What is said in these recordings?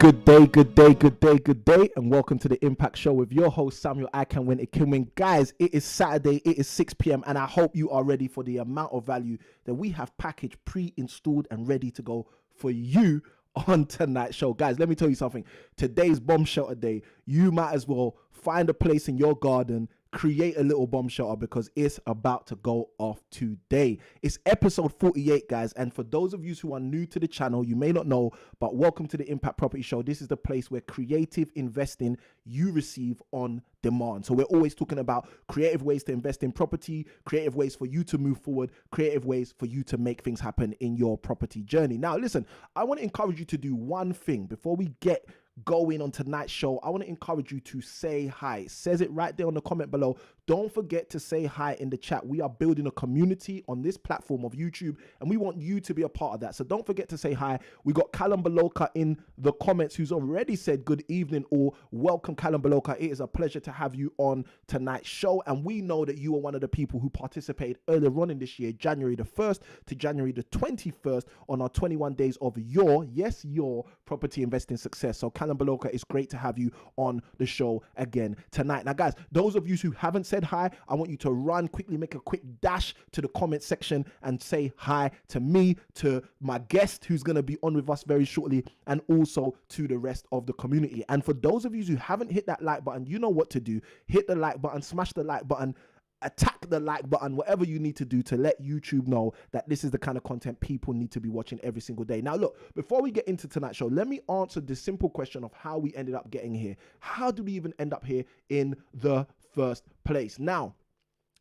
Good day, good day, good day, good day, and welcome to the Impact Show with your host, Samuel I Can Win It Can Win. Guys, it is Saturday, it is 6 p.m., and I hope you are ready for the amount of value that we have packaged, pre-installed, and ready to go for you on tonight's show. Guys, let me tell you something. Today's bomb shelter day. You might as well find a place in your garden, create a little bomb shelter because it's about to go off today. It's episode 48, guys. And for those of you who are new to the channel, you may not know, but welcome to the Impact Property Show. This is the place where creative investing you receive on demand. So we're always talking about creative ways to invest in property, creative ways for you to move forward, creative ways for you to make things happen in your property journey. Now, listen, I want to encourage you to do one thing before we get going on tonight's show. I want to encourage you to say hi. It says it right there on the comment below. Don't forget to say hi in the chat. We are building a community on this platform of YouTube, and we want you to be a part of that. So don't forget to say hi. We got Callum Baloka in the comments who's already said good evening or welcome, Callum Baloka. It is a pleasure to have you on tonight's show. And we know that you are one of the people who participated earlier on in this year, January the 1st to January the 21st on our 21 days of your property investing success. So Callum Baloka, it's great to have you on the show again tonight. Now, guys, those of you who haven't said hi, I want you to run quickly, make a quick dash to the comment section and say hi to me, to my guest who's going to be on with us very shortly, and also to the rest of the community. And for those of you who haven't hit that like button, you know what to do. Hit the like button, smash the like button, attack the like button, whatever you need to do to let YouTube know that this is the kind of content people need to be watching every single day. Now, look, before we get into tonight's show, let me answer the simple question of how we ended up getting here. How did we even end up here in the first place? Now,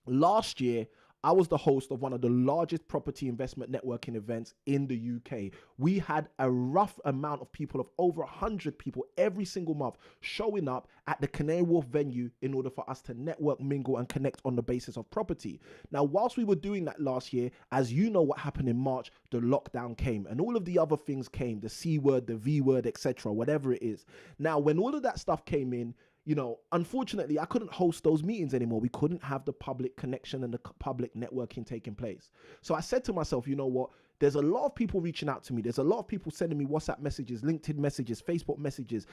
last year, I was the host of one of the largest property investment networking events in the UK. We had a rough amount of people, of over 100 people every single month showing up at the Canary Wharf venue in order for us to network, mingle, and connect on the basis of property. Now, whilst we were doing that last year, as you know what happened in March, the lockdown came and all of the other things came, the C word, the V word, etc., whatever it is. Now, when all of that stuff came in, you know, unfortunately, I couldn't host those meetings anymore. We couldn't have the public connection and the public networking taking place. So I said to myself, you know what? There's a lot of people reaching out to me. There's a lot of people sending me WhatsApp messages, LinkedIn messages, Facebook messages,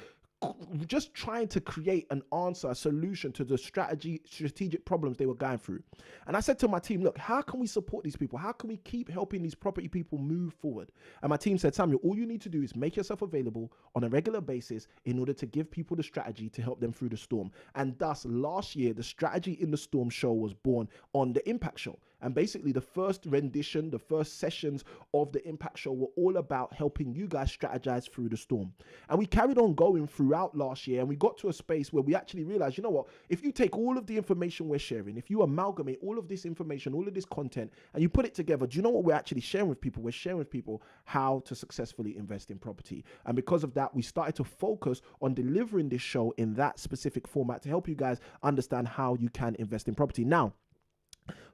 just trying to create an answer, a solution to the strategic problems they were going through. And I said to my team, look, how can we support these people? How can we keep helping these property people move forward? And my team said, Samuel, all you need to do is make yourself available on a regular basis in order to give people the strategy to help them through the storm. And thus, last year, the Strategy in the Storm show was born on the Impact Show. And basically, the first rendition, the first sessions of the Impact Show were all about helping you guys strategize through the storm. And we carried on going throughout last year, and we got to a space where we actually realized, you know what, if you take all of the information we're sharing, if you amalgamate all of this information, all of this content, and you put it together, do you know what we're actually sharing with people? We're sharing with people how to successfully invest in property. And because of that, we started to focus on delivering this show in that specific format to help you guys understand how you can invest in property. Now,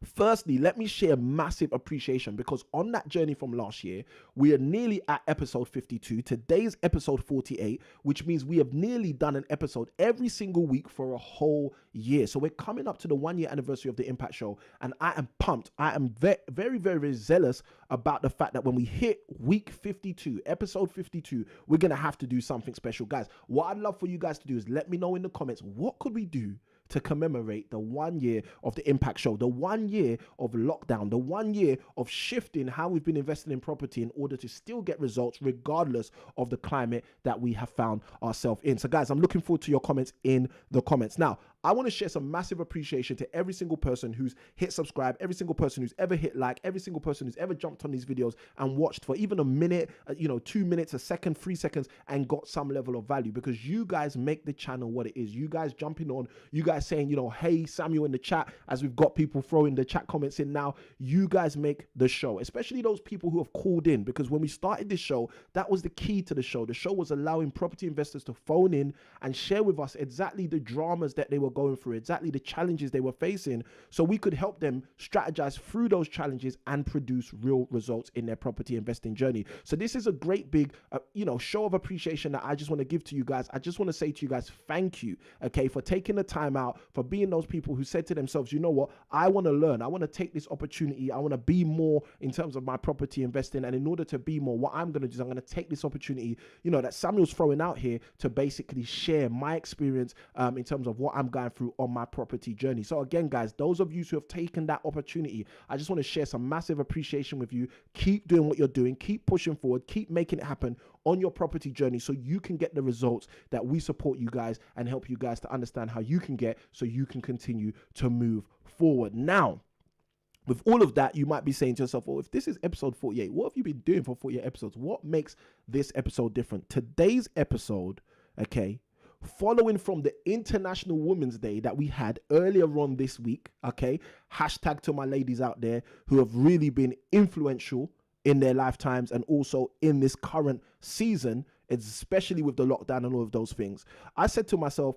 firstly, let me share massive appreciation because on that journey from last year, we are nearly at episode 52. Today's episode 48, which means we have nearly done an episode every single week for a whole year. So we're coming up to the 1 year anniversary of the Impact Show, and I am pumped. I am very, very zealous about the fact that when we hit week 52, episode 52, we're going to have to do something special. Guys, what I'd love for you guys to do is let me know in the comments, what could we do to commemorate the 1 year of the Impact Show, the 1 year of lockdown, the 1 year of shifting how we've been investing in property in order to still get results regardless of the climate that we have found ourselves in. So guys, I'm looking forward to your comments in the comments. Now, I want to share some massive appreciation to every single person who's hit subscribe, every single person who's ever hit like, every single person who's ever jumped on these videos and watched for even a minute, 2 minutes, a second, 3 seconds, and got some level of value, because you guys make the channel what it is. You guys jumping on, you guys saying, hey, Samuel in the chat, as we've got people throwing the chat comments in now, you guys make the show, especially those people who have called in, because when we started this show, that was the key to the show. The show was allowing property investors to phone in and share with us exactly the dramas that they were going through, exactly the challenges they were facing, so we could help them strategize through those challenges and produce real results in their property investing journey. So this is a great big show of appreciation that I just want to give to you guys. I just want to say to you guys, thank you, okay, for taking the time out, for being those people who said to themselves, you know what, I want to learn, I want to take this opportunity, I want to be more in terms of my property investing, and in order to be more, what I'm going to do is I'm going to take this opportunity, that Samuel's throwing out here, to basically share my experience in terms of what I'm going through on my property journey. So again, guys, those of you who have taken that opportunity, I just want to share some massive appreciation with you. Keep doing what you're doing, keep pushing forward, keep making it happen on your property journey so you can get the results that we support you guys and help you guys to understand how you can get so you can continue to move forward. Now, with all of that, you might be saying to yourself, well, if this is episode 48, what have you been doing for 48 episodes? What makes this episode different? Today's episode, okay, following from the International Women's Day that we had earlier on this week, okay, hashtag to my ladies out there who have really been influential in their lifetimes and also in this current season, especially with the lockdown and all of those things. I said to myself,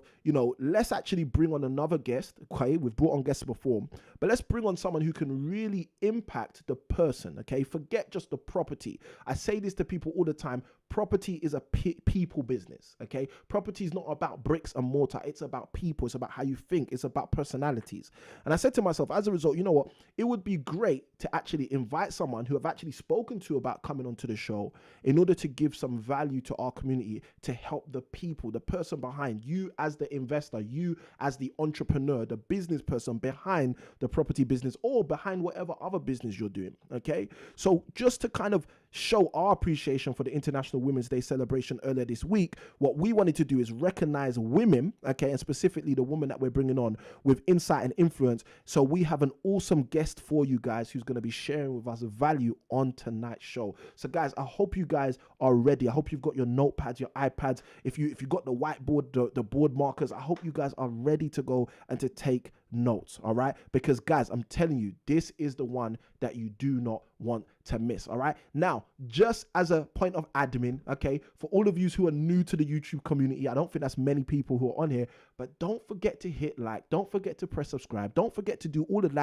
let's actually bring on another guest. Okay, we've brought on guests before, but let's bring on someone who can really impact the person. Okay, forget just the property. I say this to people all the time. Property is a people business. Okay, property is not about bricks and mortar. It's about people. It's about how you think. It's about personalities. And I said to myself, as a result, you know what? It would be great to actually invite someone who I've actually spoken to about coming onto the show in order to give some value to our community, to help the people, the person behind you as the investor, you as the entrepreneur, the business person behind the property business or behind whatever other business you're doing. Okay, so just to kind of show our appreciation for the International Women's Day celebration earlier this week, what we wanted to do is recognize women, okay, and specifically the woman that we're bringing on with insight and influence. So we have an awesome guest for you guys who's going to be sharing with us value on tonight's show. So guys, I hope you guys are ready. I hope you've got your notepads, your iPads. If you got the whiteboard, the board markers, I hope you guys are ready to go and to take notes. All right, because guys, I'm telling you, this is the one that you do not want to miss. All right, now just as a point of admin, okay, for all of you who are new to the YouTube community, I don't think that's many people who are on here, but don't forget to hit like, don't forget to press subscribe, don't forget to do all of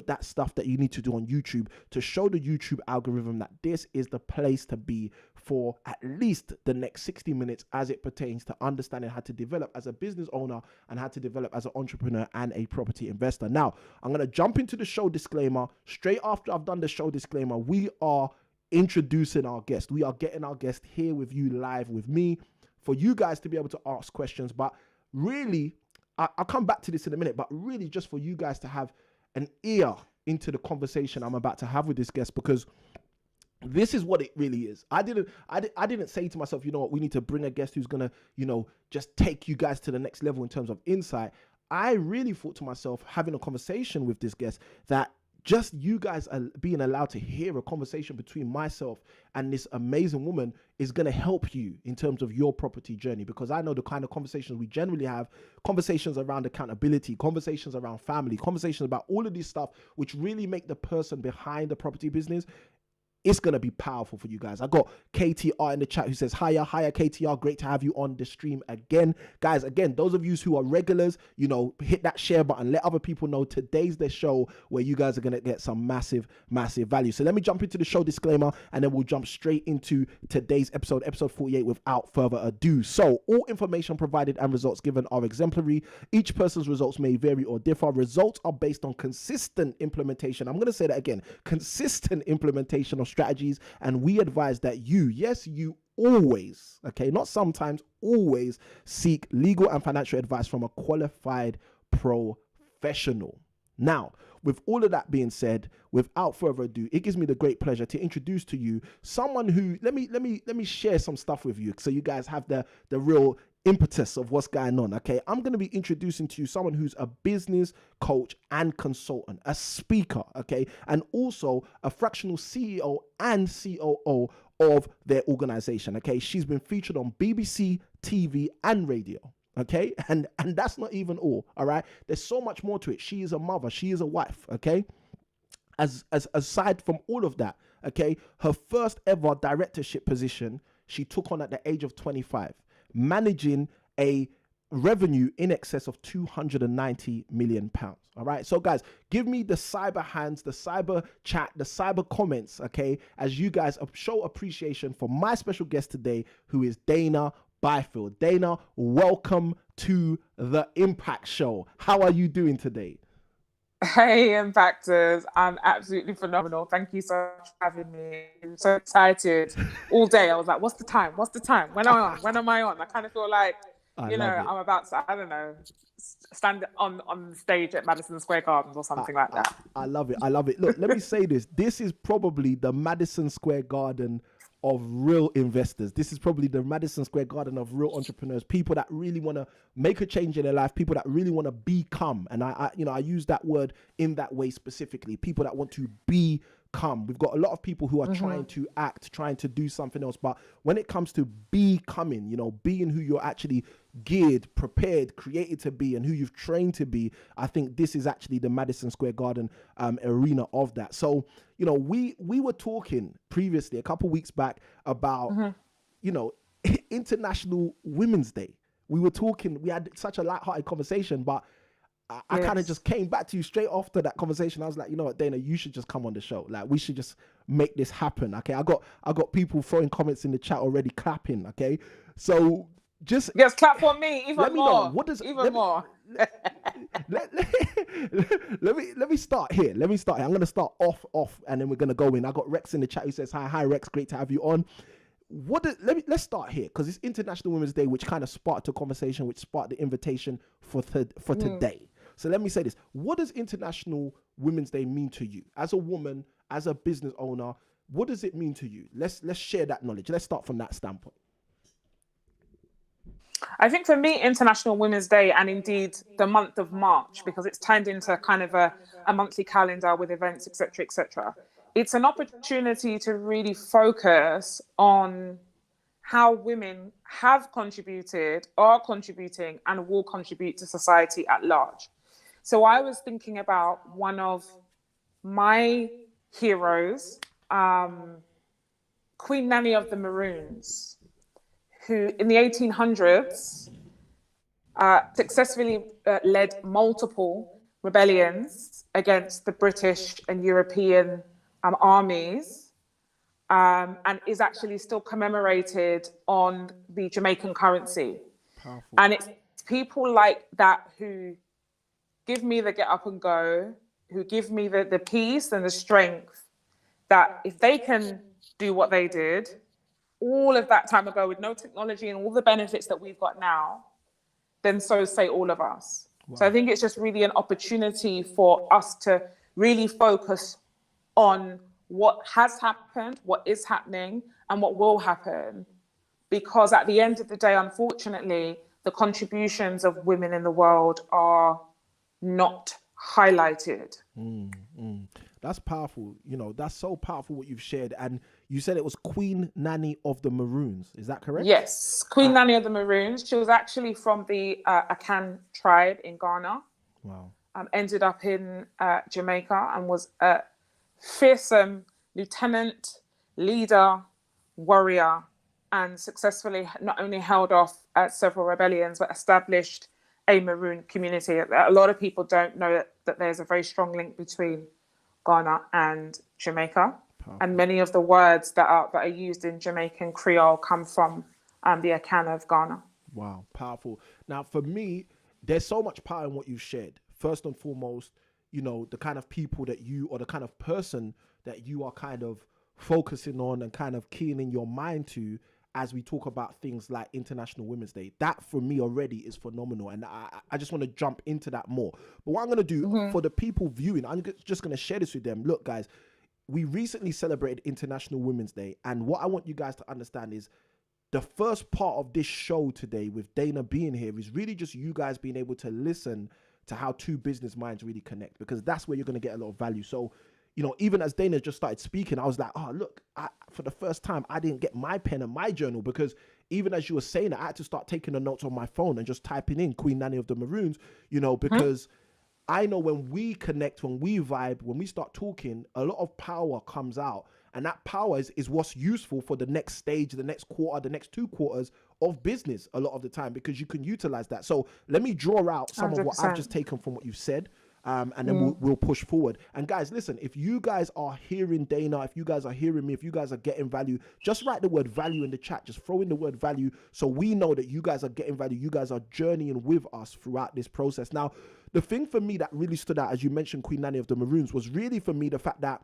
that stuff that you need to do on YouTube to show the YouTube algorithm that this is the place to be for at least the next 60 minutes as it pertains to understanding how to develop as a business owner and how to develop as an entrepreneur and a property investor. Now, I'm going to jump into the show disclaimer. Straight after I've done the show disclaimer, we are introducing our guest. We are getting our guest here with you live with me for you guys to be able to ask questions. But really, I'll come back to this in a minute, but really just for you guys to have an ear into the conversation I'm about to have with this guest, because this is what it really is. I didn't say to myself, you know what, we need to bring a guest who's gonna, just take you guys to the next level in terms of insight. I really thought to myself, having a conversation with this guest, that just you guys are being allowed to hear a conversation between myself and this amazing woman is going to help you in terms of your property journey, because I know the kind of conversations we generally have, conversations around accountability, conversations around family, conversations about all of this stuff, which really make the person behind the property business. It's going to be powerful for you guys. I got KTR in the chat who says, hiya KTR. Great to have you on the stream again. Guys, again, those of you who are regulars, hit that share button. Let other people know today's the show where you guys are going to get some massive, massive value. So let me jump into the show disclaimer and then we'll jump straight into today's episode 48 without further ado. So all information provided and results given are exemplary. Each person's results may vary or differ. Results are based on consistent implementation. I'm going to say that again, consistent implementation of strategies, and we advise that you always, okay, not sometimes, always seek legal and financial advice from a qualified professional. Now, with all of that being said, without further ado, it gives me the great pleasure to introduce to you someone who, let me share some stuff with you so you guys have the real impetus of what's going on. Okay, I'm going to be introducing to you someone who's a business coach and consultant, a speaker, okay, and also a fractional CEO and COO of their organization. Okay, she's been featured on BBC, TV, and radio. Okay, and that's not even all right, there's so much more to it. She is a mother, she is a wife. Okay, as aside from all of that, okay, her first ever directorship position she took on at the age of 25, managing a revenue in excess of 290 million pounds. All right, so guys, give me the cyber hands, the cyber chat, the cyber comments, okay, as you guys show appreciation for my special guest today, who is Dayna Byfield. Dayna, welcome to the Impact Show. How are you doing today? Hey, Impactors. I'm absolutely phenomenal. Thank you so much for having me. I'm so excited all day. I was like, what's the time? When am I on? I kind of feel like I love it. I'm about to, I don't know, stand on the stage at Madison Square Gardens or something like that. I love it. I love it. Look, let me say this. This is probably the Madison Square Garden of real investors. This is probably the Madison Square Garden of real entrepreneurs, people that really want to make a change in their life, people that really want to become. And I use that word in that way specifically, people that want to become. We've got a lot of people who are trying to act, trying to do something else. But when it comes to becoming, being who you're actually geared, prepared, created to be, and who you've trained to be, I think this is actually the Madison Square Garden arena of that. So, we were talking previously a couple weeks back about, International Women's Day. We had such a lighthearted conversation, but I kind of just came back to you straight after that conversation. I was like, you know what, Dayna, you should just come on the show. Like, we should just make this happen. Okay. I got people throwing comments in the chat already, clapping. Okay. So just clap for me even let me more. know. What does more? Let me start here. I'm going to start off, and then we're going to go in. I got Rex in the chat who says, hi Rex, great to have you on. Let's start here, because it's International Women's Day, which kind of sparked a conversation, which sparked the invitation for today. So let me say this. What does International Women's Day mean to you? As a woman, as a business owner, what does it mean to you? Let's share that knowledge. Let's start from that standpoint. I think for me, International Women's Day, and indeed the month of March, because it's turned into kind of a monthly calendar with events, etc. It's an opportunity to really focus on how women have contributed, are contributing, and will contribute to society at large. So I was thinking about one of my heroes, Queen Nanny of the Maroons, who in the 1800s successfully led multiple rebellions against the British and European armies, and is actually still commemorated on the Jamaican currency. Powerful. And it's people like that who give me the get up and go, who give me the peace and the strength that if they can do what they did all of that time ago with no technology and all the benefits that we've got now, then so say all of us. Wow. So I think it's just really an opportunity for us to really focus on what has happened, what is happening, and what will happen. Because at the end of the day, unfortunately, the contributions of women in the world are not highlighted. That's powerful. That's so powerful what you've shared. And you said it was Queen Nanny of the Maroons. Is that correct? Yes, Queen Nanny of the Maroons. She was actually from the Akan tribe in Ghana. Wow. Ended up in Jamaica and was a fearsome lieutenant, leader, warrior, and successfully not only held off several rebellions, but established a Maroon community. A lot of people don't know that there's a very strong link between Ghana and Jamaica. Powerful. And many of the words that are used in Jamaican Creole come from the Akan of Ghana. Wow, powerful. Now, for me, there's so much power in what you've shared. First and foremost, the kind of people that you, or the kind of person that you are kind of focusing on and kind of keying in your mind to as we talk about things like International Women's Day. That for me already is phenomenal. And I just want to jump into that more. But what I'm going to do for the people viewing, I'm just going to share this with them. Look, guys, we recently celebrated International Women's Day. And what I want you guys to understand is the first part of this show today with Dayna being here is really just you guys being able to listen to how two business minds really connect, because that's where you're going to get a lot of value. So, even as Dayna just started speaking, I was like, oh, look, for the first time, I didn't get my pen and my journal, because even as you were saying it, I had to start taking the notes on my phone and just typing in Queen Nanny of the Maroons, because I know when we connect, when we vibe, when we start talking, a lot of power comes out. And that power is what's useful for the next stage, the next quarter, the next 2 quarters of business a lot of the time, because you can utilize that. So let me draw out some 100%. Of what I've just taken from what you've said. And then we'll push forward. And guys, listen, if you guys are hearing Dayna, if you guys are hearing me, if you guys are getting value, just write the word value in the chat. Just throw in the word value so we know that you guys are getting value. You guys are journeying with us throughout this process. Now, the thing for me that really stood out, as you mentioned Queen Nanny of the Maroons, was really for me the fact that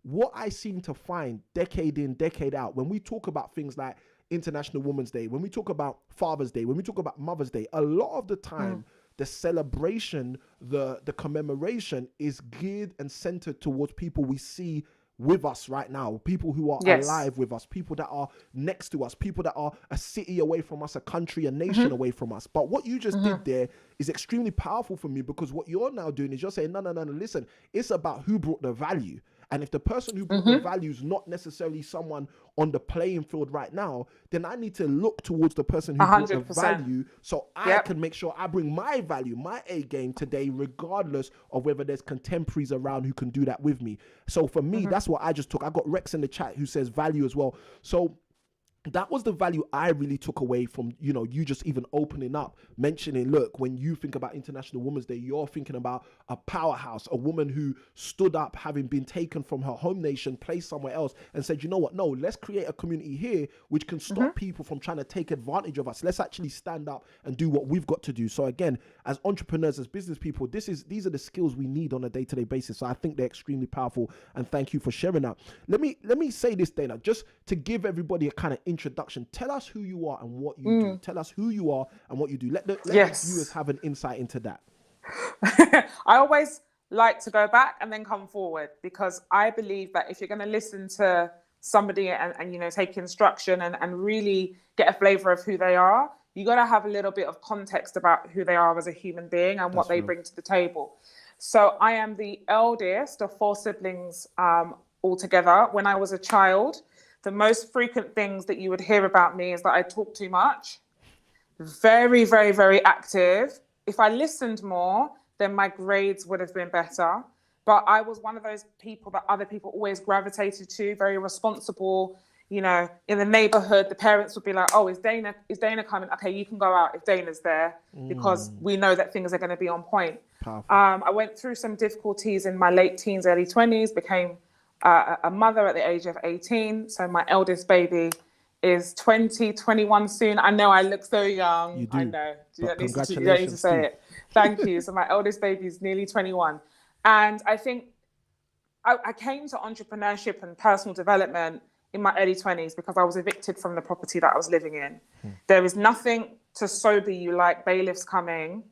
what I seem to find decade in, decade out, when we talk about things like International Women's Day, when we talk about Father's Day, when we talk about Mother's Day, a lot of the time, the celebration, the commemoration is geared and centered towards people we see with us right now, people who are alive with us, people that are next to us, people that are a city away from us, a country, a nation away from us. But what you just did there is extremely powerful for me, because what you're now doing is you're saying, no, listen, it's about who brought the value. And if the person who brought the value is not necessarily someone on the playing field right now, then I need to look towards the person who brought the value, so I can make sure I bring my value, my A game today, regardless of whether there's contemporaries around who can do that with me. So for me, that's what I just took. I got Rex in the chat who says value as well. So that was the value I really took away from, you know, you just even opening up, mentioning, look, when you think about International Women's Day, you're thinking about a powerhouse, a woman who stood up, having been taken from her home nation, placed somewhere else, and said, you know what, no, let's create a community here which can stop people from trying to take advantage of us. Let's actually stand up and do what we've got to do. So again, as entrepreneurs, as business people, these are the skills we need on a day-to-day basis. So I think they're extremely powerful, and thank you for sharing that. Let me say this, Dayna, just to give everybody a kind of introduction. Tell us who you are and what you do. Tell us who you are and what you do. Let the viewers have an insight into that. I always like to go back and then come forward, because I believe that if you're going to listen to somebody and you know, take instruction and really get a flavor of who they are, you got to have a little bit of context about who they are as a human being and what they bring to the table. So I am the eldest of 4 siblings altogether. When I was a child, the most frequent things that you would hear about me is that I talk too much, very, very, very active. If I listened more, then my grades would have been better. But I was one of those people that other people always gravitated to, very responsible. You know, in the neighborhood, the parents would be like, oh, is Dayna coming? Okay, you can go out if Dayna's there, because we know that things are going to be on point. I went through some difficulties in my late teens, early 20s, became a mother at the age of 18. So my eldest baby is 21 soon. I know I look so young. You do. I know. You don't need to say too. it. Thank you. So my eldest baby is nearly 21. And I think I came to entrepreneurship and personal development in my early 20s because I was evicted from the property that I was living in. There is nothing to sober you like bailiffs coming,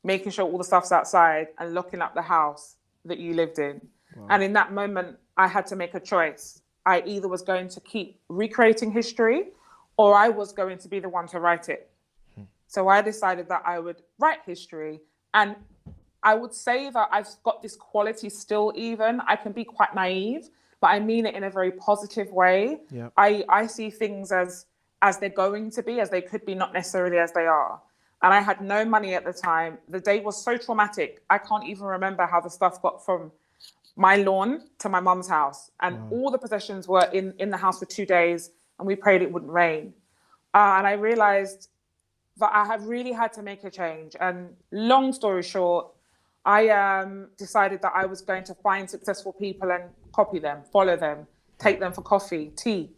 making sure all the stuff's outside and locking up the house that you lived in. Wow. And in that moment, I had to make a choice. I either was going to keep recreating history, or I was going to be the one to write it. So I decided that I would write history. And I would say that I've got this quality still even. I can be quite naive, but I mean it in a very positive way. Yeah. I see things as they're going to be, as they could be, not necessarily as they are. And I had no money at the time. The day was so traumatic. I can't even remember how the stuff got from my lawn to my mum's house. And all the possessions were in the house for 2 days, and we prayed it wouldn't rain. And I realized that I have really had to make a change. And long story short, I decided that I was going to find successful people and copy them, follow them, take them for coffee, tea.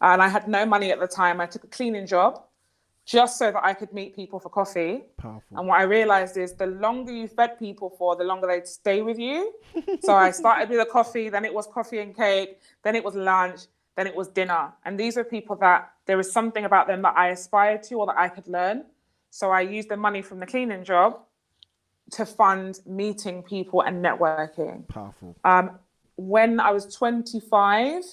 And I had no money at the time. I took a cleaning job just so that I could meet people for coffee. Powerful. And what I realized is the longer you fed people for, the longer they'd stay with you. So I started with a coffee, then it was coffee and cake, then it was lunch, then it was dinner. And these are people that there was something about them that I aspired to or that I could learn. So I used the money from the cleaning job to fund meeting people and networking. Powerful. When I was 25,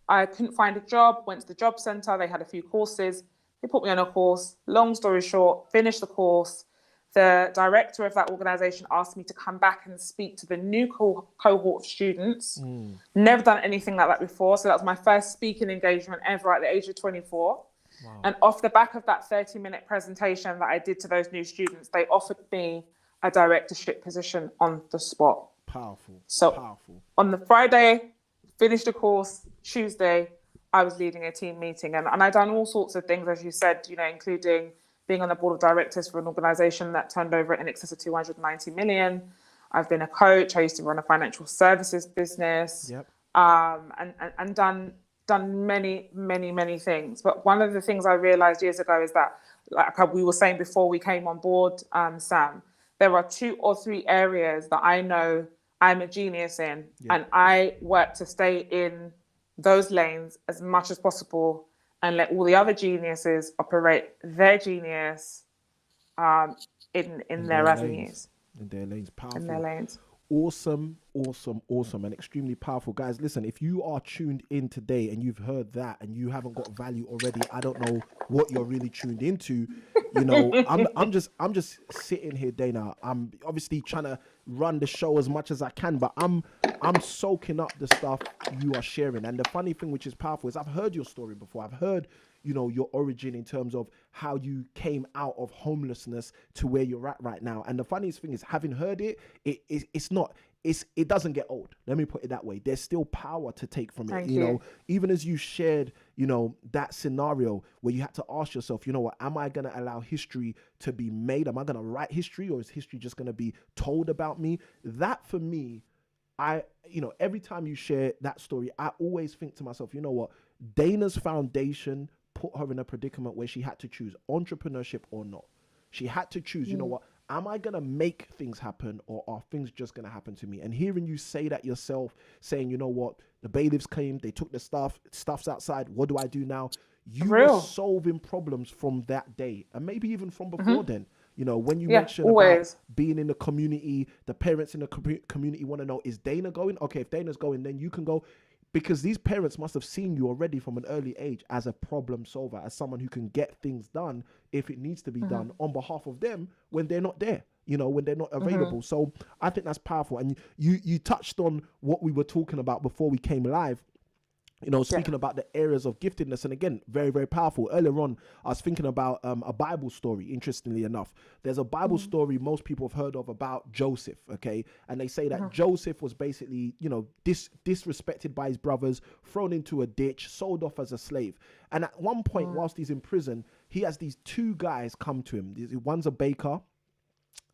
I couldn't find a job, went to the job center. They had a few courses. They put me on a course. Long story short, finished the course. The director of that organization asked me to come back and speak to the new cohort of students. Never done anything like that before. So that was my first speaking engagement ever at the age of 24. Wow. And off the back of that 30-minute presentation that I did to those new students, they offered me a directorship position on the spot. Powerful. So powerful. On the Friday, finished the course. Tuesday, I was leading a team meeting, and I'd done all sorts of things, as you said, you know, including being on the board of directors for an organization that turned over in excess of 290 million. I've been a coach. I used to run a financial services business. Yep. And done many, many, many things. But one of the things I realized years ago is that, like we were saying before we came on board, Sam, there are 2 or 3 areas that I know I'm a genius in, and I work to stay in those lanes as much as possible and let all the other geniuses operate their genius in their avenues, in their lanes. in their Powerful. lanes. Awesome, awesome, awesome, and extremely powerful. Guys, listen, if you are tuned in today and you've heard that and you haven't got value already, I don't know what you're really tuned into. You know, I'm just sitting here, Dayna. I'm obviously trying to run the show as much as I can, but I'm soaking up the stuff you are sharing. And the funny thing, which is powerful, is I've heard your story before. I've heard, you know, your origin in terms of how you came out of homelessness to where you're at right now. And the funniest thing is, having heard it, it doesn't get old. Let me put it that way. There's still power to take from it. Thank You you. know, even as you shared, you know, that scenario where you had to ask yourself, you know what, am I going to allow history to be made? Am I going to write history, or is history just going to be told about me? That for me, you know, every time you share that story, I always think to myself, you know what, Dayna's foundation put her in a predicament where she had to choose entrepreneurship or not. She had to choose, you know what, am I going to make things happen, or are things just going to happen to me? And hearing you say that yourself, saying, you know what, the bailiffs came, they took the stuff's outside, what do I do now? You were solving problems from that day, and maybe even from before then. You know, when you mentioned about being in the community, the parents in the community want to know, is Dayna going? Okay, if Dayna's going, then you can go. Because these parents must have seen you already from an early age as a problem solver, as someone who can get things done if it needs to be done on behalf of them when they're not there, you know, when they're not available. So I think that's powerful. And you touched on what we were talking about before we came live. You know, speaking about the areas of giftedness, and again, very, very powerful. Earlier on, I was thinking about a Bible story, interestingly enough. There's a Bible story most people have heard of about Joseph, okay? And they say that Joseph was basically, you know, disrespected by his brothers, thrown into a ditch, sold off as a slave. And at one point, whilst he's in prison, he has these two guys come to him. One's a baker,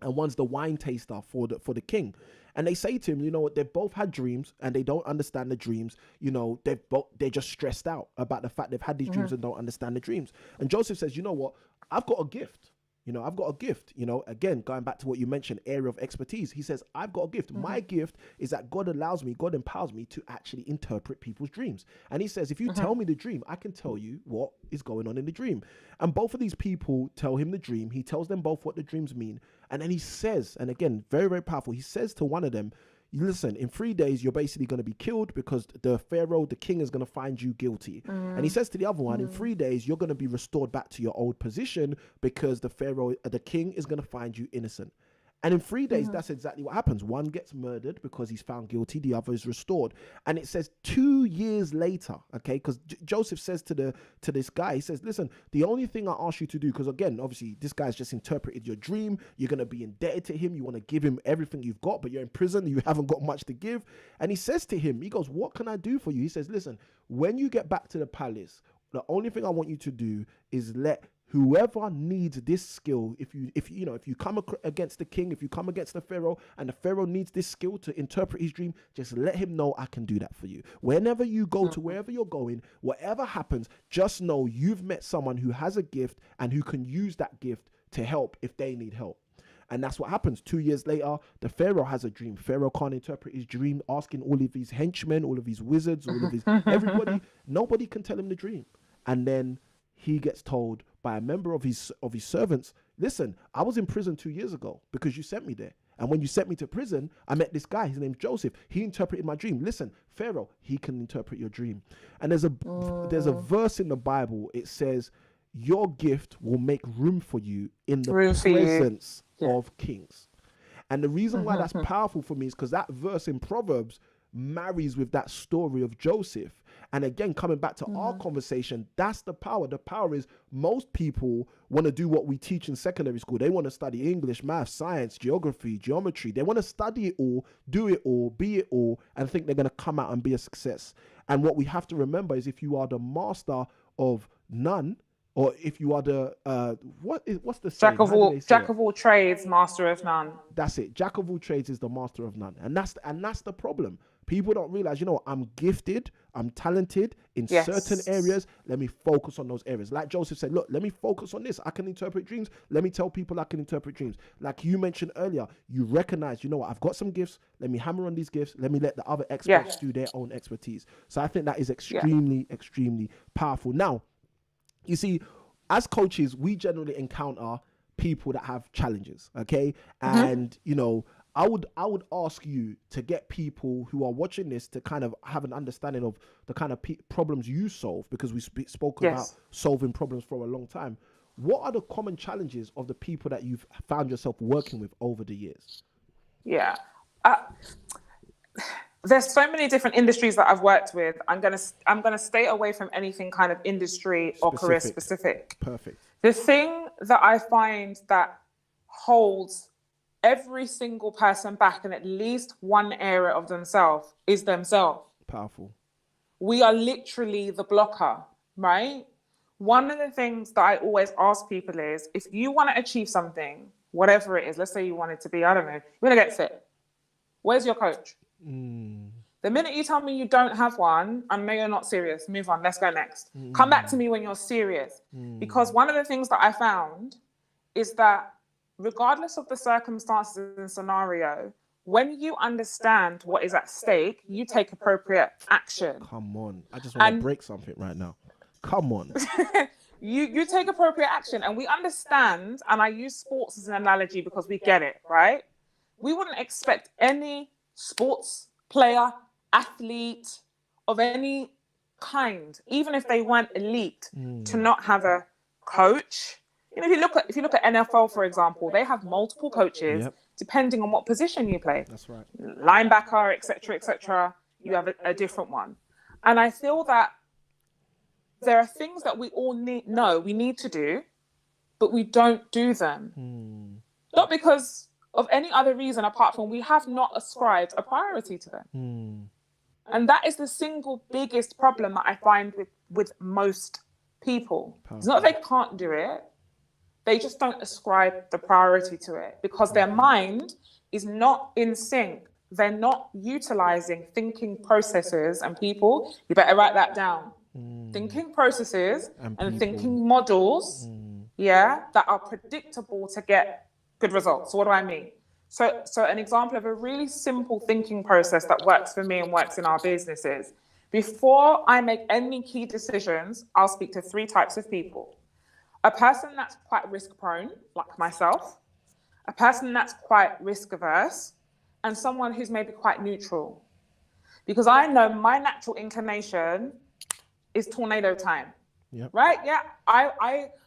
and one's the wine taster for the king. And they say to him, you know what, they've both had dreams and they don't understand the dreams. You know, they're just stressed out about the fact they've had these dreams and don't understand the dreams. And Joseph says, you know what, I've got a gift. You know, I've got a gift. You know, again, going back to what you mentioned, area of expertise. He says, I've got a gift. My gift is that God empowers me to actually interpret people's dreams. And he says, if you tell me the dream, I can tell you what is going on in the dream. And both of these people tell him the dream. He tells them both what the dreams mean. And then he says, and again, very, very powerful, he says to one of them, listen, in 3 days, you're basically going to be killed because the Pharaoh, the king, is going to find you guilty. And he says to the other one, in 3 days, you're going to be restored back to your old position because the Pharaoh, the king, is going to find you innocent. And in 3 days, that's exactly what happens. One gets murdered because he's found guilty. The other is restored. And it says 2 years later, okay, because Joseph says to this guy, he says, listen, the only thing I ask you to do, because again, obviously, this guy's just interpreted your dream. You're going to be indebted to him. You want to give him everything you've got, but you're in prison. You haven't got much to give. And he says to him, he goes, what can I do for you? He says, listen, when you get back to the palace, the only thing I want you to do is let whoever needs this skill, if you come against the king, if you come against the Pharaoh, and the Pharaoh needs this skill to interpret his dream, just let him know I can do that for you. Whenever you go to wherever you're going, whatever happens, just know you've met someone who has a gift and who can use that gift to help if they need help. And that's what happens. 2 years later, the Pharaoh has a dream. Pharaoh can't interpret his dream, asking all of his henchmen, all of his wizards, all of his everybody. Nobody can tell him the dream. And then he gets told by a member of his servants, listen, I was in prison 2 years ago because you sent me there. And when you sent me to prison, I met this guy. His name's Joseph. He interpreted my dream. Listen, Pharaoh, he can interpret your dream. And there's a verse in the Bible. It says, your gift will make room for you in the presence of kings. And the reason why that's powerful for me is because that verse in Proverbs marries with that story of Joseph. And again, coming back to our conversation, that's the power. The power is most people want to do what we teach in secondary school. They want to study English, math, science, geography, geometry. They want to study it all, do it all, be it all, and think they're going to come out and be a success. And what we have to remember is if you are the master of none, or if you are the what's the saying? Jack of all trades, master of none. That's it. Jack of all trades is the master of none, and that's the problem. People don't realize, I'm gifted, I'm talented in certain areas. Let me focus on those areas. Like Joseph said, look, let me focus on this. I can interpret dreams. Let me tell people I can interpret dreams. Like you mentioned earlier, you recognize, I've got some gifts. Let me hammer on these gifts. Let me let the other experts do their own expertise. So I think that is extremely, extremely powerful. Now, You see, as coaches, we generally encounter people that have challenges, okay? And, you know, I would ask you to get people who are watching this to kind of have an understanding of the kind of problems you solve, because we spoke about solving problems for a long time. What are the common challenges of the people that you've found yourself working with over the years? Yeah. There's so many different industries that I've worked with. I'm gonna stay away from anything kind of industry or career specific. Perfect. The thing that I find that holds every single person back in at least one area of themselves is themselves. Powerful. We are literally the blocker, right? One of the things that I always ask people is, if you want to achieve something, whatever it is, let's say you want it to be, I don't know, you want to get fit. Where's your coach? The minute you tell me you don't have one, I know you're not serious. Move on. Let's go next. Come back to me when you're serious. Because one of the things that I found is that regardless of the circumstances and scenario, when you understand what is at stake, you take appropriate action. Come on. I just want to break something right now. Come on. You take appropriate action, and we understand, and I use sports as an analogy because we get it, right? We wouldn't expect any sports player, athlete of any kind, even if they weren't elite, to not have a coach. You know, if you look at NFL, for example, they have multiple coaches depending on what position you play. That's right. Linebacker, etc., you have a different one. And I feel that there are things that we all we need to do, but we don't do them. Not because of any other reason apart from we have not ascribed a priority to them. And that is the single biggest problem that I find with most people. It's not that they can't do it, they just don't ascribe the priority to it because their mind is not in sync. They're not utilizing thinking processes and people. You better write that down. Thinking processes and thinking models, that are predictable to get good results. So what do I mean? So an example of a really simple thinking process that works for me and works in our businesses. Before I make any key decisions, I'll speak to 3 types of people. A person that's quite risk prone, like myself, a person that's quite risk averse, and someone who's maybe quite neutral. Because I know my natural inclination is tornado time, right? Yeah,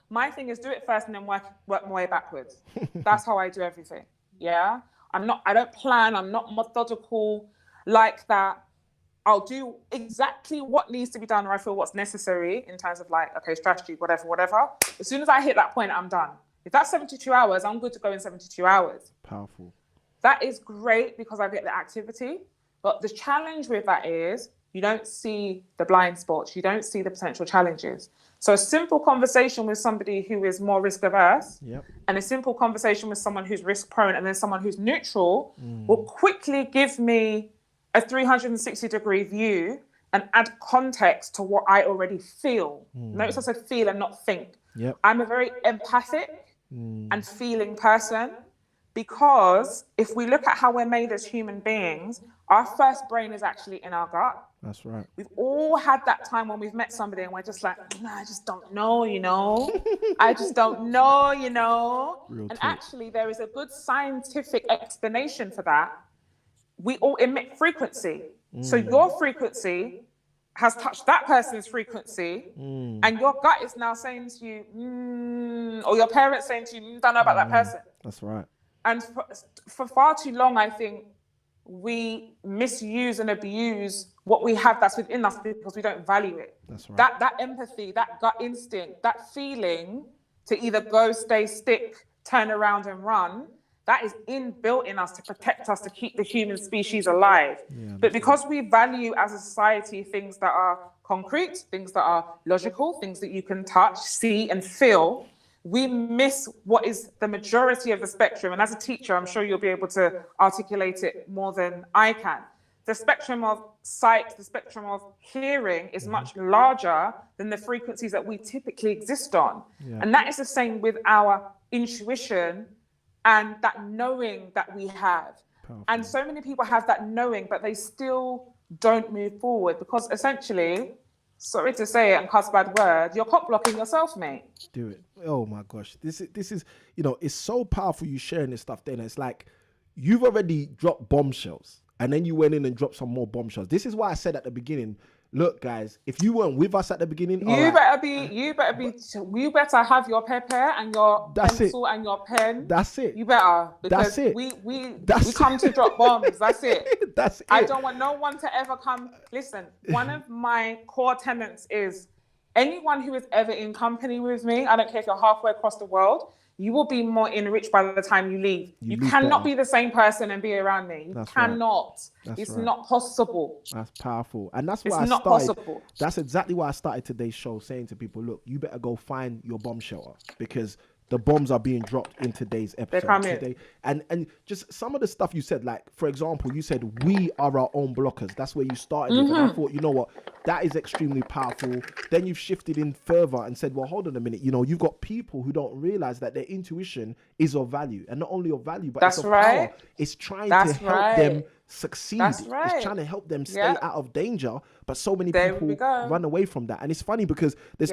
my thing is do it first and then work my way backwards. That's how I do everything. Yeah, I don't plan. I'm not methodical like that. I'll do exactly what needs to be done, or I feel what's necessary in terms of like, okay, strategy, whatever. As soon as I hit that point, I'm done. If that's 72 hours, I'm good to go in 72 hours. Powerful. That is great because I get the activity. But the challenge with that is you don't see the blind spots. You don't see the potential challenges. So a simple conversation with somebody who is more risk averse and a simple conversation with someone who's risk prone and then someone who's neutral will quickly give me a 360-degree view and add context to what I already feel. Notice I said feel and not think. I'm a very empathic and feeling person because if we look at how we're made as human beings, our first brain is actually in our gut. That's right. We've all had that time when we've met somebody and we're just like, I just don't know, you know. I just don't know, you know. Real and talk. Actually, there is a good scientific explanation for that. We all emit frequency. So your frequency has touched that person's frequency and your gut is now saying to you, or your parents saying to you, don't know about that person. That's right. And for far too long, I think we misuse and abuse what we have that's within us because we don't value it. That's right. That empathy, that gut instinct, that feeling to either go, stay, stick, turn around and run, that is inbuilt in us to protect us, to keep the human species alive. But because we value as a society things that are concrete, things that are logical, things that you can touch, see and feel, we miss what is the majority of the spectrum. And as a teacher, I'm sure you'll be able to articulate it more than I can. The spectrum of sight, the spectrum of hearing is much larger than the frequencies that we typically exist on. And that is the same with our intuition and that knowing that we have. Powerful. And so many people have that knowing, but they still don't move forward because essentially sorry to say it and cuss bad word, you're cock blocking yourself, mate. Do it. Oh my gosh. This is, it's so powerful you sharing this stuff, Dayna. It's like you've already dropped bombshells and then you went in and dropped some more bombshells. This is why I said at the beginning, look, guys, if you weren't with us at the beginning, you better have your paper and your pencil and your pen. That's it. You better, because that's it. we come to drop bombs. That's it. That's it. I don't want no one to ever come. Listen, one of my core tenets is anyone who is ever in company with me, I don't care if you're halfway across the world, you will be more enriched by the time you leave. You cannot be the same person and be around me. You cannot. It's not possible. That's powerful. And that's why not possible. That's exactly why I started today's show, saying to people, look, you better go find your bomb shelter, because the bombs are being dropped in today's episode. Today. And just some of the stuff you said, like, for example, you said, we are our own blockers. That's where you started with. And I thought, you know what, that is extremely powerful. Then you've shifted in further and said, well, hold on a minute. You've got people who don't realize that their intuition is of value, and not only of value, but it's of power. It's trying to help them succeed. It's trying to help them stay out of danger. But so many people run away from that. And it's funny because there's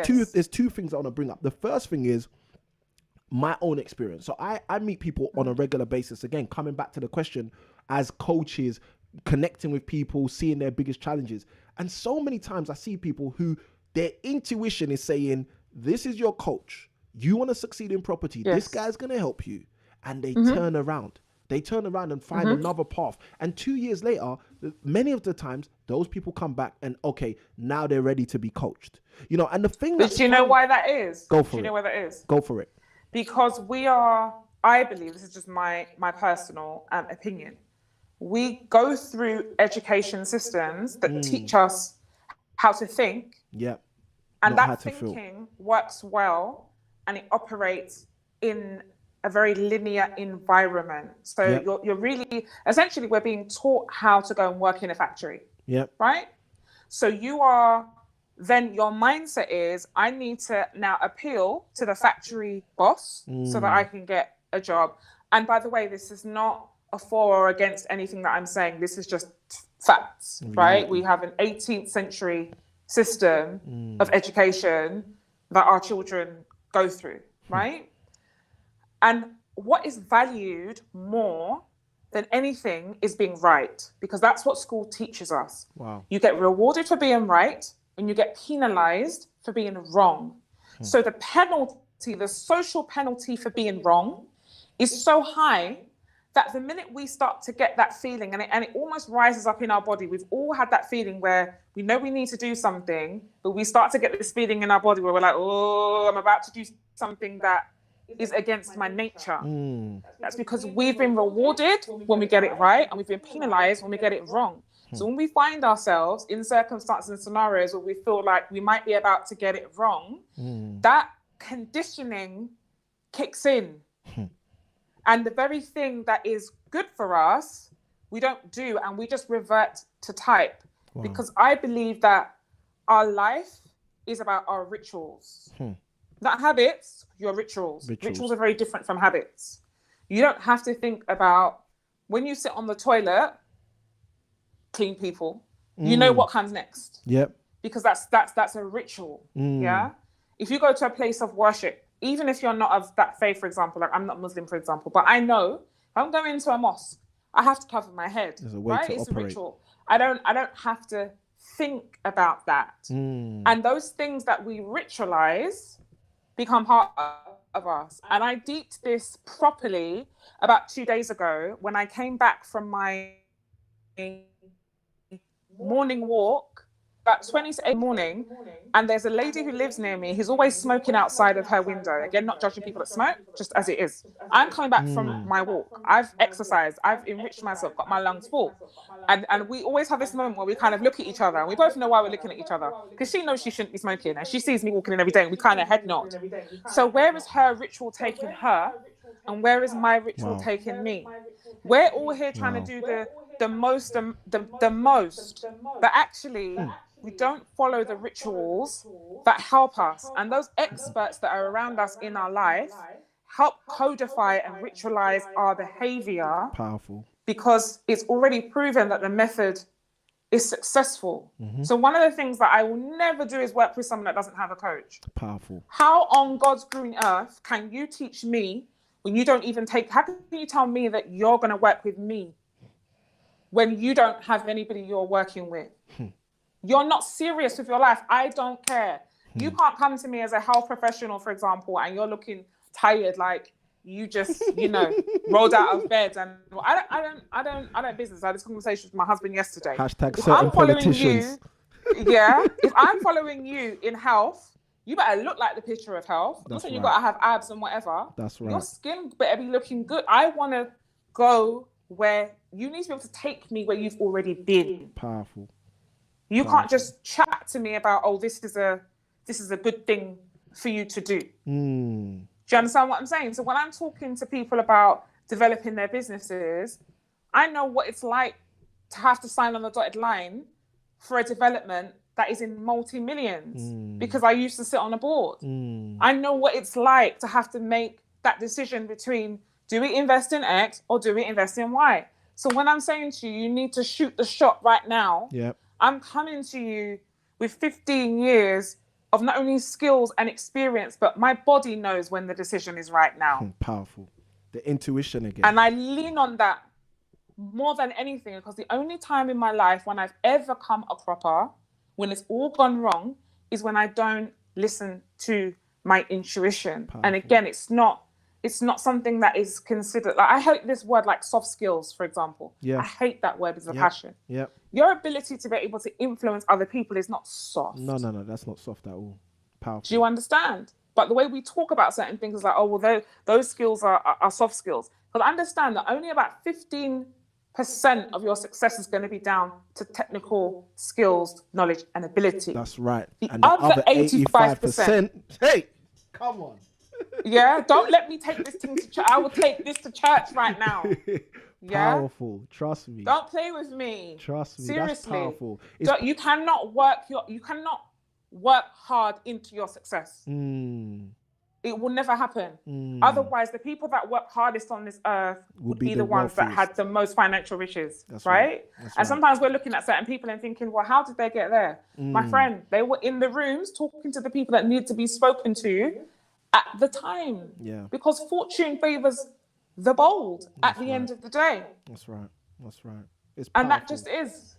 two things I want to bring up. The first thing is my own experience. So I meet people on a regular basis, again, coming back to the question, as coaches, connecting with people, seeing their biggest challenges. And so many times I see people who their intuition is saying, this is your coach. You want to succeed in property. This guy's going to help you. And they turn around. They turn around and find another path. And 2 years later, many of the times, those people come back and, okay, now they're ready to be coached. And the thing But do you know why that is? Go for it. Do you know why that is? Go for it. Because I believe, this is just my personal opinion, we go through education systems that teach us how to think. Yeah. And that thinking works well, and it operates in a very linear environment. So you're really, essentially, we're being taught how to go and work in a factory. Yeah. Right? So then your mindset is, I need to now appeal to the factory boss so that I can get a job. And by the way, this is not a for or against anything that I'm saying. This is just facts, right? We have an 18th century system of education that our children go through, right? And what is valued more than anything is being right, because that's what school teaches us. Wow. You get rewarded for being right, and you get penalized for being wrong. So the penalty, the social penalty for being wrong, is so high that the minute we start to get that feeling, and it almost rises up in our body. We've all had that feeling where we know we need to do something, but we start to get this feeling in our body where we're like, oh, I'm about to do something that is against my nature. That's because we've been rewarded when we get it right, and we've been penalized when we get it wrong. So when we find ourselves in circumstances and scenarios where we feel like we might be about to get it wrong, that conditioning kicks in. And the very thing that is good for us, we don't do, and we just revert to type. Wow. Because I believe that our life is about our rituals. Not habits, your rituals. Rituals are very different from habits. You don't have to think about, when you sit on the toilet, clean people, you know what comes next. Yep. Because that's a ritual. Yeah. If you go to a place of worship, even if you're not of that faith, for example, like I'm not Muslim, for example, but I know if I'm going into a mosque, I have to cover my head. There's a way to it's operate. A ritual. I don't have to think about that. And those things that we ritualize become part of us. And I deeped this properly about 2 days ago when I came back from my morning walk, about 20 to 8 morning, and there's a lady who lives near me who's always smoking outside of her window. Again, not judging people that smoke, just as it is. I'm coming back from my walk. I've exercised, I've enriched myself, got my lungs full. And we always have this moment where we kind of look at each other, and we both know why we're looking at each other. Because she knows she shouldn't be smoking, and she sees me walking in every day, and we kind of head nod. So where is her ritual taking her? And where is my ritual taking me? We're all here trying to do the most, but actually we don't follow the rituals that help us. And those experts that are around us in our life help codify and ritualize our behavior. Powerful. Because it's already proven that the method is successful. So one of the things that I will never do is work with someone that doesn't have a coach. Powerful. How on God's green earth can you teach me when you don't even how can you tell me that you're going to work with me when you don't have anybody you're working with? You're not serious with your life. I don't care. You can't come to me as a health professional, for example, and you're looking tired, like you just, rolled out of bed. And I don't business. I had this conversation with my husband yesterday. Hashtag if certain I'm following politicians. if I'm following you in health, you better look like the picture of health. I'm not saying you've got to have abs and whatever. That's right. Your skin better be looking good. I want to go where you need to be able to take me where you've already been. Powerful. You can't just chat to me about, oh, this is a good thing for you to do. Do you understand what I'm saying? So when I'm talking to people about developing their businesses, I know what it's like to have to sign on the dotted line for a development that is in multi-millions because I used to sit on a board. I know what it's like to have to make that decision between, do we invest in X or do we invest in Y? So when I'm saying to you, you need to shoot the shot right now, I'm coming to you with 15 years of not only skills and experience, but my body knows when the decision is right now. Powerful. The intuition again. And I lean on that more than anything, because the only time in my life when I've ever come a cropper, when it's all gone wrong, is when I don't listen to my intuition. Powerful. And again, it's not something that is considered, like, I hate this word like soft skills, for example. I hate that word as a passion. Your ability to be able to influence other people is not soft. No, that's not soft at all. Powerful. Do you understand? But the way we talk about certain things is like, oh, well, those skills are soft skills. But understand that only about 15% of your success is going to be down to technical skills, knowledge, and ability. That's right. And the other 85%. Hey, come on. Don't let me take this thing to church. I will take this to church right now. Powerful. Trust me. Don't play with me. Trust me. Seriously. That's powerful. You cannot work hard into your success. It will never happen. Otherwise, the people that work hardest on this earth would be the ones that had the most financial riches. That's right? And sometimes we're looking at certain people and thinking, well, how did they get there? My friend, they were in the rooms talking to the people that need to be spoken to at the time. Because fortune favors the bold at the end of the day. That's right. It's powerful. And that just is.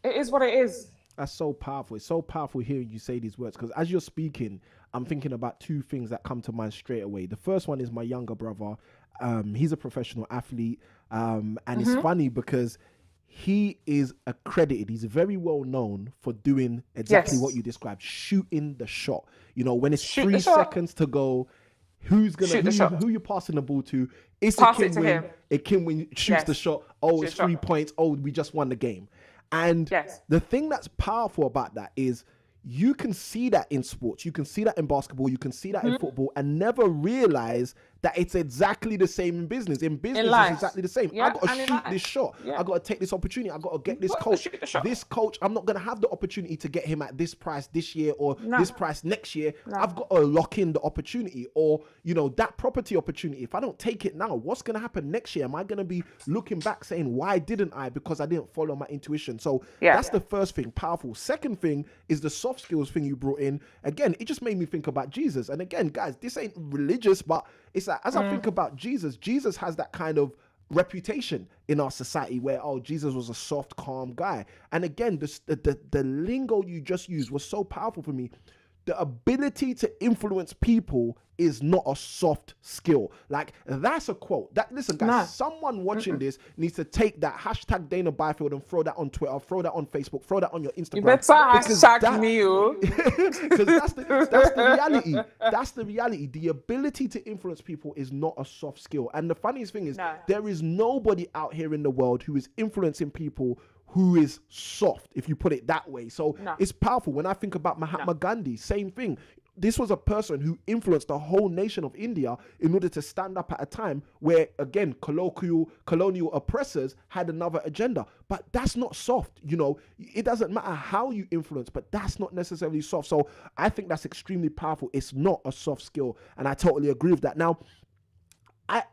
It is what it is. That's so powerful. It's so powerful hearing you say these words, because as you're speaking, I'm thinking about two things that come to mind straight away. The first one is my younger brother. He's a professional athlete. And it's funny because he is accredited. He's very well known for doing exactly what you described, shooting the shot. When it's 3 seconds to go, who you're passing the ball to? It's Pass it to him. Akinwin shoots the shot. Oh, it's 3 points. Oh, we just won the game. And the thing that's powerful about that is you can see that in sports, you can see that in basketball, you can see that in football, and never realize that it's exactly the same in business. In business, it's exactly the same. I got to shoot this shot. I got to take this opportunity. I got to get this coach. This coach, I'm not going to have the opportunity to get him at this price this year or this price next year. I've got to lock in the opportunity, or, that property opportunity. If I don't take it now, what's going to happen next year? Am I going to be looking back saying, why didn't I? Because I didn't follow my intuition. So that's the first thing, powerful. Second thing is the soft skills thing you brought in. Again, it just made me think about Jesus. And again, guys, this ain't religious, but it's like, as I think about Jesus has that kind of reputation in our society where, Jesus was a soft, calm guy. And again, the lingo you just used was so powerful for me. The ability to influence people is not a soft skill. Like, that's a quote. Listen, guys, someone watching this needs to take that hashtag Dayna Byfield and throw that on Twitter, throw that on Facebook, throw that on your Instagram. You better hashtag me, you. Because that's the reality. That's the reality. The ability to influence people is not a soft skill. And the funniest thing is, there is nobody out here in the world who is influencing people who is soft, if you put it that way. So it's powerful. When I think about Mahatma Gandhi, same thing. This was a person who influenced the whole nation of India in order to stand up at a time where, again, colonial oppressors had another agenda. But that's not soft. It doesn't matter how you influence, but that's not necessarily soft. So I think that's extremely powerful. It's not a soft skill. And I totally agree with that. Now, I'm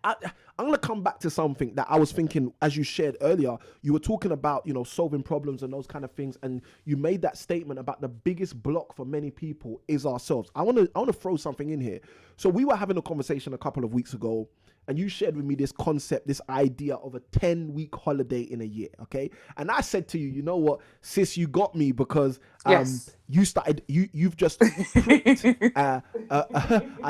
going to come back to something that I was thinking as you shared earlier. You were talking about, solving problems and those kind of things. And you made that statement about the biggest block for many people is ourselves. I want to throw something in here. So we were having a conversation a couple of weeks ago, and you shared with me this concept, this idea of a 10-week holiday in a year. Okay. And I said to you, you know what, sis, you got me, because Yes. you've just pricked, I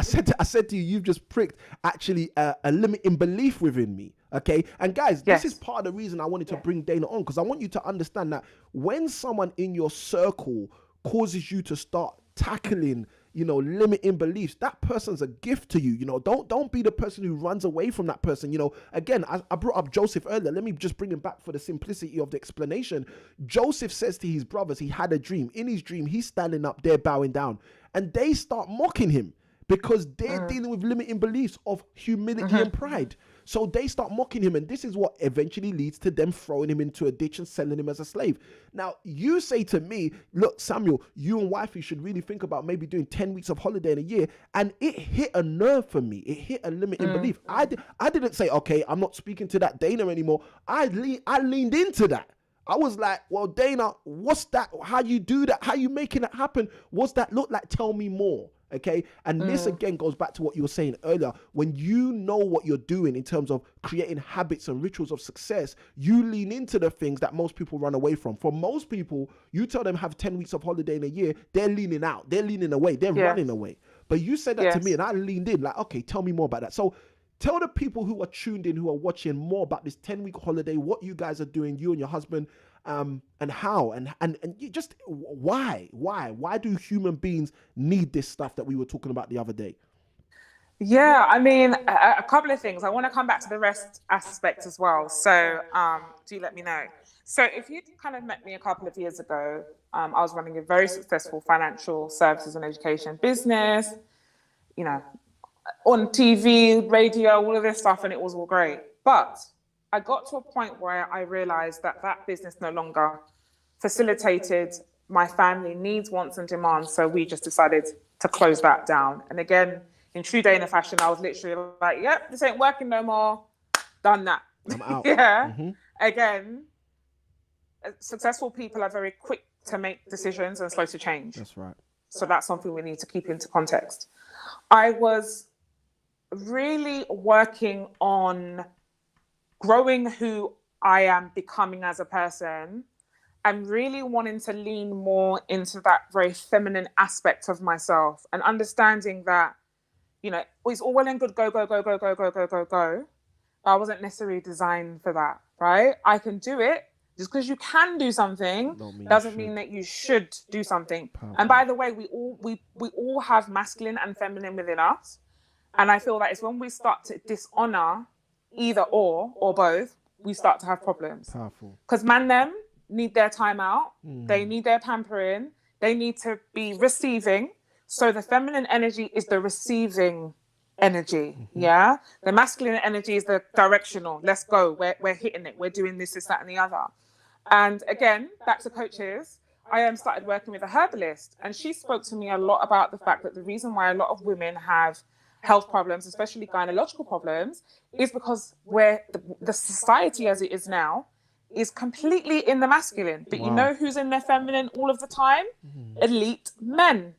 said to you, you've just pricked actually a limiting belief within me. Okay. And guys, Yes. this is part of the reason I wanted to bring Dayna on, because I want you to understand that when someone in your circle causes you to start tackling limiting beliefs, that person's a gift to you. Don't be the person who runs away from that person. Again, I brought up Joseph earlier. Let me just bring him back for the simplicity of the explanation. Joseph says to his brothers, he had a dream. In his dream, he's standing up, they're bowing down, and they start mocking him because they're dealing with limiting beliefs of humility and pride. So they start mocking him, and this is what eventually leads to them throwing him into a ditch and selling him as a slave. Now, you say to me, look, Samuel, you and wifey should really think about maybe doing 10 weeks of holiday in a year. And it hit a nerve for me. It hit a limiting belief. I didn't say, okay, I'm not speaking to that Dayna anymore. I leaned into that. I was like, well, Dayna, what's that? How you do that? How you making it happen? What's that look like? Tell me more. Okay. And this again goes back to what you were saying earlier. When you know what you're doing in terms of creating habits and rituals of success, you lean into the things that most people run away from. For most people, you tell them have 10 weeks of holiday in a year, they're leaning out, they're leaning away, they're running away. But you said that to me, and I leaned in like, okay, tell me more about that. So tell the people who are tuned in, who are watching, more about this 10-week holiday, what you guys are doing, you and your husband, and how, and you just why do human beings need this stuff that we were talking about the other day? Yeah, I mean, a couple of things. I want to come back to the rest aspect as well. So do let me know. So if you'd kind of met me a couple of years ago, I was running a very successful financial services and education business, on TV, radio, all of this stuff, and it was all great. But I got to a point where I realized that business no longer facilitated my family needs, wants, and demands. So we just decided to close that down. And again, in true Dayna fashion, I was literally like, yep, this ain't working no more. Done that. I'm out. Again, successful people are very quick to make decisions and slow to change. That's right. So that's something we need to keep into context. I was really working on growing who I am becoming as a person, and really wanting to lean more into that very feminine aspect of myself, and understanding that, it's all well and good, go, go, go, go, go, go, go, go, go. I wasn't necessarily designed for that, right? I can do it. Just because you can do something doesn't mean that you should do something. Powerful. And by the way, we all have masculine and feminine within us. And I feel that it's when we start to dishonor either or both, we start to have problems. Powerful. Because them need their time out. They need their pampering. They need to be receiving. So the feminine energy is the receiving energy. Yeah. The masculine energy is the directional. Let's go. We're hitting it. We're doing this, that, and the other. And again, back to coaches, I started working with a herbalist, and she spoke to me a lot about the fact that the reason why a lot of women have health problems, especially gynecological problems, is because the society as it is now is completely in the masculine. But you know who's in their feminine all of the time? Elite men.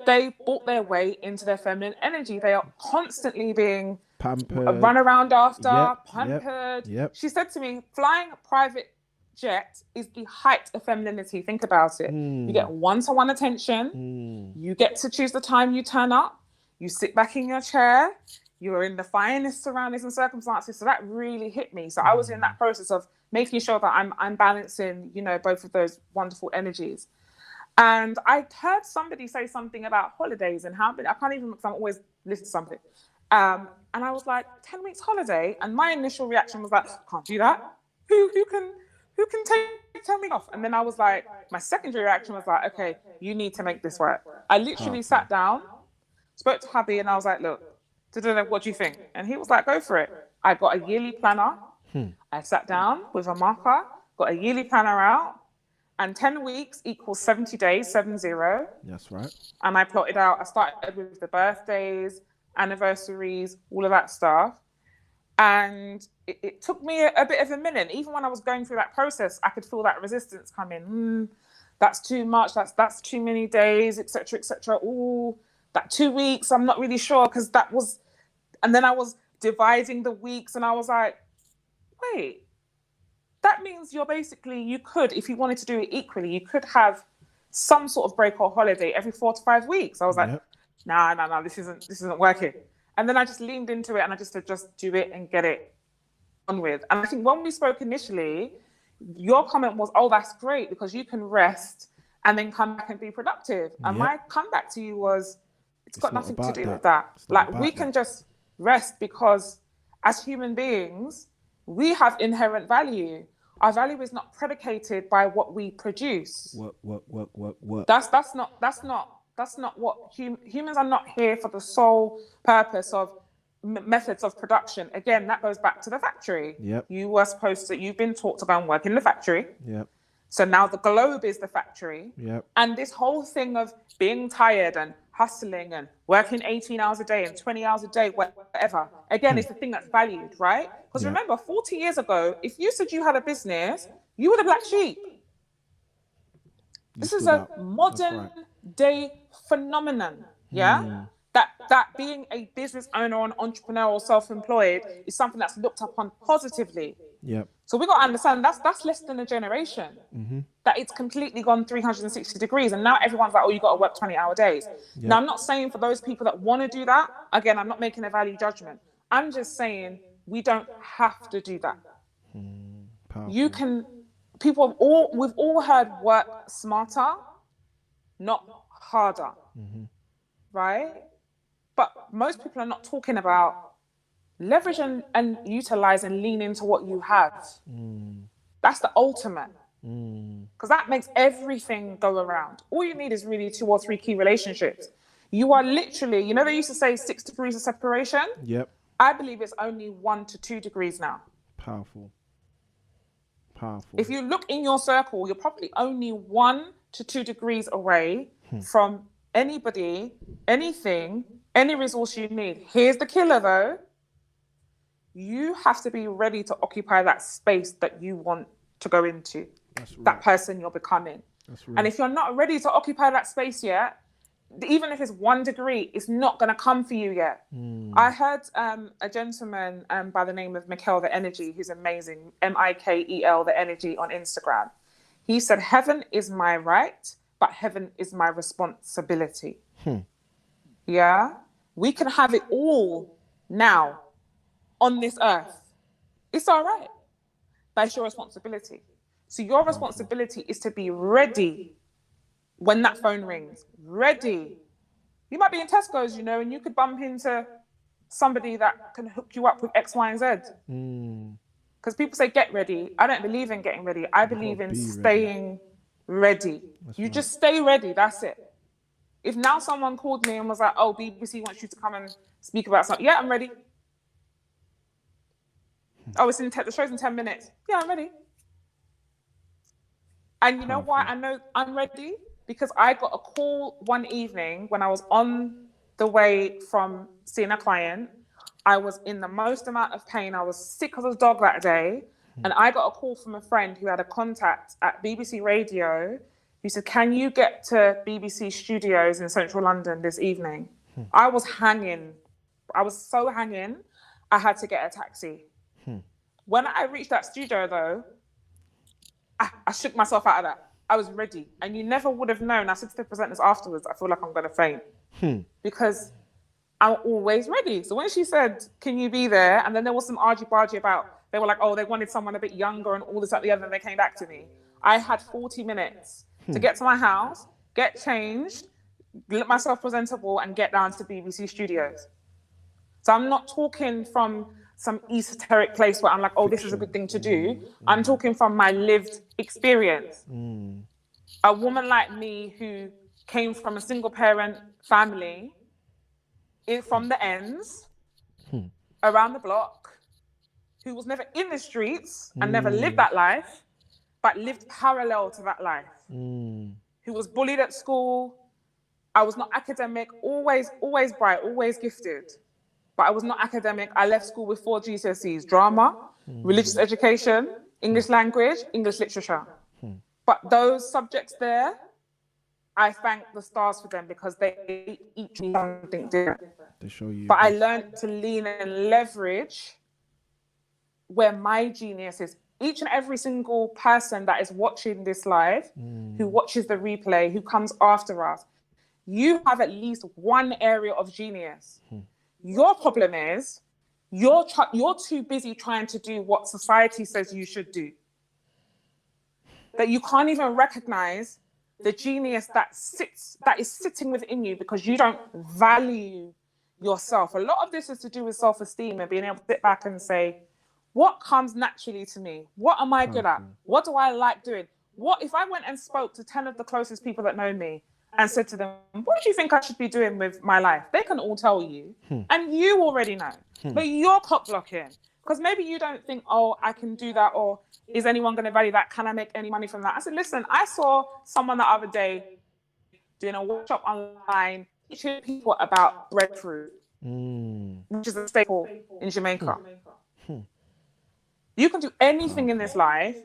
They bought their way into their feminine energy. They are constantly being pampered, run around after, pampered. Yep. She said to me, flying a private jet is the height of femininity. Think about it. You get one-to-one attention. You get to choose the time you turn up. You sit back in your chair. You're in the finest surroundings and circumstances. So that really hit me. So I was in that process of making sure that I'm balancing, both of those wonderful energies. And I heard somebody say something about holidays and how, I can't even, because I'm always listening to something. And I was like, 10 weeks holiday. And my initial reaction was like, can't do that. Who can take 10 weeks off? And then I was like, my secondary reaction was like, okay, you need to make this work. I literally sat down, spoke to hubby, and I was like, look, what do you think? And he was like, go for it. I got a yearly planner. I sat down with a marker, got a yearly planner out, and 10 weeks equals 70 days, 70. That's right. And I plotted out, I started with the birthdays, anniversaries, all of that stuff. And it took me a bit of a minute. Even when I was going through that process, I could feel that resistance coming. That's too much. That's too many days, etc., etc. Ooh, that 2 weeks, I'm not really sure, because that was, and then I was dividing the weeks, and I was like, wait, that means you could, if you wanted to do it equally, you could have some sort of break or holiday every 4 to 5 weeks. I was like, nah, this isn't working. And then I just leaned into it, and I just said, just do it and get it on with. And I think when we spoke initially, your comment was, oh, that's great, because you can rest and then come back and be productive. And my comeback to you was, it's got nothing to do with that. Like, we can just rest, because as human beings, we have inherent value. Our value is not predicated by what we produce. What? That's not what humans are not here for the sole purpose of methods of production. Again, that goes back to the factory. You've been taught to go and work in the factory. So now the globe is the factory. And this whole thing of being tired and hustling and working 18 hours a day and 20 hours a day, whatever, again, it's the thing that's valued, right? Because remember, 40 years ago, if you said you had a business, you were the black sheep. This is a modern day phenomenon, that being a business owner or an entrepreneur or self-employed is something that's looked upon positively. So we got to understand that's less than a generation. That it's completely gone 360 degrees, and now everyone's like, oh, you got to work 20-hour days. Now, I'm not saying for those people that want to do that, again, I'm not making a value judgment. I'm just saying we don't have to do that. You can. We've all heard work smarter, not harder, right? But most people are not talking about leverage and utilize and lean into what you have. That's the ultimate, because that makes everything go around. All you need is really 2 or 3 key relationships. You are literally, they used to say 6 degrees of separation. I believe it's only 1 to 2 degrees now. Powerful. If you look in your circle, you're probably only 1 to 2 degrees away from anybody, anything, any resource you need. Here's the killer, though. You have to be ready to occupy that space that you want to go into. That person you're becoming. And if you're not ready to occupy that space yet, even if it's 1 degree, it's not going to come for you yet. I heard a gentleman by the name of Mikel the Energy, who's amazing, Mikel the Energy on Instagram. He said, heaven is my right, but heaven is my responsibility. We can have it all now on this earth. It's all right, but it's your responsibility. So your responsibility is to be ready when that phone rings. Ready. You might be in Tesco's, and you could bump into somebody that can hook you up with X, Y, and Z. Because people say get ready. I don't believe in getting ready. I believe in staying ready. You just stay ready. That's it. If now someone called me and was like, oh, BBC wants you to come and speak about something. Yeah, I'm ready. Oh, the show's in 10 minutes. Yeah, I'm ready. And you know why I know I'm ready? Because I got a call one evening when I was on the way from seeing a client. I was in the most amount of pain. I was sick as a dog that day. And I got a call from a friend who had a contact at BBC Radio who said, can you get to BBC Studios in central London this evening? I was hanging. I was so hanging. I had to get a taxi. When I reached that studio, though, I shook myself out of that. I was ready. And you never would have known. I said to the presenters afterwards, I feel like I'm going to faint. Because I'm always ready. So when she said, can you be there? And then there was some argy-bargy about, they were like, oh, they wanted someone a bit younger and all this, that, the other, and they came back to me. I had 40 minutes to get to my house, get changed, let myself presentable, and get down to BBC Studios. So I'm not talking from some esoteric place where I'm like, oh, this is a good thing to do. I'm talking from my lived experience. A woman like me who came from a single parent family, from the ends, around the block, who was never in the streets and never lived that life, but lived parallel to that life. Who was bullied at school. I was not academic, always bright, always gifted. but I was not academic. I left school with 4 GCSEs: drama, religious education, English language, English literature. But those subjects there, I thank the stars for them because they each need something different. They show you. But I learned to lean and leverage where my genius is. Each and every single person that is watching this live, who watches the replay, who comes after us, you have at least one area of genius. Your problem is you're too busy trying to do what society says you should do, that you can't even recognize the genius that is sitting within you because you don't value yourself. A lot of this is to do with self-esteem and being able to sit back and say, what comes naturally to me? What am I good at? What do I like doing? What if I went and spoke to 10 of the closest people that know me and said to them, what do you think I should be doing with my life? They can all tell you, and you already know, but you're cock blocking because maybe you don't think, oh, I can do that, or is anyone going to value that? Can I make any money from that? I said, listen, I saw someone the other day doing a workshop online teaching people about breadfruit, which is a staple in Jamaica. You can do anything in this life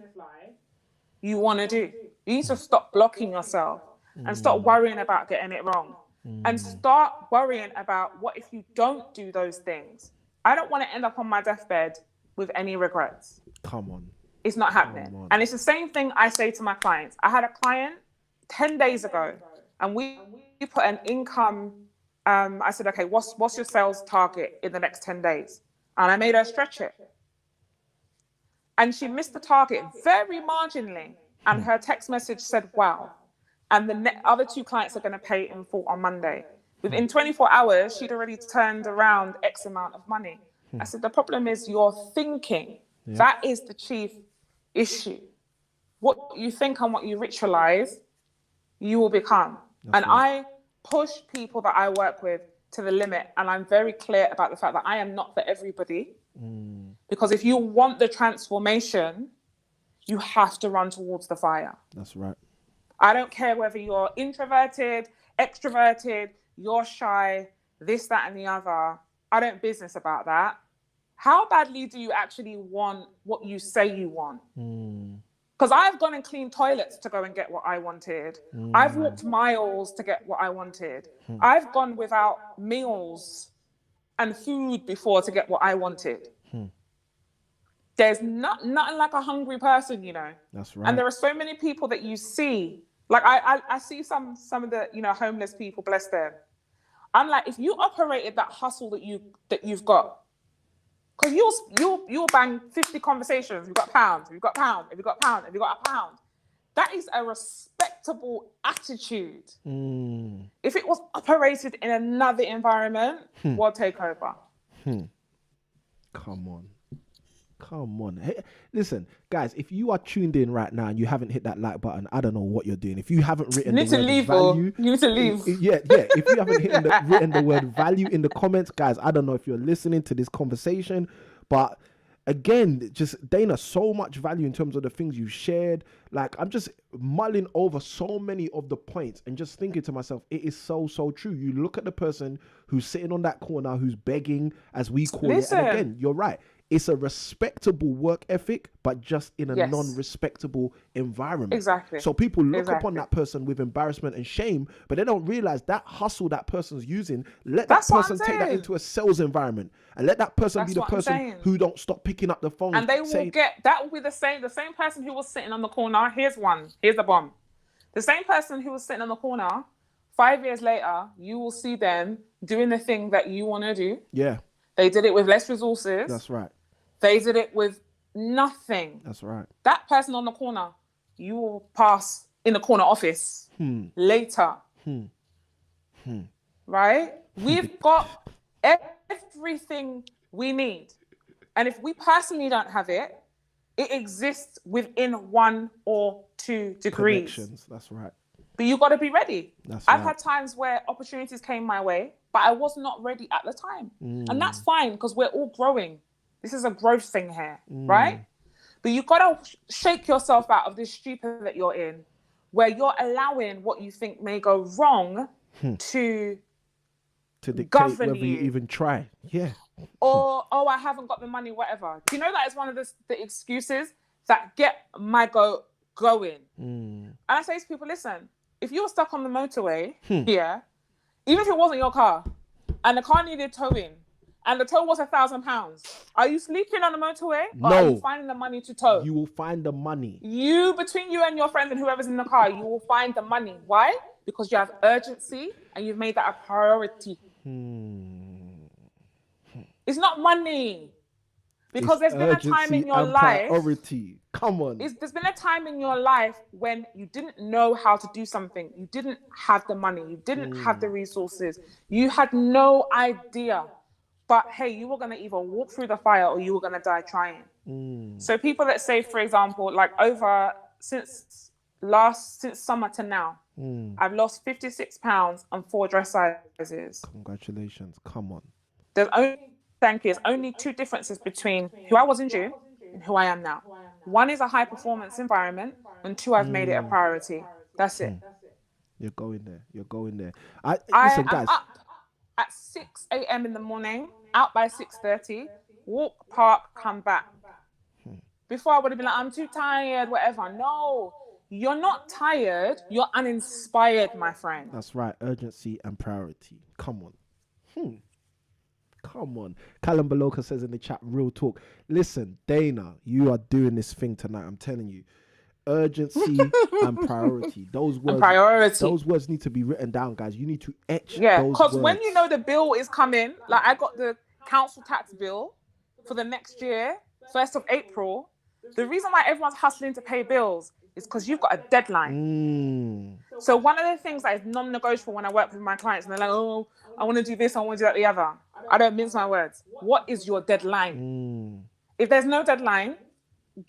you want to do. You need to stop blocking yourself and stop worrying about getting it wrong and start worrying about what if you don't do those things. I don't want to end up on my deathbed with any regrets. Come on. It's not happening. And it's the same thing I say to my clients. I had a client 10 days ago and we put an income. I said, okay, what's your sales target in the next 10 days? And I made her stretch it. And she missed the target very marginally. And her text message said, wow. And the other 2 clients are going to pay in full on Monday. Within 24 hours, she'd already turned around X amount of money. I said, the problem is your thinking. Yeah. That is the chief issue. What you think and what you ritualize, you will become. That's right. I push people that I work with to the limit. And I'm very clear about the fact that I am not for everybody. Because if you want the transformation, you have to run towards the fire. That's right. I don't care whether you're introverted, extroverted, you're shy, this, that, and the other. I don't business about that. How badly do you actually want what you say you want? Because I've gone and cleaned toilets to go and get what I wanted. I've walked miles to get what I wanted. I've gone without meals and food before to get what I wanted. There's nothing like a hungry person, you know. That's right. And there are so many people that you see. Like I see some of the, you know, homeless people, bless them. I'm like, if you operated that hustle that you've got, because you'll bang 50 conversations. You've got a pound. You've got a pound. Have you got a pound? Have you got a pound? That is a respectable attitude. If it was operated in another environment, world takeover. Come on. Hey, listen, guys, if you are tuned in right now and you haven't hit that like button, I don't know what you're doing. If you haven't written the word value, you need to leave. Yeah. If you haven't written the word value in the comments, guys, I don't know if you're listening to this conversation, but again, just Dayna, so much value in terms of the things you shared. Like, I'm just mulling over so many of the points and just thinking to myself, it is so true. You look at the person who's sitting on that corner, who's begging, as we call it. And again, you're right. It's a respectable work ethic, but just in a non-respectable environment. Exactly. So people look upon that person with embarrassment and shame, but they don't realize that hustle that person's using, let that person take that into a sales environment and let that person be the person who don't stop picking up the phone. And they will that will be the same person who was sitting on the corner. Here's the bomb. The same person who was sitting on the corner, 5 years later, you will see them doing the thing that you want to do. Yeah. They did it with less resources. That's right. They did it with nothing. That's right. That person on the corner, you will pass in the corner office later. Right? We've got everything we need. And if we personally don't have it, it exists within 1 or 2 degrees. Connections. That's right. But you got to be ready. I've had times where opportunities came my way, but I was not ready at the time. And that's fine because we're all growing. This is a growth thing here, right? But you got to shake yourself out of this stupor that you're in, where you're allowing what you think may go wrong to dictate govern whether you even try. Yeah. or, oh, I haven't got the money, whatever. Do you know that is one of the excuses that get my going? And I say to people, listen, if you were stuck on the motorway, yeah, even if it wasn't your car and the car needed towing and the tow was £1,000, are you sleeping on the motorway or No. are you finding the money to tow? You will find the money. Between you and your friends and whoever's in the car, you will find the money. Why? Because you have urgency and you've made that a priority. It's not money. Because there's been a time in your life. Priority. Come on. There's been a time in your life when you didn't know how to do something. You didn't have the money. You didn't have the resources. You had no idea. But hey, you were going to either walk through the fire or you were going to die trying. So people that say, for example, like since summer to now, I've lost 56 pounds and 4 dress sizes. Congratulations. Come on. There's only 2 differences between who I was in June and who I am now. 1 is a high performance environment, and 2, I've made it a priority. That's it. You're going there. Listen, guys. I'm up at 6 a.m. in the morning, out by 6:30, walk, park, come back. Before I would have been like, I'm too tired, whatever. No, you're not tired. You're uninspired, my friend. That's right. Urgency and priority. Come on. Come on. Callum Beloka says in the chat, real talk. Listen, Dayna, you are doing this thing tonight. I'm telling you. Urgency and priority. Those words need to be written down, guys. You need to etch those words. Because when you know the bill is coming, like I got the council tax bill for the next year, 1st of April. The reason why everyone's hustling to pay bills is because you've got a deadline. So one of the things that is non-negotiable when I work with my clients, and they're like, oh, I want to do this, I want to do that, the other. I don't mince my words. What is your deadline? If there's no deadline,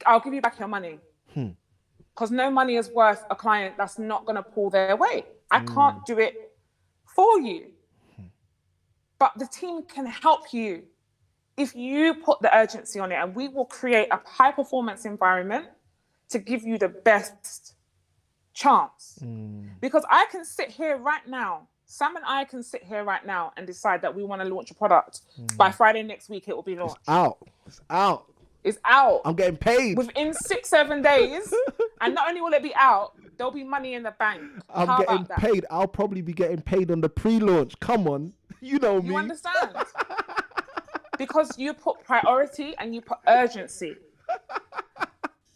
I'll give you back your money. Because no money is worth a client that's not going to pull their weight. I can't do it for you. But the team can help you if you put the urgency on it, and we will create a high performance environment to give you the best chance. Because I can sit here right now, Sam and I can sit here right now and decide that we want to launch a product. By Friday next week, it will be launched. It's out. It's out. I'm getting paid. Within 6-7 days. And not only will it be out, there'll be money in the bank. I'm getting paid. I'll probably be getting paid on the pre-launch. Come on. You know me. You understand? Because you put priority and you put urgency.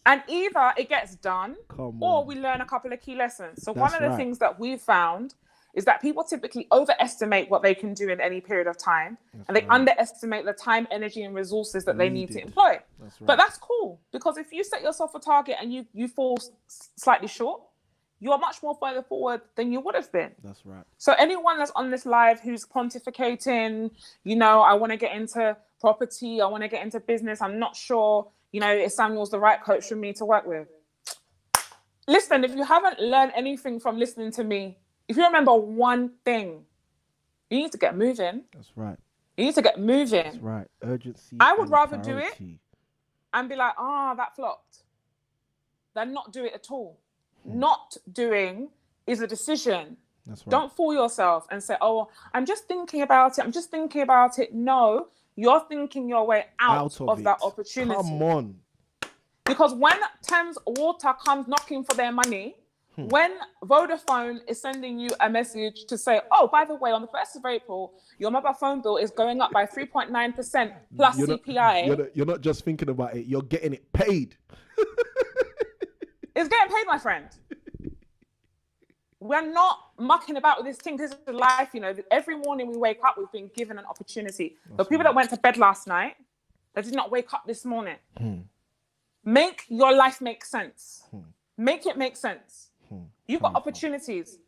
And either it gets done or we learn a couple of key lessons. So one of the things that we've found is that people typically overestimate what they can do in any period of time. And they underestimate the time, energy, and resources that they need to employ. But that's cool, because if you set yourself a target and you fall slightly short, you are much more further forward than you would have been. That's right. So anyone that's on this live who's pontificating, I want to get into property, I want to get into business, I'm not sure, if Samuel's the right coach for me to work with. Listen, if you haven't learned anything from listening to me, if you remember one thing, you need to get moving. That's right. You need to get moving. That's right. Urgency. I would rather do it and be like, that flopped, than not do it at all. Not doing is a decision. That's right. Don't fool yourself and say, I'm just thinking about it. No, you're thinking your way out of that opportunity. Come on. Because when Thames Water comes knocking for their money, when Vodafone is sending you a message to say, by the way, on the 1st of April, your mobile phone bill is going up by 3.9% plus CPI. You're not just thinking about it, you're getting it paid. It's getting paid, my friend. We're not mucking about with this thing. This is life, Every morning we wake up, we've been given an opportunity. The people that went to bed last night, that did not wake up this morning. Make your life make sense. Make it make sense. You've got opportunities.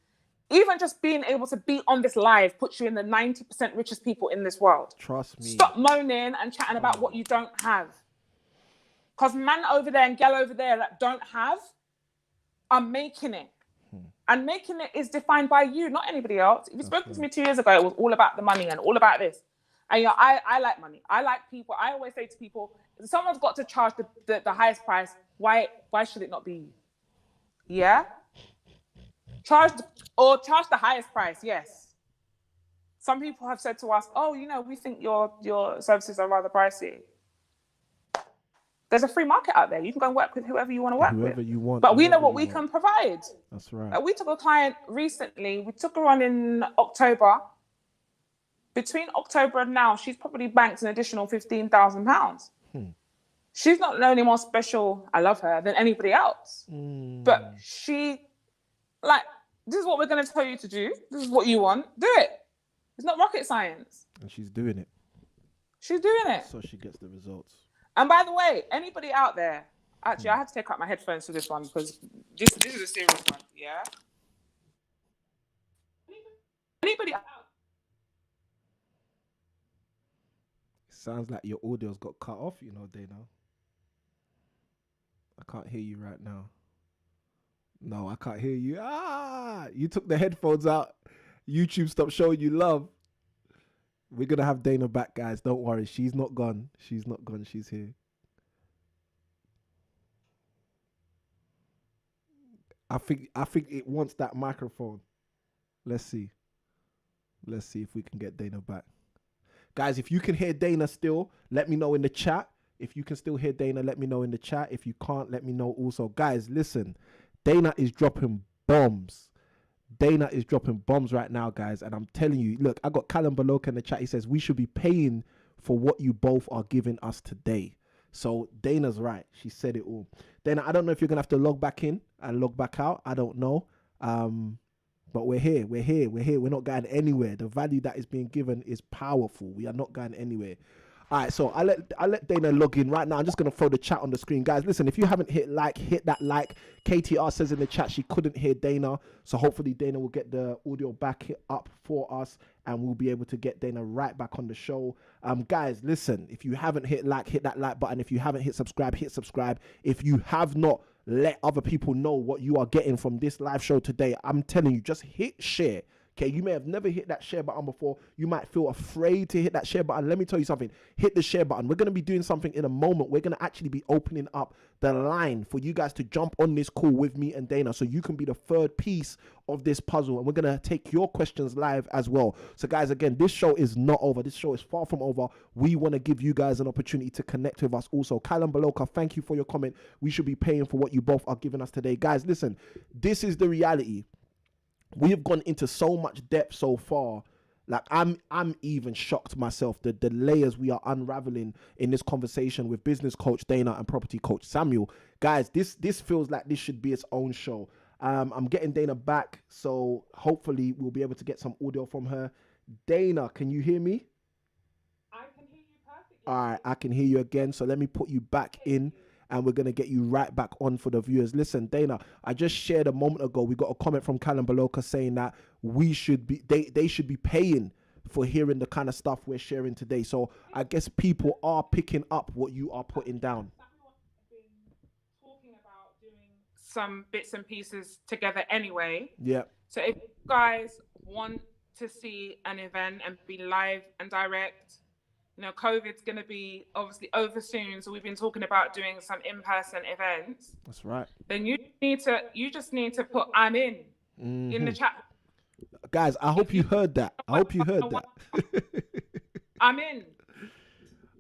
Even just being able to be on this live puts you in the 90% richest people in this world. Trust me. Stop moaning and chatting about what you don't have. Because man over there and gal over there that don't have are making it. And making it is defined by you, not anybody else. If you spoke to me 2 years ago, it was all about the money and all about this. And I like money. I like people. I always say to people, if someone's got to charge the highest price, why should it not be you? Yeah? Charge the highest price, yes. some people have said to us, oh, we think your services are rather pricey. There's a free market out there. You can go and work with whoever you want to work with. Whoever you want. But we know what we can provide. That's right. Like, we took a client recently. We took her on in October. Between October and now, she's probably banked an additional £15,000. She's not only more special, I love her, than anybody else. But this is what we're going to tell you to do. This is what you want. Do it. It's not rocket science. And she's doing it. She's doing it. So she gets the results. And by the way, anybody out there, actually, I had to take out my headphones for this one because this is a serious one, yeah? Anybody out? It sounds like your audio's got cut off, Dayna. I can't hear you right now. No, I can't hear you. You took the headphones out. YouTube stopped showing you love. We're going to have Dayna back, guys. Don't worry. She's not gone. She's not gone. She's here. I think it wants that microphone. Let's see. Let's see if we can get Dayna back. Guys, if you can hear Dayna still, let me know in the chat. If you can still hear Dayna, let me know in the chat. If you can't, let me know also. Guys, listen. Dayna is dropping bombs. Dayna is dropping bombs right now, guys. And I'm telling you, look, I got Callum Baloka in the chat. He says, we should be paying for what you both are giving us today. So Dayna's right. She said it all. Dayna, I don't know if you're going to have to log back in and log back out. I don't know. But we're here. We're here. We're here. We're not going anywhere. The value that is being given is powerful. We are not going anywhere. All right, so I'll let Dayna log in right now. I'm just going to throw the chat on the screen. Guys, listen, if you haven't hit that like. KTR says in the chat she couldn't hear Dayna. So hopefully Dayna will get the audio back up for us and we'll be able to get Dayna right back on the show. Guys, listen, if you haven't hit that like button. If you haven't hit subscribe, hit subscribe. If you have not, let other people know what you are getting from this live show today. I'm telling you, just hit share. Okay, you may have never hit that share button before. You might feel afraid to hit that share button. Let me tell you something. Hit the share button. We're going to be doing something in a moment. We're going to actually be opening up the line for you guys to jump on this call with me and Dayna so you can be the third piece of this puzzle. And we're going to take your questions live as well. So guys, again, this show is not over. This show is far from over. We want to give you guys an opportunity to connect with us also. Callum Baloka, thank you for your comment. We should be paying for what you both are giving us today. Guys, listen, this is the reality. We have gone into so much depth so far. Like I'm even shocked myself, the layers we are unraveling in this conversation with business coach Dayna and property coach Samuel. Guys, this feels like this should be its own show. I'm getting Dayna back, so hopefully we'll be able to get some audio from her. Dayna, can you hear me? I can hear you perfectly. All right, I can hear you again. So let me put you back in. And we're going to get you right back on for the viewers. Listen, Dayna, I just shared a moment ago. We got a comment from Callum Baloka saying that they should be paying for hearing the kind of stuff we're sharing today. So I guess people are picking up what you are putting down. Been talking about doing some bits and pieces together anyway. Yeah. So if you guys want to see an event and be live and direct, COVID's going to be obviously over soon. So we've been talking about doing some in-person events. That's right. Then you just need to put I'm in the chat. Guys, I hope you heard that. I'm in.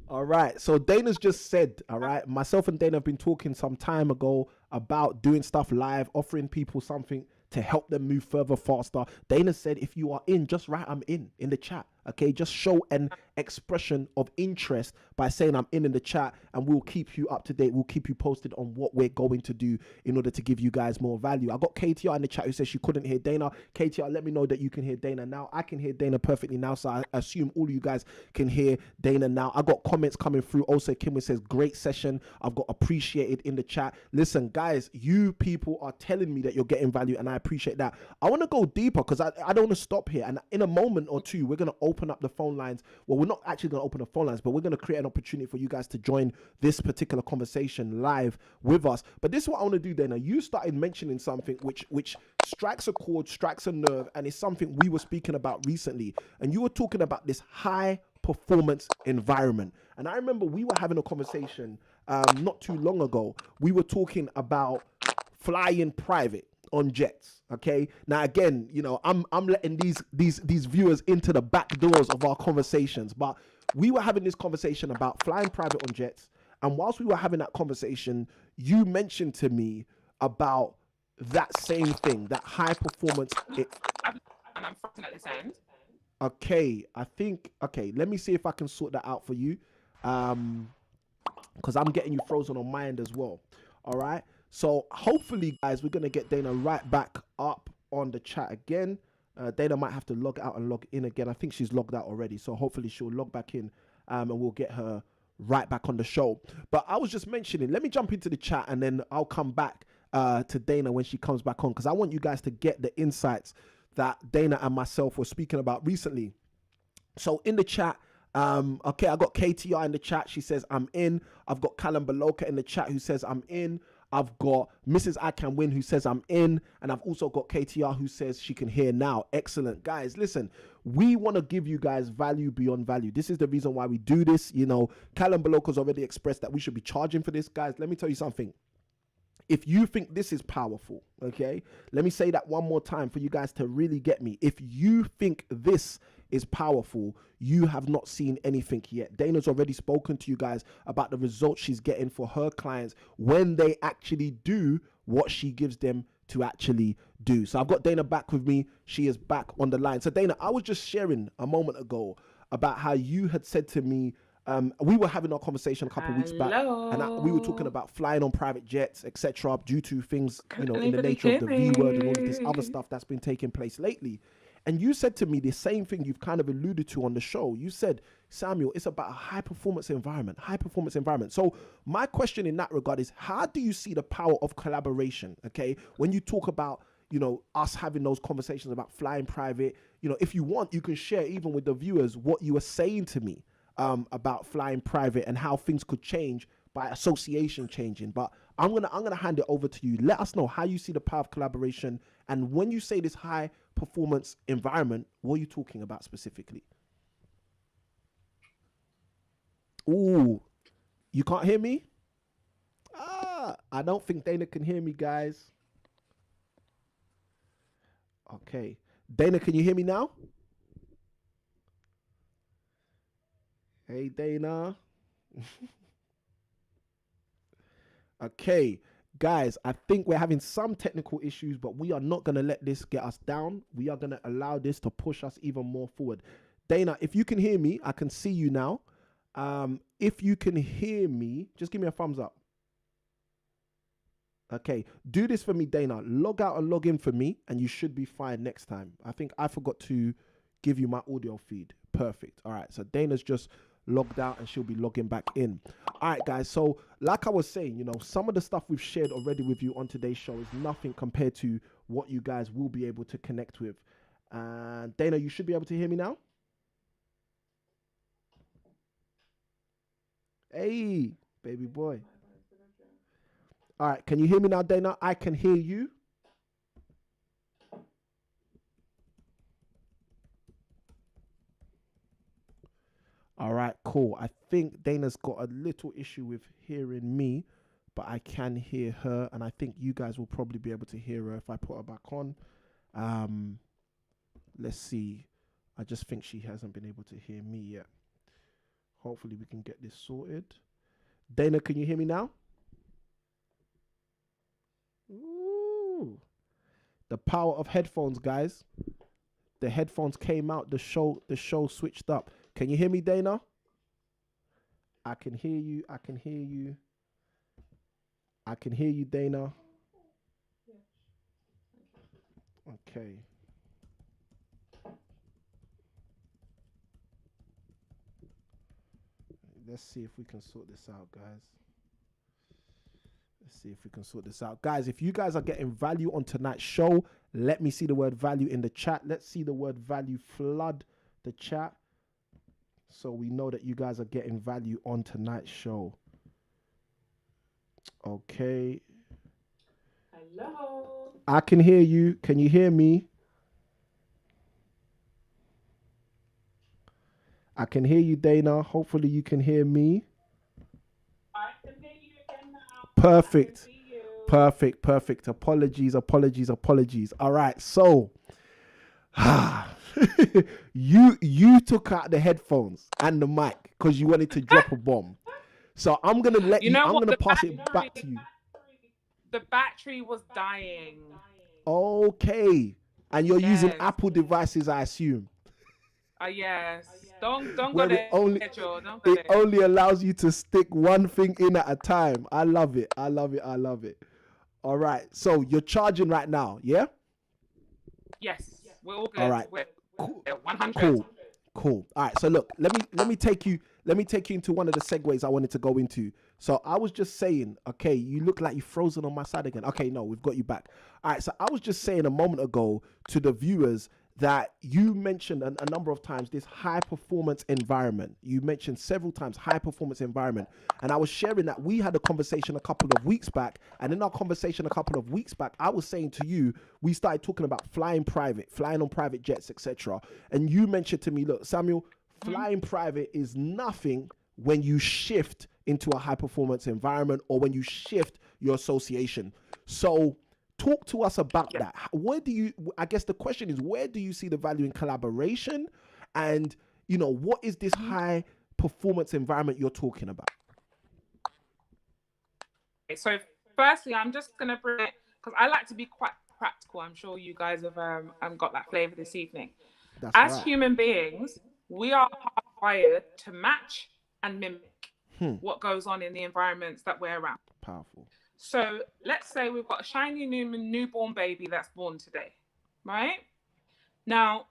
All right. So Dayna's just said, all right, myself and Dayna have been talking some time ago about doing stuff live, offering people something to help them move further faster. Dayna said, if you are in, just write I'm in the chat. Okay, just show an expression of interest by saying I'm in the chat, and we'll keep you up to date. We'll keep you posted on what we're going to do in order to give you guys more value. I got KTR in the chat who says she couldn't hear Dayna. KTR, let me know that you can hear Dayna now. I can hear Dayna perfectly now, so I assume all of you guys can hear Dayna now. I got comments coming through. Also, Kimwe says, great session. I've got appreciated in the chat. Listen, guys, you people are telling me that you're getting value, and I appreciate that. I want to go deeper because I don't want to stop here. And in a moment or two, we're going to open up the phone lines. Well, we're not actually going to open the phone lines, but we're going to create an opportunity for you guys to join this particular conversation live with us. But this is what I want to do, Dayna. You started mentioning something which strikes a chord, strikes a nerve, and it's something we were speaking about recently. And you were talking about this high performance environment. And I remember we were having a conversation not too long ago. We were talking about flying private. on jets. Okay. Now again, you know, I'm letting these viewers into the back doors of our conversations, but we were having this conversation about flying private on jets, and whilst we were having that conversation, you mentioned to me about that same thing, that high performance. And I'm frozen at this end. Okay, I think, okay, let me see if I can sort that out for you. Because I'm getting you frozen on my end as well. All right. So hopefully, guys, we're going to get Dayna right back up on the chat again. Dayna might have to log out and log in again. I think she's logged out already. So hopefully she'll log back in and we'll get her right back on the show. But I was just mentioning, let me jump into the chat and then I'll come back to Dayna when she comes back on, because I want you guys to get the insights that Dayna and myself were speaking about recently. So in the chat, okay, I got KTR in the chat. She says, I'm in. I've got Callum Baloka in the chat who says, I'm in. I've got Mrs. I Can Win who says, I'm in. And I've also got KTR who says she can hear now. Excellent. Guys, listen, we want to give you guys value beyond value. This is the reason why we do this. You know, Callum Baloka's already expressed that we should be charging for this. Guys, let me tell you something. If you think this is powerful, okay, let me say that one more time for you guys to really get me. If you think this is powerful, you have not seen anything yet. Dayna's already spoken to you guys about the results she's getting for her clients when they actually do what she gives them to actually do. So I've got Dayna back with me. She is back on the line. So Dayna, I was just sharing a moment ago about how you had said to me, we were having our conversation a couple of weeks back, and we were talking about flying on private jets, etc., due to things, you know, in the nature of the V word and all of this other stuff that's been taking place lately. And you said to me the same thing you've kind of alluded to on the show. You said, Samuel, it's about a high performance environment, high performance environment. So my question in that regard is, how do you see the power of collaboration? Okay, when you talk about, you know, us having those conversations about flying private, you know, if you want, you can share even with the viewers what you were saying to me about flying private and how things could change by association changing. But I'm gonna hand it over to you. Let us know how you see the power of collaboration, and when you say this high performance environment, what are you talking about specifically? Ooh, you can't hear me? I don't think Dayna can hear me, guys. Okay, Dayna, can you hear me now? Hey, Dayna. Okay, guys, I think we're having some technical issues, but we are not going to let this get us down. We are going to allow this to push us even more forward. Dayna, if you can hear me, I can see you now. If you can hear me, just give me a thumbs up. Okay, do this for me, Dayna. Log out and log in for me, and you should be fine next time. I think I forgot to give you my audio feed. Perfect. All right, so Dayna's just logged out and she'll be logging back in. All right, guys, so like I was saying, you know, some of the stuff we've shared already with you on today's show is nothing compared to what you guys will be able to connect with. And Dayna, you should be able to hear me now. Hey, baby boy. All right, can you hear me now, Dayna? I can hear you. All right, cool. I think Dayna's got a little issue with hearing me, but I can hear her, and I think you guys will probably be able to hear her if I put her back on. Let's see. I just think she hasn't been able to hear me yet. Hopefully we can get this sorted. Dayna, can you hear me now? Ooh. The power of headphones, guys. The headphones came out, the show switched up. Can you hear me, Dayna? I can hear you. I can hear you. I can hear you, Dayna. Okay. Let's see if we can sort this out, guys. Let's see if we can sort this out. Guys, if you guys are getting value on tonight's show, let me see the word value in the chat. Let's see the word value flood the chat, so we know that you guys are getting value on tonight's show. Okay. Hello. I can hear you. Can you hear me? I can hear you, Dayna. Hopefully you can hear me. I can hear you again now. Perfect. Perfect, perfect. Apologies. All right, so you took out the headphones and the mic because you wanted to drop a bomb. So I'm gonna let You you. know I'm what? gonna pass it back to you. The battery was dying. Okay, and you're using Yes. Apple devices, I assume, Yes. Don't go where there, Joe. Don't go it there. only allows you to stick one thing in at a time. I love it. I love it. I love it. All right, so you're charging right now, yeah? Yes. We're all All good. right. We're Cool. 100. Cool. Cool. All right. So look, let me take you into one of the segues I wanted to go into. So I was just saying, okay, you look like you're frozen on my side again. Okay, no, we've got you back. All right. So I was just saying a moment ago to the viewers that you mentioned a number of times this high performance environment. You mentioned several times high performance environment. And I was sharing that we had a conversation a couple of weeks back. And in our conversation a couple of weeks back, I was saying to you, we started talking about flying private, flying on private jets, etc. And you mentioned to me, look, Samuel, flying private is nothing when you shift into a high performance environment or when you shift your association. So talk to us about that. Where do you, I guess the question is, where do you see the value in collaboration? And, what is this high performance environment you're talking about? So firstly, I'm just gonna bring it because I like to be quite practical. I'm sure you guys have got that flavor this evening. That's As right. human beings, we are hardwired to match and mimic what goes on in the environments that we're around. Powerful. So let's say we've got a shiny newborn baby that's born today, right? Now,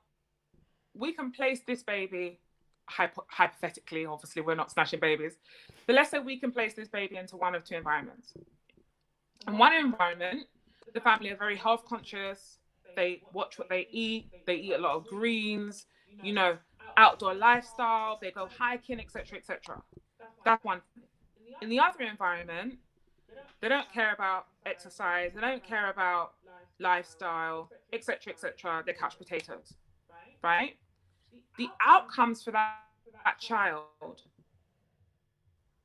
we can place this baby, hypothetically, obviously we're not snatching babies, but let's say we can place this baby into one of two environments. In one environment, the family are very health conscious, they watch what they eat a lot of greens, outdoor lifestyle, they go hiking, etc., etc. That's one thing. In the other environment, they don't care about exercise, they don't care about lifestyle, etc., etc. They're couch potatoes, right? The outcomes for that child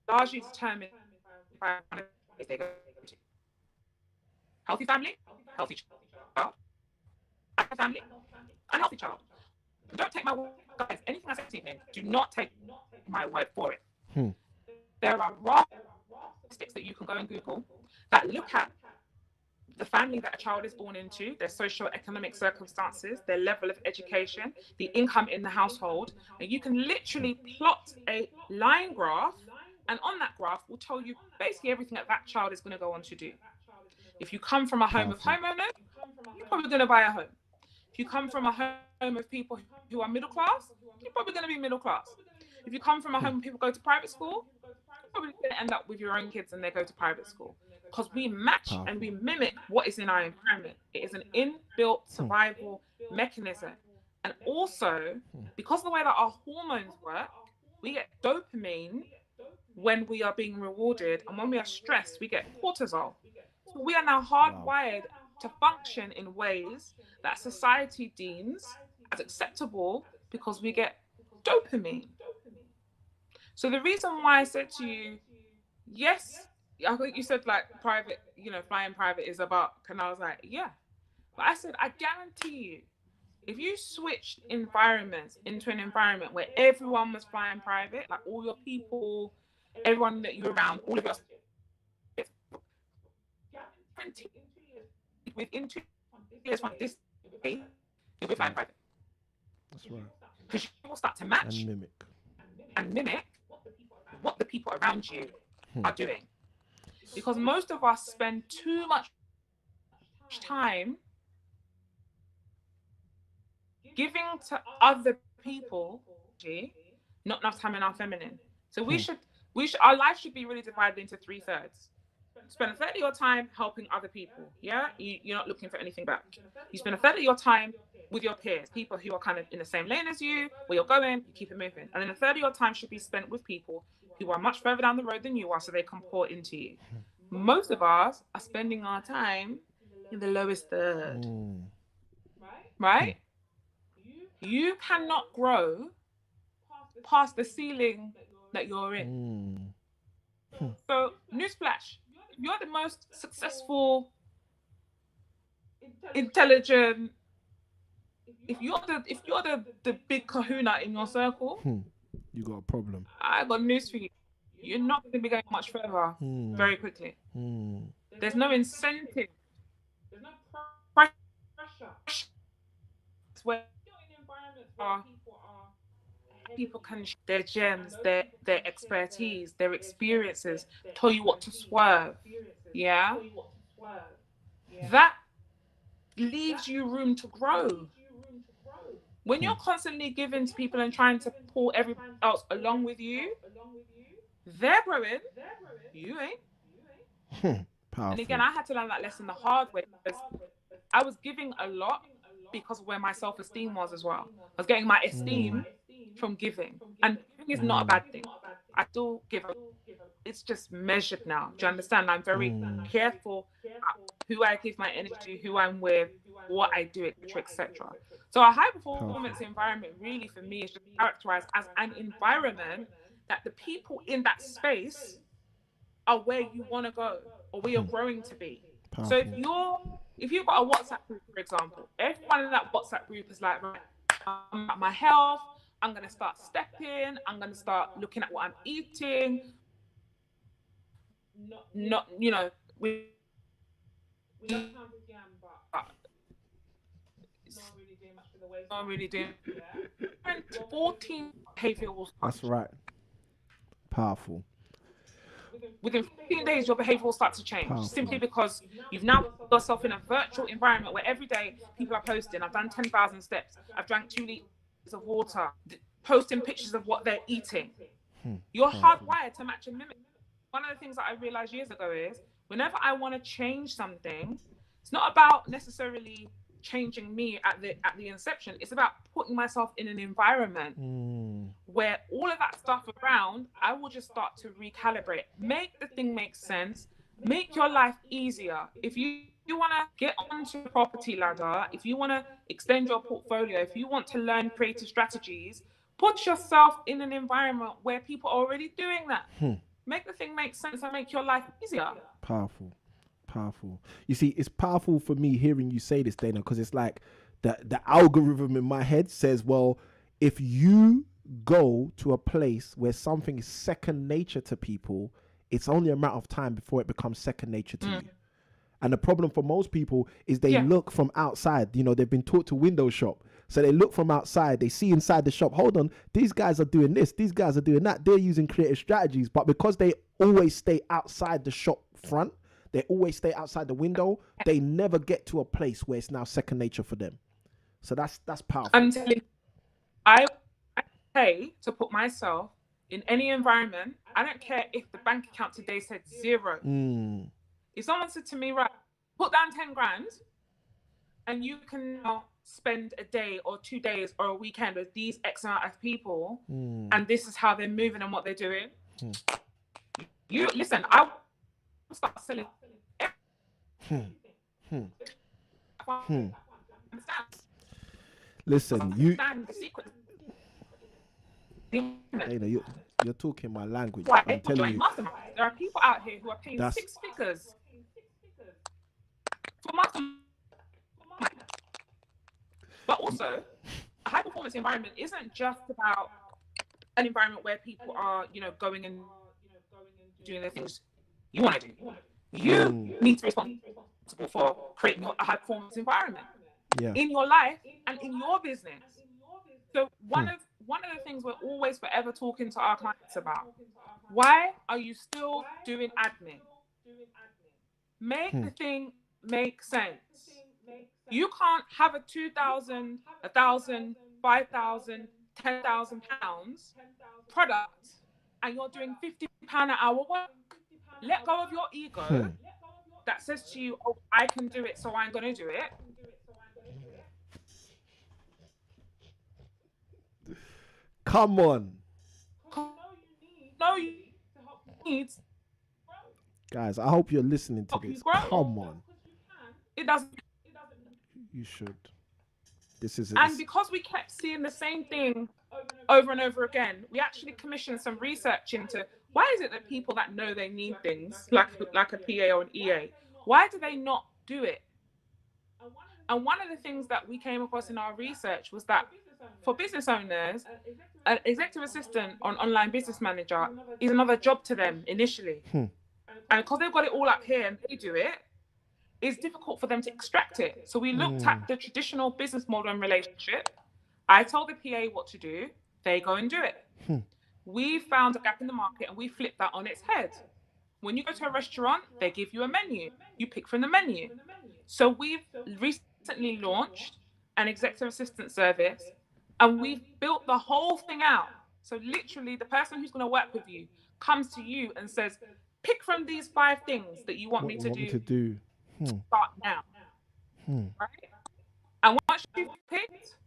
largely determined by if they go to healthy family, healthy child, unhealthy family, unhealthy child. Don't take my word, guys. Anything I say this evening, do not take my word for it. Hmm. There are raw statistics that you can go and Google that look at the family that a child is born into, their socio-economic circumstances, their level of education, the income in the household, and you can literally plot a line graph, and on that graph will tell you basically everything that that child is going to go on to do. If you come from a home of Powerful. homeowners, you're probably going to buy a home. If you come from a home of people who are middle class, you're probably going to be middle class. If you come from a home where people go to private school, you're probably going to end up with your own kids and they go to private school. Because we match and we Powerful. mimic what is in our environment. It is an inbuilt survival mechanism. And also, because of the way that our hormones work, we get dopamine when we are being rewarded. And when we are stressed, we get cortisol. So we are now Wow. hardwired to function in ways that society deems as acceptable because we get dopamine. So the reason why I said to you, yes, I think you said like private, flying private is about, and I was like, yeah. But I said, I guarantee you, if you switched environments into an environment where everyone was flying private, like all your people, everyone that you're around, all of your within 2 years from this day, you'll be flying private. That's right. Because you will start to And match mimic. and mimic what the people around you are doing. Because most of us spend too much time giving to other people, not enough time in our feminine. So our life should be really divided into 3/3. Spend a third of your time helping other people. Yeah, you're not looking for anything back. You spend a third of your time with your peers, people who are kind of in the same lane as you, where you're going, you keep it moving. And then a third of your time should be spent with people who are much further down the road than you are, so they can pour into you. Most of us are spending our time in the lowest third, right? You cannot grow past the ceiling that you're in. So, newsflash, you're the most successful, intelligent, if you're the big kahuna in your circle, You got a problem. I got news for you. You're not going to be going much further very quickly. There's no incentive, pressure. It's where people can share their gems, their expertise, their experiences, tell you what to swerve. Yeah, that leaves you room to grow. When you're constantly giving to people and trying to pull everybody else along with you, they're growing, you ain't. And again, Powerful. I had to learn that lesson the hard way because I was giving a lot because of where my self-esteem was as well. I was getting my esteem from giving. And giving is not a bad thing. I still give a, it's just measured now. Do you understand? I'm very careful about who I give my energy to, who I'm with, what I do, etc., etc. So a high performance environment really for me is just characterized as an environment that the people in that space are where you want to go or where you're growing to be. So Powerful. if you've got a WhatsApp group, for example, everyone in that WhatsApp group is like, right, I'm at my health, I'm gonna start stepping, I'm gonna start looking at what I'm eating, not not really doing 14 behavior will That's change. right. Powerful. Within 15 days, your behavior will start to change simply Powerful. because you've now put yourself in a virtual environment where every day people are posting, I've done 10,000 steps, I've drank 2 liters of water, posting pictures of what they're eating. You're hardwired to match and mimic. One of the things that I realized years ago is whenever I want to change something, it's not about necessarily changing me at the inception. It's about putting myself in an environment where all of that stuff around, I will just start to recalibrate, make the thing make sense, make your life easier. If you want to get onto the property ladder, if you want to extend your portfolio, if you want to learn creative strategies, put yourself in an environment where people are already doing that. Make the thing make sense and make your life easier. Powerful. Powerful. You see, it's powerful for me hearing you say this, Dayna, because it's like the algorithm in my head says, well, if you go to a place where something is second nature to people, it's only a matter of time before it becomes second nature to you. And the problem for most people is they look from outside. You know, they've been taught to window shop. So they look from outside, they see inside the shop, hold on, these guys are doing this, these guys are doing that. They're using creative strategies. But because they always stay outside the shop front, they always stay outside the window, they never get to a place where it's now second nature for them. So that's powerful. I'm telling you, I pay to put myself in any environment. I don't care if the bank account today said zero. If someone said to me, right, put down 10 grand and you can now spend a day or 2 days or a weekend with these X amount of people and this is how they're moving and what they're doing. You listen, I will start selling everything. Listen, you, Understand the secret. Dayna, you're talking my language. Why? I'm telling you. There are people out here who are paying That's- 6 figures for mastermind. But also, a high performance environment isn't just about an environment where people are, going and doing the things you want to do. You need to be responsible for creating a high performance environment in your life and in your business. So one of the things we're always forever talking to our clients about, why are you still doing admin? Make the thing make sense. You can't have a 2,000, 1,000, 5,000, 10,000 pounds product and you're doing £50 an hour work. Let go of your ego that says to you, oh, I can do it, so I'm going to do it. Come on. No, you need. Guys, I hope you're listening to this. Come on. It doesn't. You should. This is And because we kept seeing the same thing over and over again, we actually commissioned some research into why is it that people that know they need things like a PA or an EA, why do they not do it? And one of the things that we came across in our research was that for business owners, an executive assistant or an online business manager is another job to them initially. And because they've got it all up here and they do it, it's difficult for them to extract it. So we looked at the traditional business model and relationship. I told the PA what to do, they go and do it. We found a gap in the market and we flipped that on its head. When you go to a restaurant, they give you a menu. You pick from the menu. So we've recently launched an executive assistant service and we've built the whole thing out. So literally the person who's going to work with you comes to you and says, pick from these 5 things that you want me to do. Start now. Right? And once you've picked,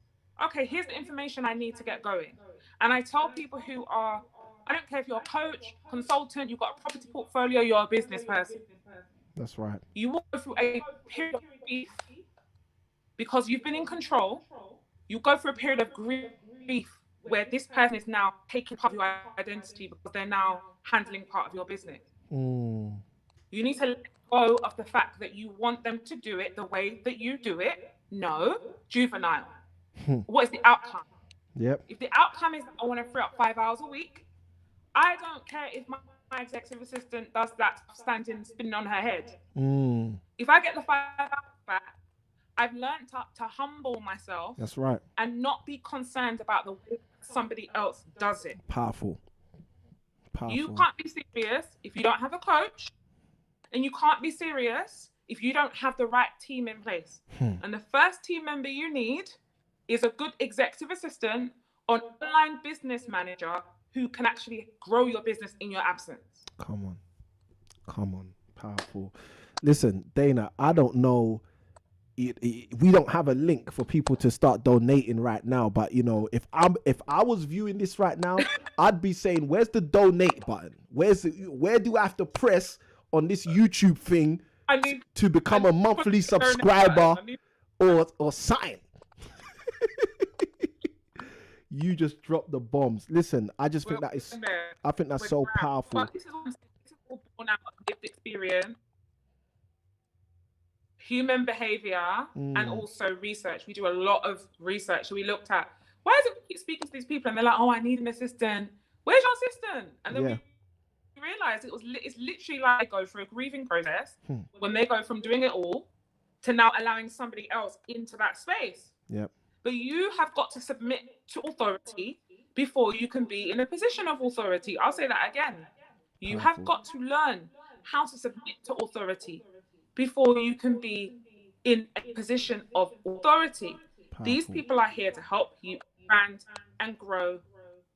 okay, here's the information I need to get going. And I tell people who are, I don't care if you're a coach, consultant, you've got a property portfolio, you're a business person. That's right. You will go through a period of grief because you've been in control. You go through a period of grief where this person is now taking part of your identity because they're now handling part of your business. You need to let go of the fact that you want them to do it the way that you do it. No, juvenile. What is the outcome? Yep. If the outcome is I want to free up 5 hours a week, I don't care if my executive assistant does that standing, spinning on her head. If I get the 5 hours back, I've learned to humble myself. That's right. And not be concerned about the way somebody else does it. Powerful. You can't be serious if you don't have a coach, and you can't be serious if you don't have the right team in place. And the first team member you need is a good executive assistant or an online business manager who can actually grow your business in your absence. Come on. Powerful. Listen, Dayna, I don't know. We don't have a link for people to start donating right now, but you know, if I was viewing this right now, I'd be saying, where's the donate button? Where do I have to press on this YouTube thing to become a monthly subscriber or sign? You just dropped the bombs. Listen, I just think that's so powerful. But this is all born out of lived experience, human behavior, and also research. We do a lot of research. So we looked at, why is it we keep speaking to these people and they're like, oh, I need an assistant. Where's your assistant? And then we realized it's literally like they go through a grieving process when they go from doing it all to now allowing somebody else into that space. Yep. But you have got to submit to authority before you can be in a position of authority. I'll say that again. You have got to learn how to submit to authority before you can be in a position of authority. These people are here to help you expand and grow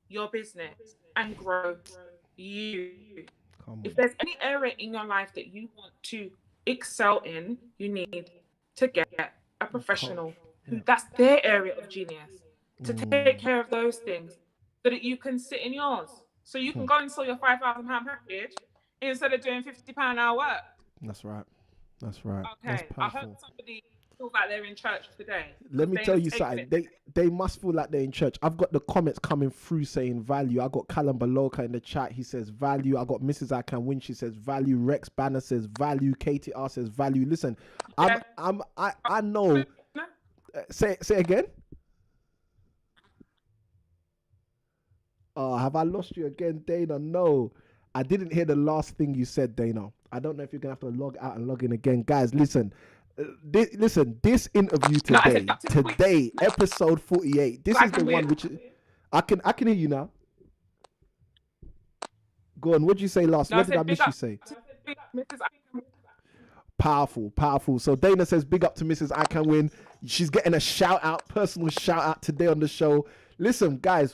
your business and grow you. If there's any area in your life that you want to excel in, you need to get a professional who that's their area of genius to take care of those things so that you can sit in yours. So you can go and sell your £5,000 package instead of doing £50 an hour work. That's right. Okay, that's I hope somebody feels like they're in church today. Let me tell you something. They must feel like they're in church. I've got the comments coming through saying value. I got Callum Baloka in the chat. He says value. I got Mrs. I Can Win. She says value. Rex Banner says value. Katie R says value. Listen, I know. Say again. Oh, have I lost you again, Dayna? No, I didn't hear the last thing you said, Dayna. I don't know if you're gonna have to log out and log in again, guys. Listen, this interview today, episode 48. This is the one which I can hear you now. Go on. What did you say last? What did I miss you say? Powerful. So Dayna says, big up to Mrs. I Can Win. She's getting a shout out, personal shout out today on the show. Listen, guys,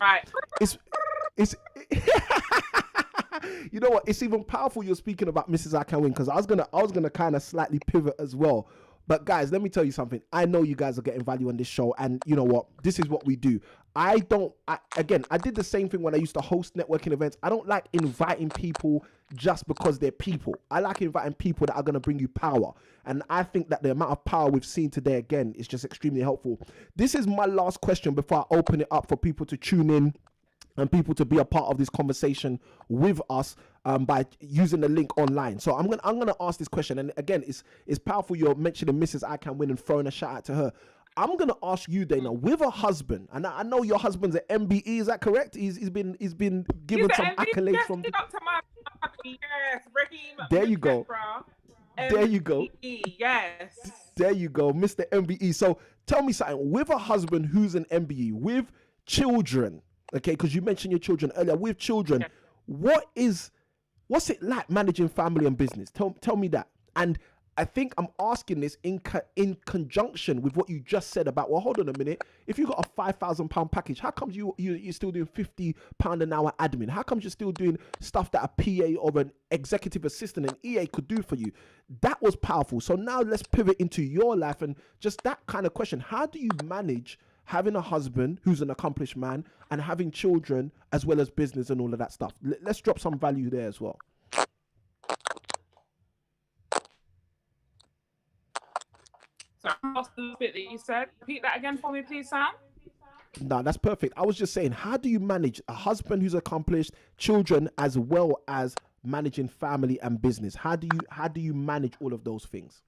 it's you know what? It's even powerful you're speaking about Mrs. I Can Win, because I was gonna kind of slightly pivot as well. But guys, let me tell you something. I know you guys are getting value on this show, and you know what? This is what we do. I did the same thing when I used to host networking events. I don't like inviting people just because they're people. I like inviting people that are going to bring you power. And I think that the amount of power we've seen today, again, is just extremely helpful. This is my last question before I open it up for people to tune in and people to be a part of this conversation with us by using the link online. So I'm gonna ask this question, and again, it's powerful. You're mentioning Mrs. I Can Win and throwing a shout out to her. I'm gonna ask you, Dayna, with a husband, and I know your husband's an MBE. Is that correct? He's been given some accolades yes, from. up to my yes, Raheem. There you go. There you go. Yes. There you go, Mr. MBE. So tell me something. With a husband who's an MBE, with children, okay, because you mentioned your children earlier. With children, what's it like managing family and business? Tell me that. And I think I'm asking this in conjunction with what you just said about, well, hold on a minute. If you got a £5,000 package, how comes you're still doing £50 an hour admin? How comes you're still doing stuff that a PA or an executive assistant, an EA could do for you? That was powerful. So now let's pivot into your life and just that kind of question. How do you manage having a husband who's an accomplished man and having children as well as business and all of that stuff? Let's drop some value there as well. So I lost a little bit that you said. Repeat that again for me, please, Sam. No, that's perfect. I was just saying, how do you manage a husband who's accomplished, children, as well as managing family and business? How do you manage all of those things?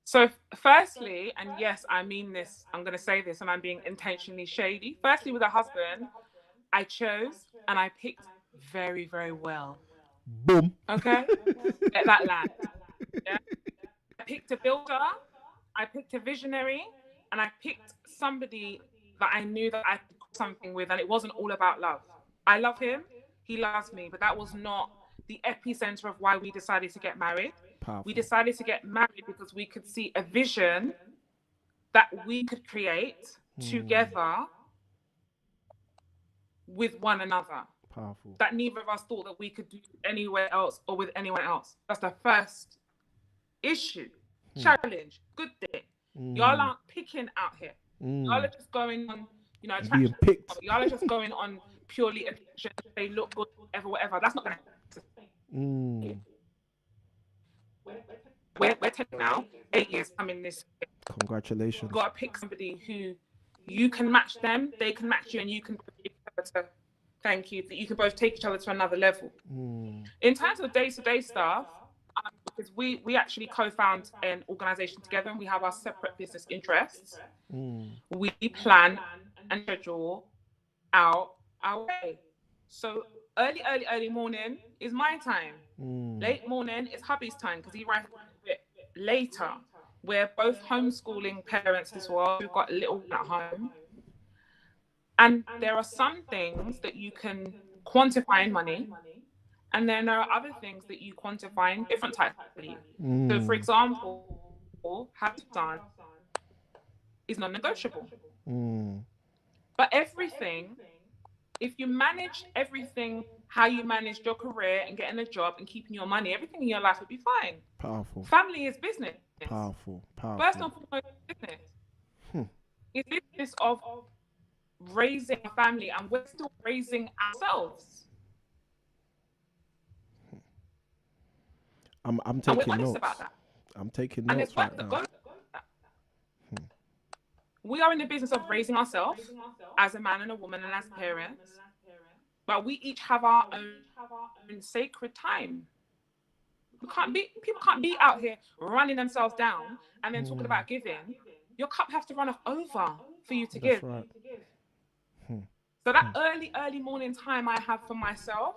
So firstly, and yes, I mean this, I'm going to say this and I'm being intentionally shady. Firstly, with a husband, I chose and I picked very, very well. Boom. Okay? Let that land. Yeah? I picked a builder, I picked a visionary, and I picked somebody that I knew that I could do something with, and it wasn't all about love. I love him, he loves me, but that was not the epicenter of why we decided to get married. Powerful. We decided to get married because we could see a vision that we could create together with one another. Powerful. That neither of us thought that we could do anywhere else or with anyone else. That's the first issue, challenge, good thing. Y'all aren't picking out here. Y'all are just going on, attraction. Being picked. Y'all are just going on purely attraction. They look good, whatever. That's not going to happen. We're 10 now, 8 years coming this year. Congratulations. You've got to pick somebody who you can match them, they can match you, and you can thank you, that you can both take each other to another level. In terms of day-to-day stuff, because we actually co-found an organization together and we have our separate business interests. We plan and schedule out our way. So early morning is my time. Late morning is hubby's time because he rises a bit later. We're both homeschooling parents as well. We've got a little one at home. And there are some things that you can quantify in money. And then there are other things that you quantify in different types of value. So, for example, having a son is non-negotiable. But everything, if you manage everything, how you managed your career and getting a job and keeping your money, everything in your life would be fine. Powerful. Family is business. Powerful. First and foremost, business. It's business of raising a family, and we're still raising ourselves. I'm taking notes about that. I'm taking notes right now. We are in the business of raising ourselves as a man and a woman and as parents, but we each have our own sacred time. People can't be out here running themselves down and then talking about giving. Your cup has to run off over for you to give. Right. So that early morning time I have for myself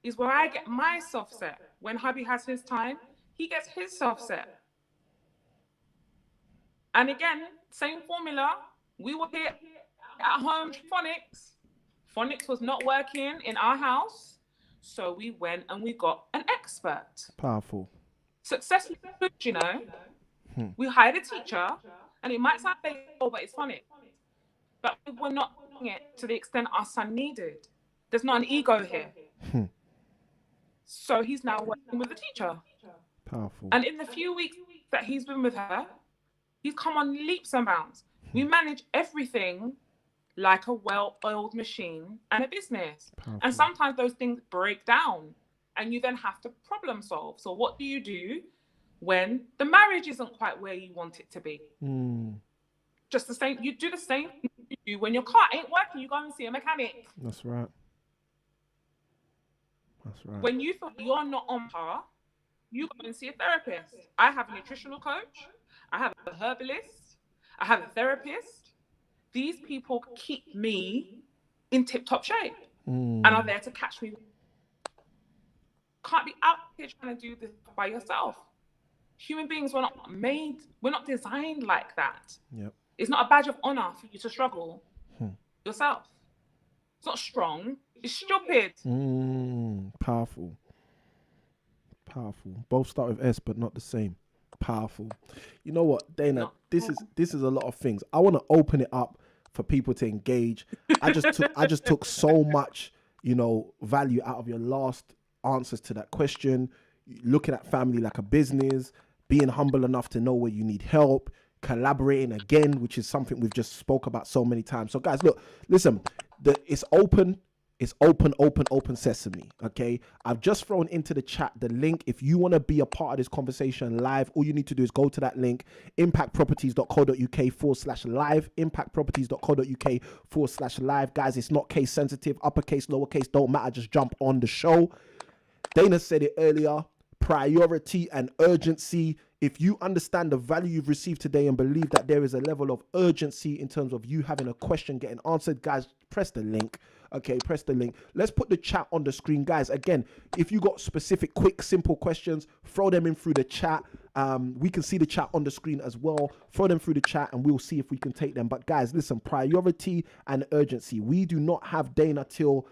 is where I get myself set. When hubby has his time, he gets his self set. And again, same formula. We were here at home, Phonics was not working in our house. So we went and we got an expert. Powerful. Successfully, we hired a teacher, and it might sound basic, but it's funny. But we were not doing it to the extent our son needed. There's not an ego here. So he's now working with a teacher. Powerful. And in the few weeks that he's been with her, he's come on leaps and bounds. We manage everything like a well-oiled machine and a business. Powerful. And sometimes those things break down and you then have to problem solve. So what do you do when the marriage isn't quite where you want it to be? Just the same, you do the same thing you When your car ain't working, you go and see a mechanic. That's right. That's right. When you feel you're not on par, you go and see a therapist. I have a nutritional coach. I have a herbalist. I have a therapist. These people keep me in tip-top shape and are there to catch me. Can't be out here trying to do this by yourself. Human beings were not made, we're not designed like that. Yep. It's not a badge of honor for you to struggle yourself. It's not strong, it's stupid. Powerful. Both start with S, but not the same. Powerful. You know what, Dayna? This is a lot of things. I want to open it up for people to engage. I just took so much, value out of your last answers to that question. Looking at family like a business, being humble enough to know where you need help, collaborating again, which is something we've just spoke about so many times. So guys, look, listen, it's open sesame. Okay, I've just thrown into the chat the link. If you want to be a part of this conversation live, all you need to do is go to that link, impactproperties.co.uk/live, impactproperties.co.uk/live. Guys, it's not case sensitive, uppercase, lowercase, don't matter, just jump on the show. Dayna said it earlier, priority and urgency. If you understand the value you've received today and believe that there is a level of urgency in terms of you having a question getting answered, guys, press the link. Okay, press the link. Let's put the chat on the screen. Guys, again, if you got specific, quick, simple questions, throw them in through the chat. We can see the chat on the screen as well. Throw them through the chat and we'll see if we can take them. But guys, listen, priority and urgency. We do not have Dayna till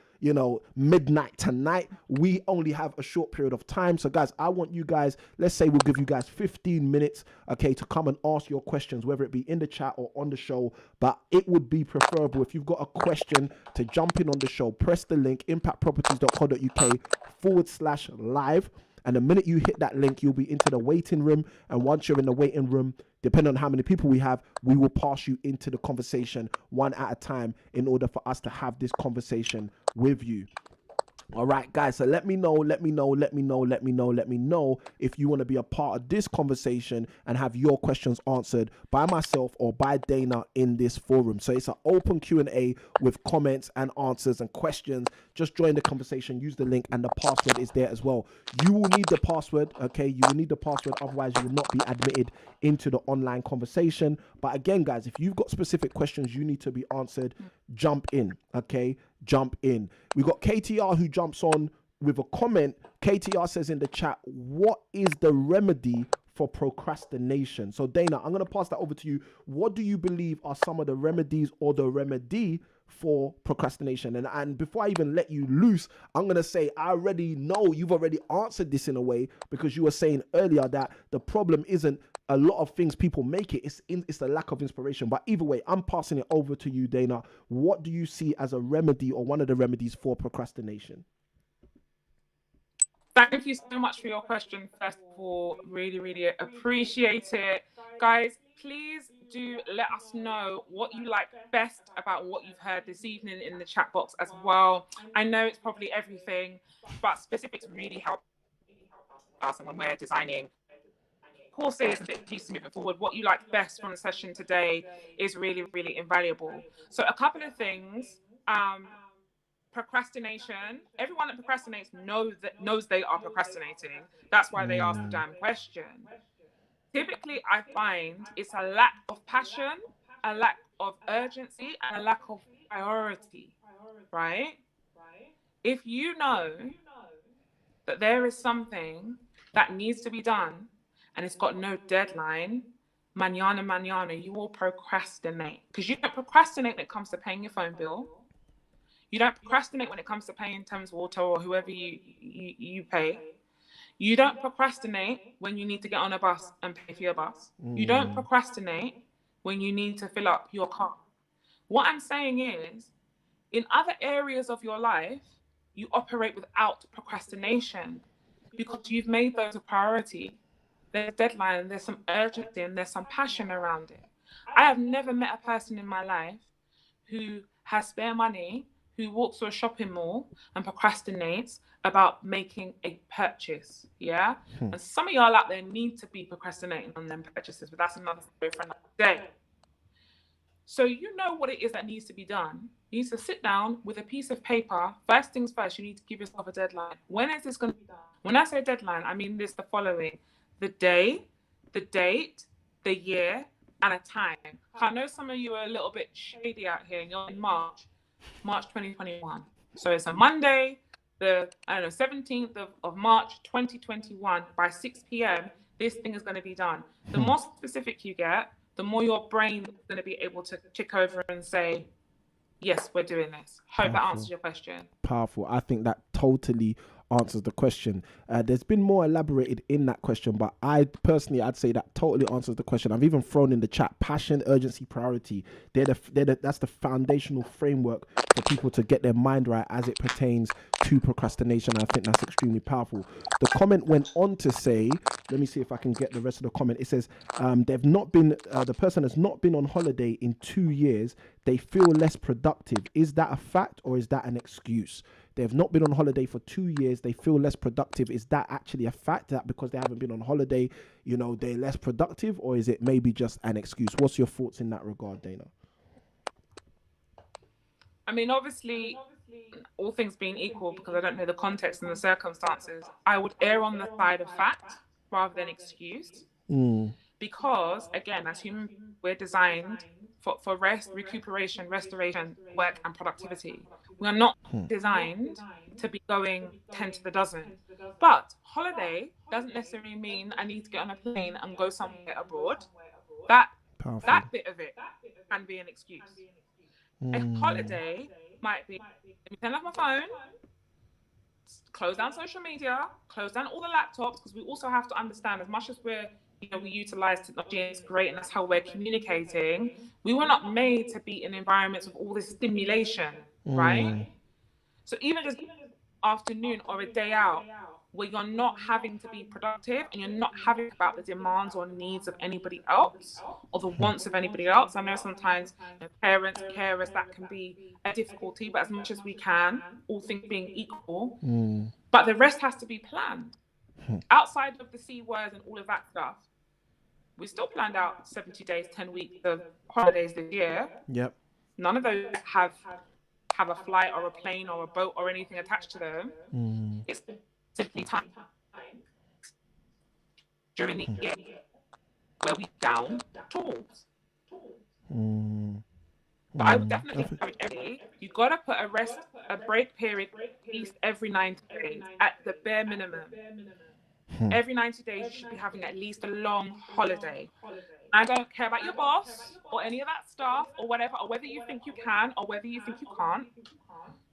midnight tonight. We only have a short period of time. So guys, I want you guys, let's say we'll give you guys 15 minutes, okay, to come and ask your questions, whether it be in the chat or on the show. But it would be preferable if you've got a question to jump in on the show, press the link, impactproperties.co.uk/live. And the minute you hit that link, you'll be into the waiting room. And once you're in the waiting room, depending on how many people we have, we will pass you into the conversation one at a time in order for us to have this conversation with you. All right, guys, so let me know if you want to be a part of this conversation and have your questions answered by myself or by Dayna in this forum. So it's an open Q&A with comments and answers and questions. Just join the conversation, use the link, and the password is there as well. You will need the password, okay? You will need the password, otherwise you will not be admitted into the online conversation. But again, guys, if you've got specific questions you need to be answered, jump in, okay? Jump in. We got KTR who jumps on with a comment. KTR says in the chat, what is the remedy for procrastination? So Dayna, I'm going to pass that over to you. What do you believe are some of the remedies or the remedy for procrastination? And before I even let you loose, I'm going to say, I already know you've already answered this in a way, because you were saying earlier that the problem isn't a lot of things people make it, it's the lack of inspiration. But either way, I'm passing it over to you, Dayna. What do you see as a remedy or one of the remedies for procrastination? Thank you so much for your question. First of all, really, really appreciate it. Guys, please do let us know what you like best about what you've heard this evening in the chat box as well. I know it's probably everything, but specifics really help us when we're designing courses and pieces moving forward. What you like best from the session today is really, really invaluable. So a couple of things. Procrastination. Everyone that procrastinates knows they are procrastinating. That's why they ask the damn question. Typically, I find it's a lack of passion, a lack of urgency, and a lack of priority, right? If you know that there is something that needs to be done and it's got no deadline, mañana, you will procrastinate. Because you don't procrastinate when it comes to paying your phone bill. You don't procrastinate when it comes to paying Thames Water or whoever you pay. You don't procrastinate when you need to get on a bus and pay for your bus. You don't procrastinate when you need to fill up your car. What I'm saying is, in other areas of your life, you operate without procrastination because you've made those a priority. There's a deadline, there's some urgency, and there's some passion around it. I have never met a person in my life who has spare money, who walks to a shopping mall and procrastinates about making a purchase, yeah? And some of y'all out there need to be procrastinating on them purchases, but that's another story for another day. So you know what it is that needs to be done. You need to sit down with a piece of paper. First things first, you need to give yourself a deadline. When is this going to be done? When I say deadline, I mean this the following: the day, the date, the year, and a time. I know some of you are a little bit shady out here, and you're in March 2021. So it's a Monday, the 17th of March 2021 by 6 p.m. This thing is going to be done. The more specific you get, the more your brain is going to be able to tick over and say, yes, we're doing this. Hope that answers your question. Powerful. I think that totally answers the question. There's been more elaborated in that question, but I'd say that totally answers the question. I've even thrown in the chat: passion, urgency, priority. That's the foundational framework for people to get their mind right as it pertains to procrastination. I think that's extremely powerful. The comment went on to say, let me see if I can get the rest of the comment. It says, the person has not been on holiday in 2 years. They feel less productive. Is that a fact or is that an excuse? They have not been on holiday for 2 years. They feel less productive. Is that actually a fact, that because they haven't been on holiday, they're less productive, or is it maybe just an excuse? What's your thoughts in that regard, Dayna? I mean, obviously, all things being equal, because I don't know the context and the circumstances, I would err on the side of fact rather than excuse. Because, again, as humans, we're designed for rest, recuperation, restoration, work, and productivity. We are not designed to be going 10 to the dozen. But holiday doesn't necessarily mean I need to get on a plane and go somewhere abroad. That bit of it can be an excuse. A holiday might be, let me turn off my phone, close down social media, close down all the laptops, because we also have to understand, as much as we utilize technology and it's great and that's how we're communicating, we were not made to be in environments with all this stimulation, right? So even just afternoon or a day out where you're not having to be productive and you're not having about the demands or needs of anybody else or the wants of anybody else. I know sometimes parents, carers, that can be a difficulty, but as much as we can, all things being equal, but the rest has to be planned. Outside of the C words and all of that stuff, we still planned out 70 days, 10 weeks of holidays this year. Yep. None of those have a flight or a plane or a boat or anything attached to them. It's simply time during the year where we down tools. But I would definitely encourage everybody, you've got to put a break period at least every 90 days at the bare minimum. Every 90 days, you should be having at least a long holiday. I don't care about your boss or any of that stuff or whatever, or whether you think you can or whether you think you can't.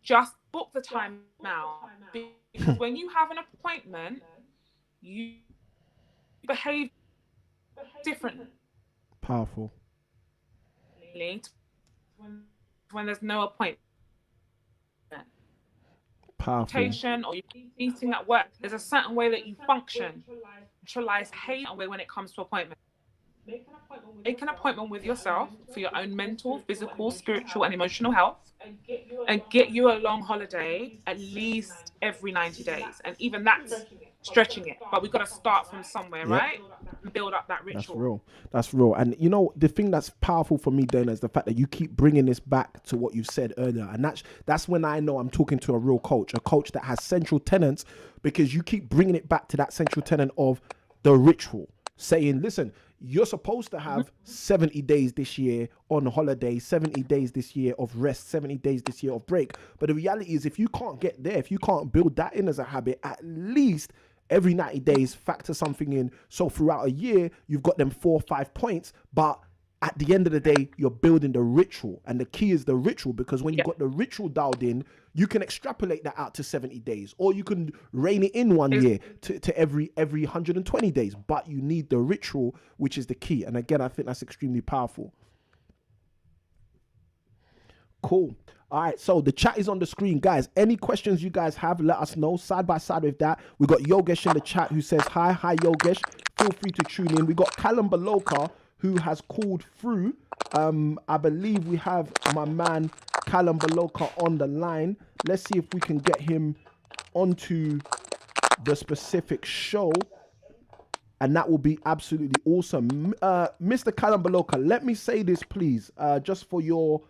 Just book the time out. Because when you have an appointment, you behave differently. Powerful. When there's no appointment. Powerful. Or you're eating at work, there's a certain way that you function. Neutralize hate when it comes to appointments. Make an appointment with yourself for your own mental, physical, spiritual, and emotional health, and get you a long holiday at least every 90 days. And even that's stretching it. But we've got to start from somewhere, right? And build up that ritual. That's real. And the thing that's powerful for me, Dayna, is the fact that you keep bringing this back to what you said earlier. And that's when I know I'm talking to a real coach, a coach that has central tenets, because you keep bringing it back to that central tenet of the ritual, saying, listen, you're supposed to have 70 days this year on holiday, 70 days this year of rest, 70 days this year of break. But the reality is, if you can't get there, if you can't build that in as a habit, at least every 90 days, factor something in. So throughout a year, you've got them 4 or 5 points, but at the end of the day, you're building the ritual. And the key is the ritual, because when you've got the ritual dialed in, you can extrapolate that out to 70 days, or you can rein it in 1 year to every 120 days. But you need the ritual, which is the key. And again, I think that's extremely powerful. Cool. All right, so the chat is on the screen. Guys, any questions you guys have, let us know. Side by side with that, we got Yogesh in the chat who says, hi Yogesh. Feel free to tune in. We got Callum Baloka, who has called through. I believe we have my man Callum Baloka on the line. Let's see if we can get him onto the specific show. and that will be absolutely awesome. Mr. Callum Baloka, let me say this, please, just for your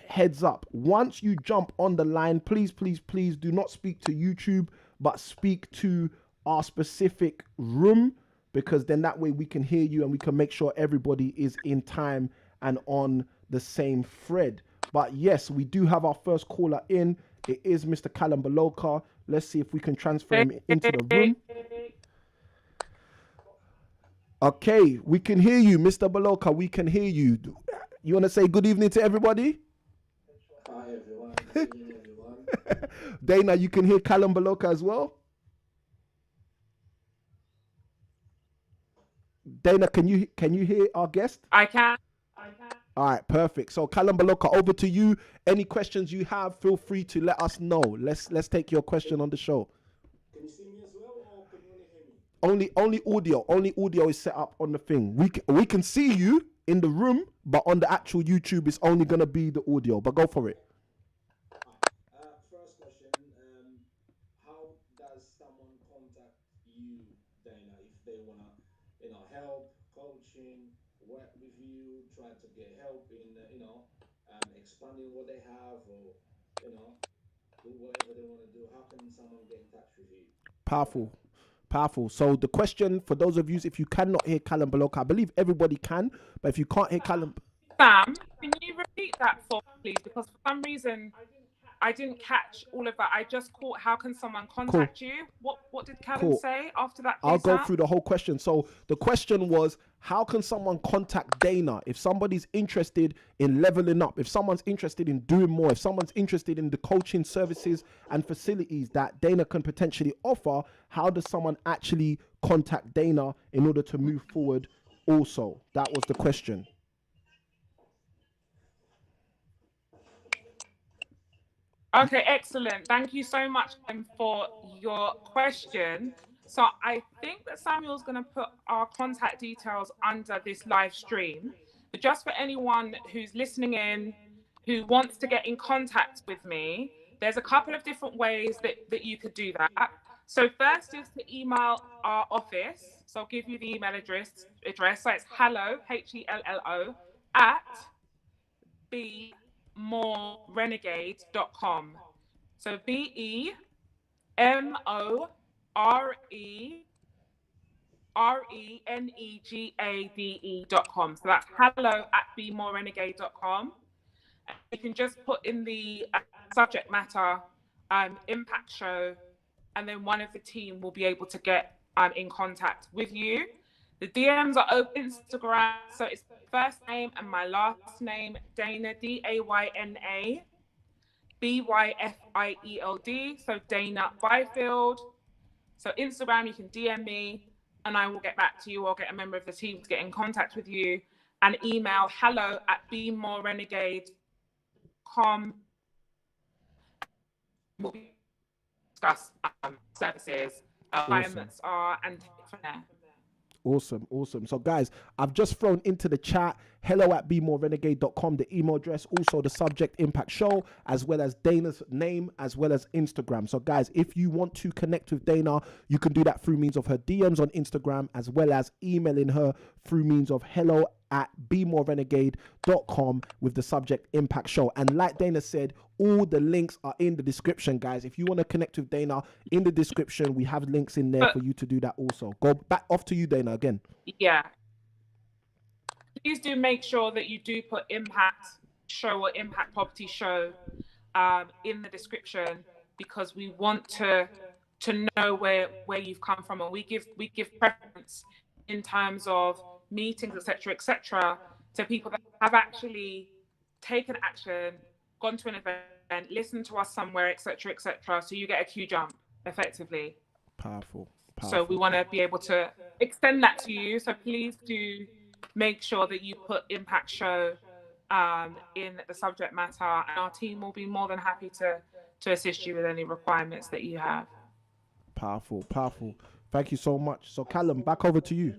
heads up. Once you jump on the line, please, please, please do not speak to YouTube, but speak to our specific room, because then that way we can hear you and we can make sure everybody is in time and on the same thread. But yes, we do have our first caller in. It is Mr. Callum Baloka. Let's see if we can transfer him into the room. Okay, we can hear you, Mr. Baloka. We can hear you. You want to say good evening to everybody? Hi everyone. Good evening, everyone. Dayna, you can hear Callum Baloka as well? Dayna, can you hear our guest? I can. All right, perfect. So Callum Baloka, over to you. Any questions you have, feel free to let us know. Let's take your question on the show. Can you see me as well, or can you only hear me? Only audio is set up on the thing. We can see you in the room, but on the actual YouTube it's only gonna be the audio. But go for it. First question, how does someone contact you, Dayna, if they wanna, help, coaching, work with you, try to get help in, expanding what they have, or do whatever they want to do? How can someone get in touch with you? Powerful. Powerful. So the question for those of you, if you cannot hear Callum Baloka, I believe everybody can, but if you can't hear Callum, Sam, can you repeat that for me, please? Because for some reason I didn't catch all of that. I just caught how can someone contact you? What did Callum say after that, please, I'll go Sam? through the whole question. So the question was, how can someone contact Dayna if somebody's interested in leveling up, if someone's interested in doing more, if someone's interested in the coaching services and facilities that Dayna can potentially offer? How does someone actually contact Dayna in order to move forward? Also, that was the question. Okay, excellent. Thank you so much for your question. So I think that Samuel's going to put our contact details under this live stream. But just for anyone who's listening in, who wants to get in contact with me, there's a couple of different ways that you could do that. So first is to email our office. So I'll give you the email address. So it's hello, HELLO, at bemorerenegade.com. So BEMORENEGADE.com. So that's hello at bemorerenegade.com. You can just put in the subject matter impact show, and then one of the team will be able to get in contact with you. The DMs are open Instagram, so it's first name and my last name, Dayna, Dayna Byfield, so Dayna Byfield. So Instagram, you can DM me and I will get back to you, or get a member of the team to get in contact with you, and email hello at bemorerenegade.com. We'll discuss services, requirements are, and take it from there. Awesome. So guys, I've just thrown into the chat hello at bemorerenegade.com, the email address, also the subject impact show, as well as Dayna's name, as well as Instagram. So guys, if you want to connect with Dayna, you can do that through means of her DMs on Instagram, as well as emailing her through means of hello at bemorerenegade.com with the subject impact show. And like Dayna said, all the links are in the description, guys. If you want to connect with Dayna, in the description we have links in there for you to do that also. Go back off to you, Dayna, again. Yeah, please do make sure that you do put impact show or impact property show in the description, because we want to know where you've come from, and we give preference in terms of meetings, etc., to people that have actually taken action, gone to an event, listened to us somewhere, etc. So you get a queue jump effectively. Powerful. So we want to be able to extend that to you. So please do make sure that you put impact show in the subject matter, and our team will be more than happy to assist you with any requirements that you have. Powerful. Thank you so much. So Callum, back over to you.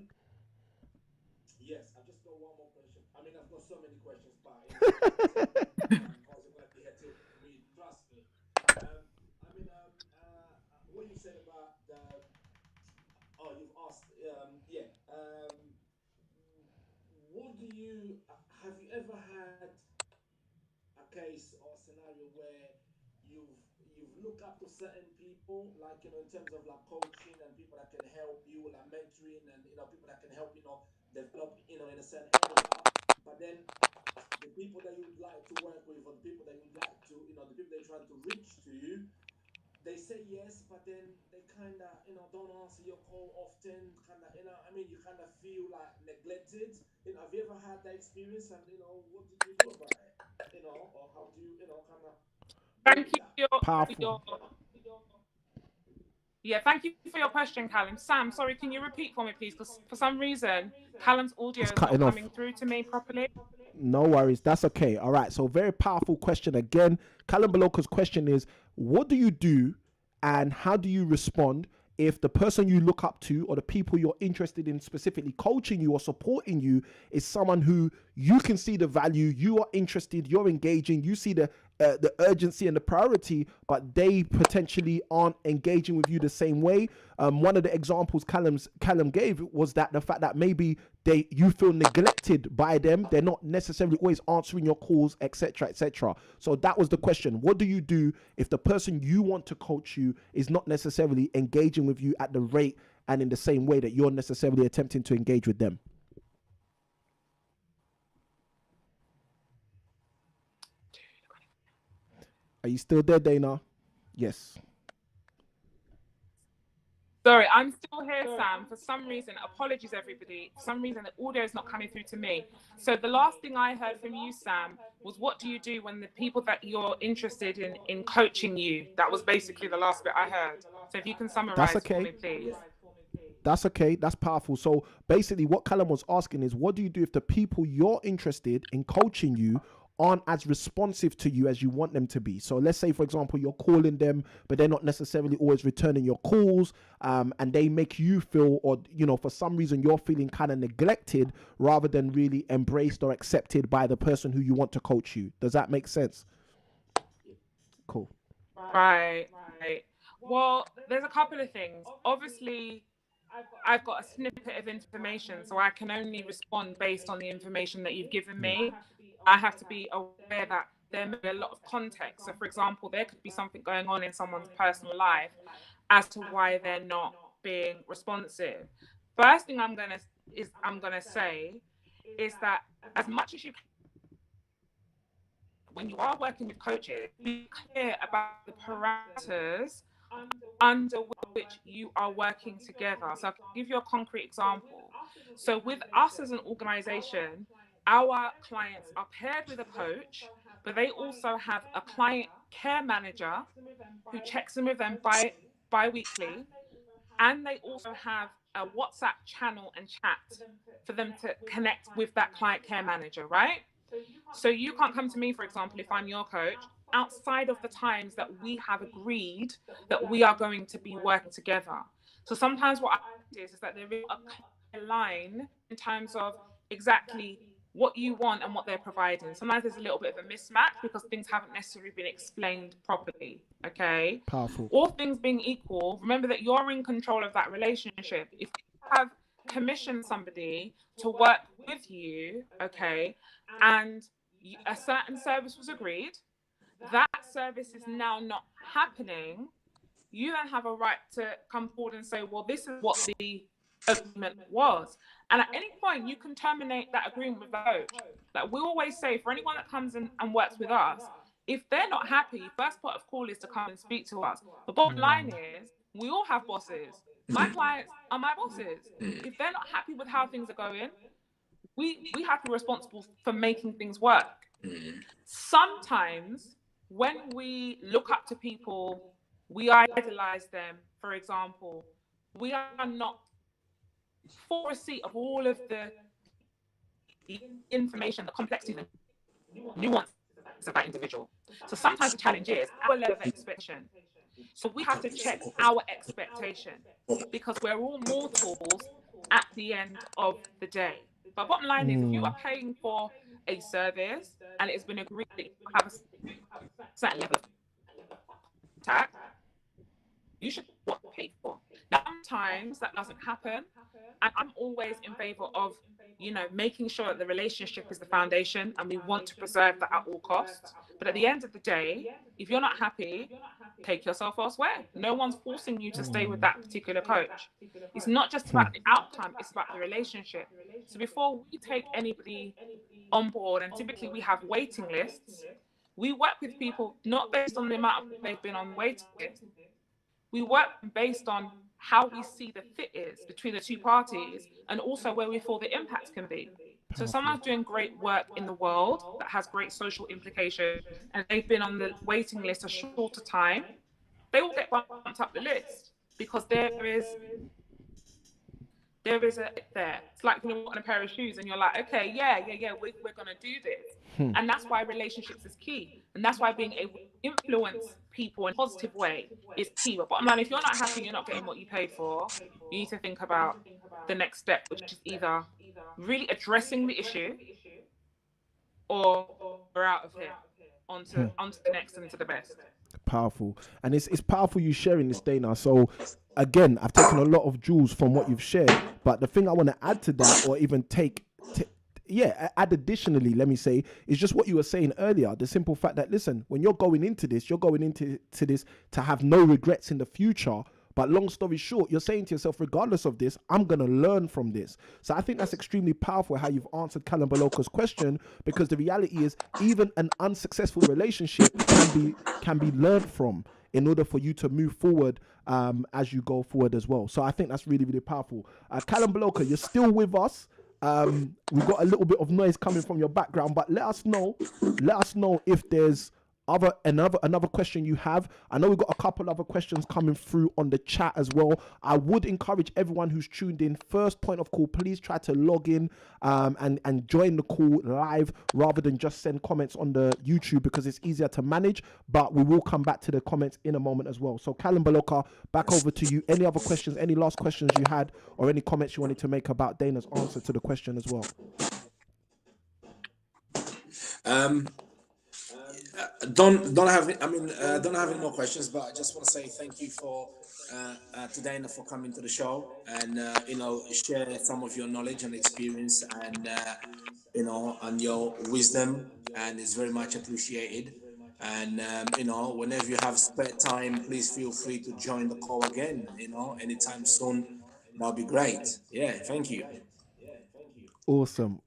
Yes, I've just got one more question. I mean, I've got so many questions, but because you're going to be here till me, trust me. What you said about the, you've asked Um, what do you have you ever had a case or scenario where you've looked up to certain people, like in terms of like coaching and people that can help you, like mentoring, and people that can help develop in a certain area, but then the people that you'd like to work with, or the people that you'd like to the people that you're trying to reach to, they say yes, but then they kind of don't answer your call often. Kind of I mean, you kind of feel like neglected. Have you ever had that experience? And what did you do about it? Or how do you kind of deal Thank with you that? for Powerful. your yeah, thank you for your question, Callum. Sam, sorry, can you repeat for me, please? Because for some reason, Callum's audio It's is not cutting off. coming through to me properly. No worries. That's okay. All right. So, very powerful question again. Callum Beloka's question is, what do you do and how do you respond if the person you look up to or the people you're interested in specifically coaching you or supporting you is someone who you can see the value, you are interested, you're engaging, you see the urgency and the priority, but they potentially aren't engaging with you the same way. One of the examples Callum gave was that the fact that maybe you feel neglected by them, they're not necessarily always answering your calls, etc., etc. So that was the question. What do you do if the person you want to coach you is not necessarily engaging with you at the rate and in the same way that you're necessarily attempting to engage with them? Are you still there, Dayna? Yes. Sorry, I'm still here, Sam. For some reason, apologies, everybody. For some reason, the audio is not coming through to me. So the last thing I heard from you, Sam, was what do you do when the people that you're interested in coaching you? That was basically the last bit I heard. So if you can That's summarize for okay. me, please. That's okay. That's powerful. So basically, what Callum was asking is, what do you do if the people you're interested in coaching you aren't as responsive to you as you want them to be? So let's say, for example, you're calling them, but they're not necessarily always returning your calls, and they make you feel, or for some reason, you're feeling kind of neglected rather than really embraced or accepted by the person who you want to coach you. Does that make sense? Cool. Right, right. Well, there's a couple of things. Obviously, I've got a snippet of information, so I can only respond based on the information that you've given me. I have to be aware that there may be a lot of context. So, for example, there could be something going on in someone's personal life as to why they're not being responsive. First thing I'm gonna say is that as much as you, when you are working with coaches, be clear about the parameters under which you are working together. So I'll give you a concrete example. So with us as an organization, our clients are paired with a coach, but they also have a client care manager who checks in with them bi-weekly, and they also have a WhatsApp channel and chat for them to connect with that client care manager, right? So you can't come to me, for example, if I'm your coach, outside of the times that we have agreed that we are going to be working together. So sometimes what I find is that there is a clear line in terms of exactly what you want and what they're providing. Sometimes there's a little bit of a mismatch because things haven't necessarily been explained properly. Okay. Powerful. All things being equal, remember that you're in control of that relationship. If you have commissioned somebody to work with you, okay, and a certain service was agreed, that service is now not happening, you then have a right to come forward and say, well, this is what the agreement was. And at any point, you can terminate that agreement with the coach. Like we always say, for anyone that comes in and works with us, if they're not happy, first part of call is to come and speak to us. The bottom line is, we all have bosses. My clients are my bosses. If they're not happy with how things are going, we have to be responsible for making things work. Sometimes when we look up to people, we idolize them, for example, we are not full receipt of all of the information, the complexities and nuances of that individual. So sometimes the challenge is our level of expectation. So we have to check our expectation because we're all mortals at the end of the day. But bottom line is, if you are paying for a service and it's been agreed that you have a certain level of contact, you should what pay for. Sometimes that doesn't happen. And I'm always in favor of, making sure that the relationship is the foundation and we want to preserve that at all costs. But at the end of the day, if you're not happy, take yourself elsewhere. No one's forcing you to stay with that particular coach. It's not just about the outcome, it's about the relationship. So before we take anybody on board, and typically we have waiting lists, we work with people not based on the amount of they've been on the waiting list. We work based on how we see the fit is between the two parties and also where we feel the impact can be. So Powerful. someone's doing great work in the world that has great social implications and they've been on the waiting list a shorter time, they will get bumped up the list because there is a there. It's like wanting a pair of shoes and you're like, okay, yeah, we're going to do this. And that's why relationships is key. And that's why being able to influence people in a positive way is key. But bottom line, if you're not happy, you're not getting what you paid for, you need to think about the next step, which is either really addressing the issue or we're out of here onto the next and to the best. Powerful. And it's powerful you sharing this, Dayna. So again, I've taken a lot of jewels from what you've shared, but the thing I want to add to that, or even add additionally, let me say, is just what you were saying earlier. The simple fact that, listen, when you're going into this, you're going into this to have no regrets in the future. But long story short, you're saying to yourself, regardless of this, I'm going to learn from this. So I think that's extremely powerful how you've answered Callum Baloka's question, because the reality is even an unsuccessful relationship can be learned from in order for you to move forward as you go forward as well. So I think that's really, really powerful. Callum Baloka, you're still with us. We've got a little bit of noise coming from your background, but let us know if there's another question you have. I know we've got a couple other questions coming through on the chat as well. I would encourage everyone who's tuned in, first point of call, please try to log in and join the call live rather than just send comments on the YouTube, because it's easier to manage. But we will come back to the comments in a moment as well. So Callum Baloka, back over to you. Any other questions, any last questions you had, or any comments you wanted to make about Dayna's answer to the question as well? Don't have any more questions, but I just want to say thank you to Dayna for coming to the show and share some of your knowledge and experience and and your wisdom, and it's very much appreciated. And whenever you have spare time, please feel free to join the call again. Anytime soon, that'll be great. Yeah, thank you. Awesome.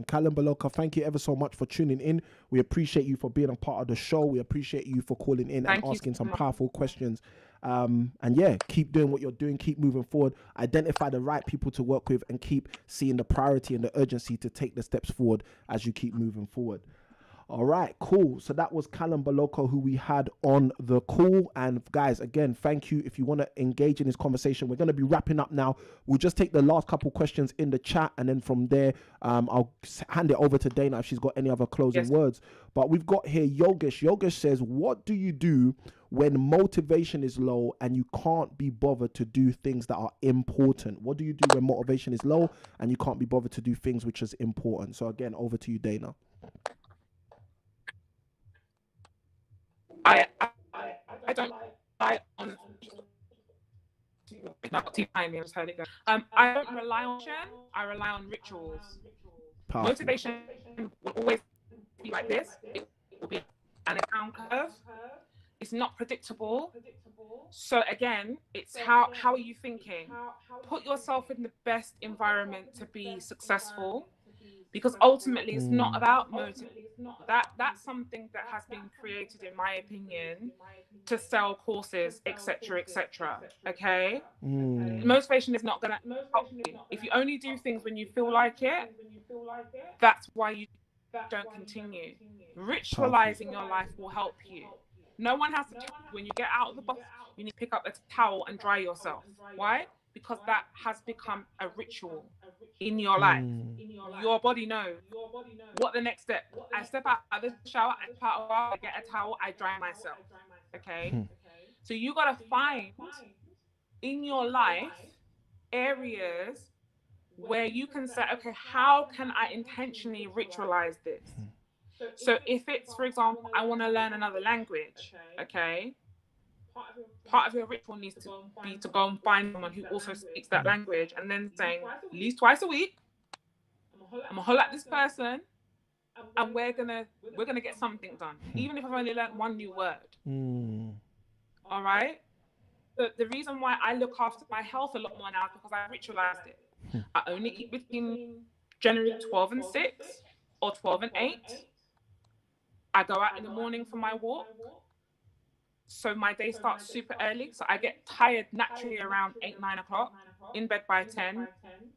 Callum Baloka, thank you ever so much for tuning in. We appreciate you for being a part of the show. We appreciate you for calling in and asking some powerful questions. And yeah, keep doing what you're doing. Keep moving forward. Identify the right people to work with and keep seeing the priority and the urgency to take the steps forward as you keep moving forward. All right, cool. So that was Callum Baloka who we had on the call. And guys, again, thank you. If you want to engage in this conversation, we're going to be wrapping up now. We'll just take the last couple questions in the chat, and then from there, I'll hand it over to Dayna if she's got any other closing words. But we've got here Yogesh. Yogesh says, what do you do when motivation is low and you can't be bothered to do things that are important? What do you do when motivation is low and you can't be bothered to do things which is important? So again, over to you, Dayna. I don't rely on I just heard it go. I don't rely on motion, I rely on rituals. Powerful. Motivation will always be like this. It will be an account curve. It's not predictable. So again, it's how are you thinking? Put yourself in the best environment to be successful, because ultimately it's not about motivation. That's something that has been created, in my opinion, to sell courses, etc. Okay, motivation is not gonna help you. If you only do things when you feel like it, that's why you don't continue. Ritualizing your life will help you. No one has to tell you when you get out of the bus, you need to pick up a towel and dry yourself. Why? Because that has become a ritual in your life. Your body knows what the next step. I step out of the shower, I get a towel, I dry myself. Okay. So you gotta find in your life areas where you can say, okay, how can I intentionally ritualize this? So if it's, for example, I want to learn another language, okay, part of your ritual needs to be to go and find someone who also speaks that language, and then saying at least twice a week, I'm gonna holler at this person, and we're gonna get something done, even if I've only learned one new word. All right. The reason why I look after my health a lot more now is because I ritualized it. I only eat between generally 12 and 6 or 12 and 8. I go out in the morning for my walk. So my day starts super early. So I get tired naturally around 8, 9 o'clock, in bed by 10.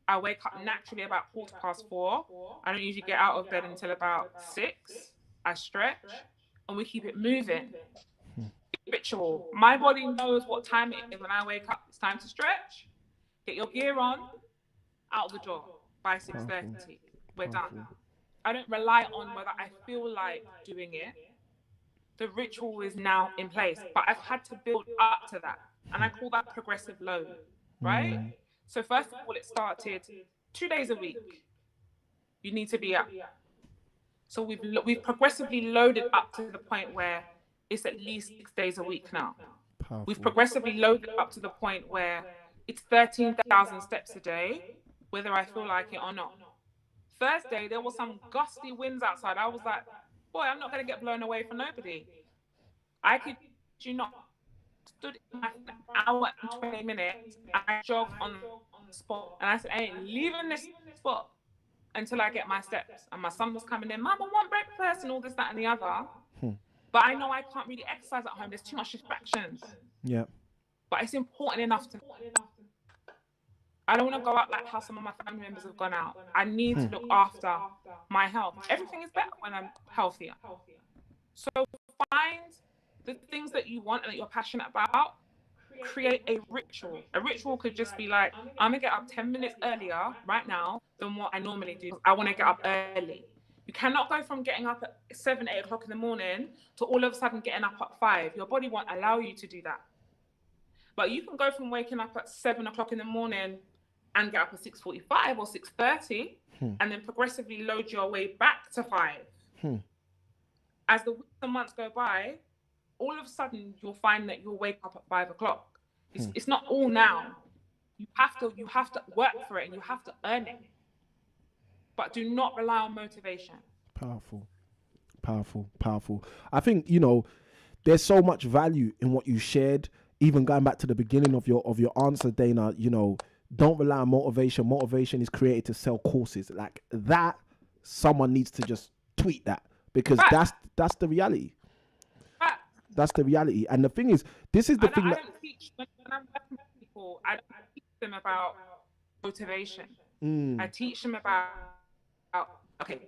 I wake up naturally about 4:15. I don't usually get out of bed until about 6. I stretch and we keep it moving. Ritual. My body knows what time it is when I wake up. It's time to stretch. Get your gear on, out of the door by 6:30. We're done. I don't rely on whether I feel like doing it. The ritual is now in place, but I've had to build up to that. And I call that progressive load, right? So first of all, it started 2 days a week. You need to be up. So we've progressively loaded up to the point where it's at least 6 days a week now. Powerful. We've progressively loaded up to the point where it's 13,000 steps a day, whether I feel like it or not. Thursday, there was some gusty winds outside. I was like, boy, I'm not going to get blown away for nobody. I could not stood in my hour and 20 minutes and I jogged on the spot. And I said, I ain't leaving this spot until I get my steps. And my son was coming in, Mum, I want breakfast and all this, that, and the other. But I know I can't really exercise at home. There's too much distractions. Yeah. But it's important enough to. I don't want to go out like how some of my family members have gone out. I need to look after my health. Everything is better when I'm healthier. So find the things that you want and that you're passionate about. Create a ritual. A ritual could just be like, I'm going to get up 10 minutes earlier right now than what I normally do. I want to get up early. You cannot go from getting up at 7, 8 o'clock in the morning to all of a sudden getting up at 5. Your body won't allow you to do that. But you can go from waking up at 7 o'clock in the morning and get up at 6:45 or 6:30 and then progressively load your way back to 5. As the weeks and months go by, all of a sudden you'll find that you'll wake up at 5 o'clock. It's not all now. You have to work for it and you have to earn it. But do not rely on motivation. Powerful. I think, there's so much value in what you shared. Even going back to the beginning of your answer, Dayna, don't rely on motivation. Motivation is created to sell courses. Like that, someone needs to just tweet that, because that's the reality. That's the reality. And the thing is, this is the thing I that don't teach when I'm working with people. I don't teach them about motivation. I teach them about okay,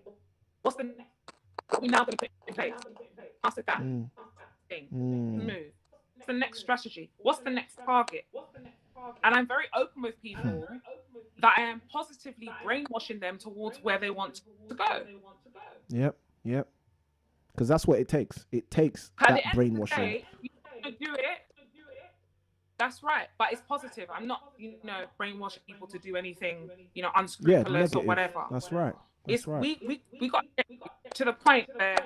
what's the next? What we now going to put in place? Answer that thing. Move. What's the next strategy? What's the next target? And I'm very open with people that I am positively brainwashing them towards where they want to go. Yep. Because that's what it takes. It takes that brainwashing. You want to do it. That's right, but it's positive. I'm not, brainwashing people to do anything, unscrupulous or whatever. That's right. We got to get to the point where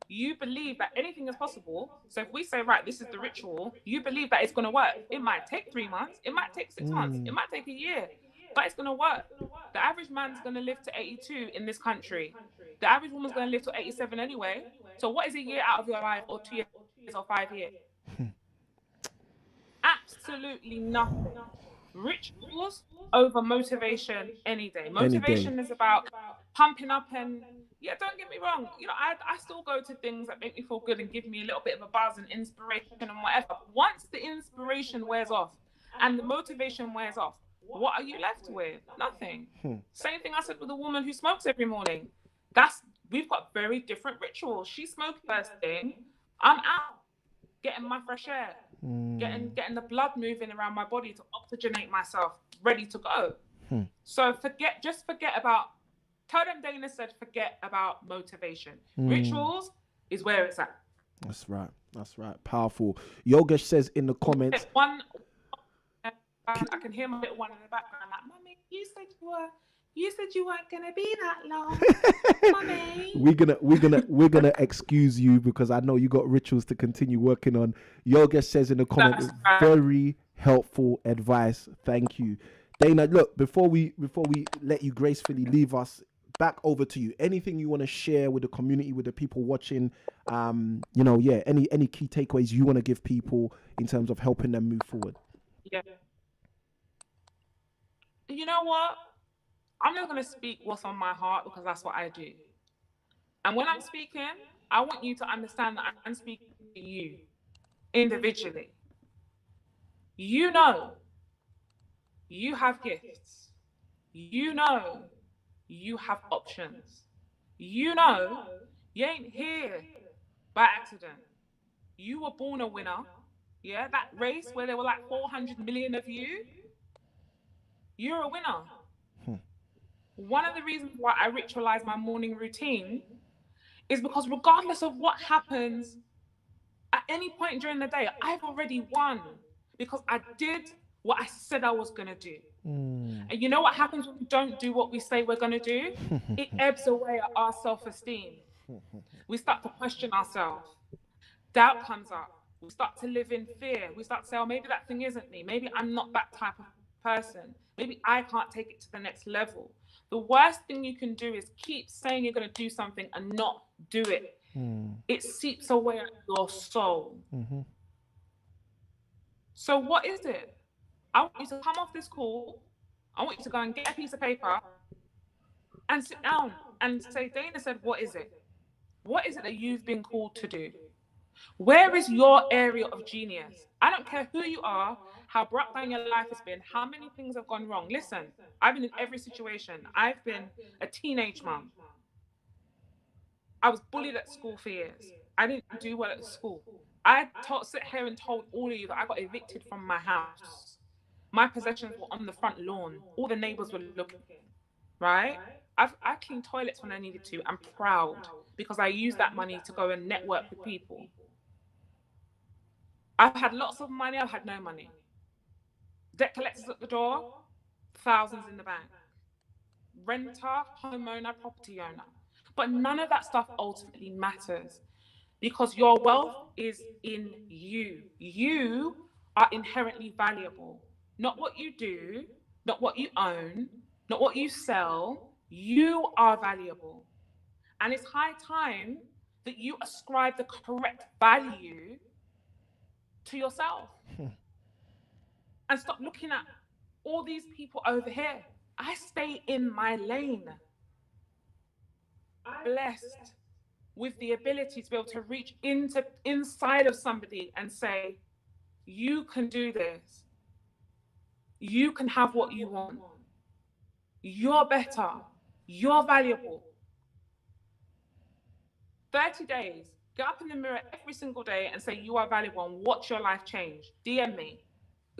you believe that anything is possible. So if we say, right, this is the ritual, you believe that it's going to work. It might take 3 months. It might take 6 months. It might take a year, but it's going to work. The average man's going to live to 82 in this country. The average woman's going to live to 87 anyway. So what is a year out of your life, or 2 years or 5 years? Absolutely nothing. Rituals over motivation any day. Motivation is about pumping up, and don't get me wrong. I still go to things that make me feel good and give me a little bit of a buzz and inspiration and whatever. Once the inspiration wears off and the motivation wears off, what are you left with? Nothing. Same thing I said with a woman who smokes every morning. We've got very different rituals. She smokes first thing. I'm out getting my fresh air, getting the blood moving around my body to oxygenate myself, ready to go. So forget about. Tell them Dayna said forget about motivation. Rituals is where it's at. That's right. Powerful. Yogesh says in the comments. I can hear my little one in the background like, Mummy, you said You said you weren't gonna be that long, mommy. We're gonna excuse you because I know you got rituals to continue working on. Your guest says in the comment, That's right. very helpful advice. Thank you, Dayna. Look, before we let you gracefully leave us, back over to you. Anything you want to share with the community, with the people watching? Any key takeaways you want to give people in terms of helping them move forward? Yeah. You know what? I'm not gonna speak what's on my heart because that's what I do. And when I'm speaking, I want you to understand that I'm speaking to you individually. You know, you have gifts. You know, you have options. You know, you ain't here by accident. You were born a winner. Yeah, that race where there were like 400 million of you, you're a winner. One of the reasons why I ritualize my morning routine is because regardless of what happens at any point during the day, I've already won because I did what I said I was going to do. And you know what happens when we don't do what we say we're going to do? It ebbs away at our self-esteem. We start to question ourselves. Doubt comes up. We start to live in fear. We start to say, oh, maybe that thing isn't me. Maybe I'm not that type of person. Maybe I can't take it to the next level. The worst thing you can do is keep saying you're going to do something and not do it. It seeps away at your soul. So what is it? I want you to come off this call. I want you to go and get a piece of paper and sit down and say, Dayna said, what is it? What is it that you've been called to do? Where is your area of genius? I don't care who you are, how brought down your life has been, how many things have gone wrong. Listen, I've been in every situation. I've been a teenage mom. I was bullied at school for years. I didn't do well at school. Sit here and told all of you that I got evicted from my house. My possessions were on the front lawn. All the neighbors were looking, right? I cleaned toilets when I needed to. I'm proud because I used that money to go and network with people. I've had lots of money, I've had no money. Debt collectors at the door, thousands in the bank. Renter, homeowner, property owner. But none of that stuff ultimately matters because your wealth is in you. You are inherently valuable. Not what you do, not what you own, not what you sell. You are valuable. And it's high time that you ascribe the correct value to yourself and stop looking at all these people over here. I stay in my lane. I'm blessed with the ability to be able to reach inside of somebody and say, you can do this. You can have what you want. You're better. You're valuable. 30 days. Get up in the mirror every single day and say you are valuable and watch your life change. DM me.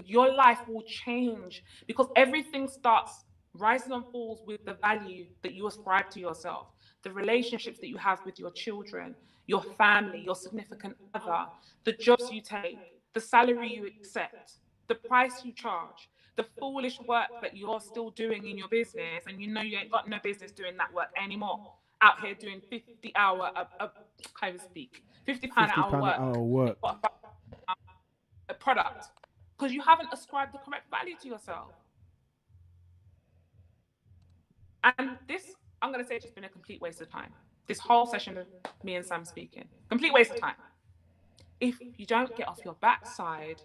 Your life will change because everything starts rises and falls with the value that you ascribe to yourself, the relationships that you have with your children, your family, your significant other, the jobs you take, the salary you accept, the price you charge, the foolish work that you're still doing in your business and you know you ain't got no business doing that work anymore. Out here doing 50-hour, can't even speak, £50 an hour work. A product because you haven't ascribed the correct value to yourself. And this, I'm going to say, it's just been a complete waste of time. This whole session of me and Sam speaking, complete waste of time. If you don't get off your backside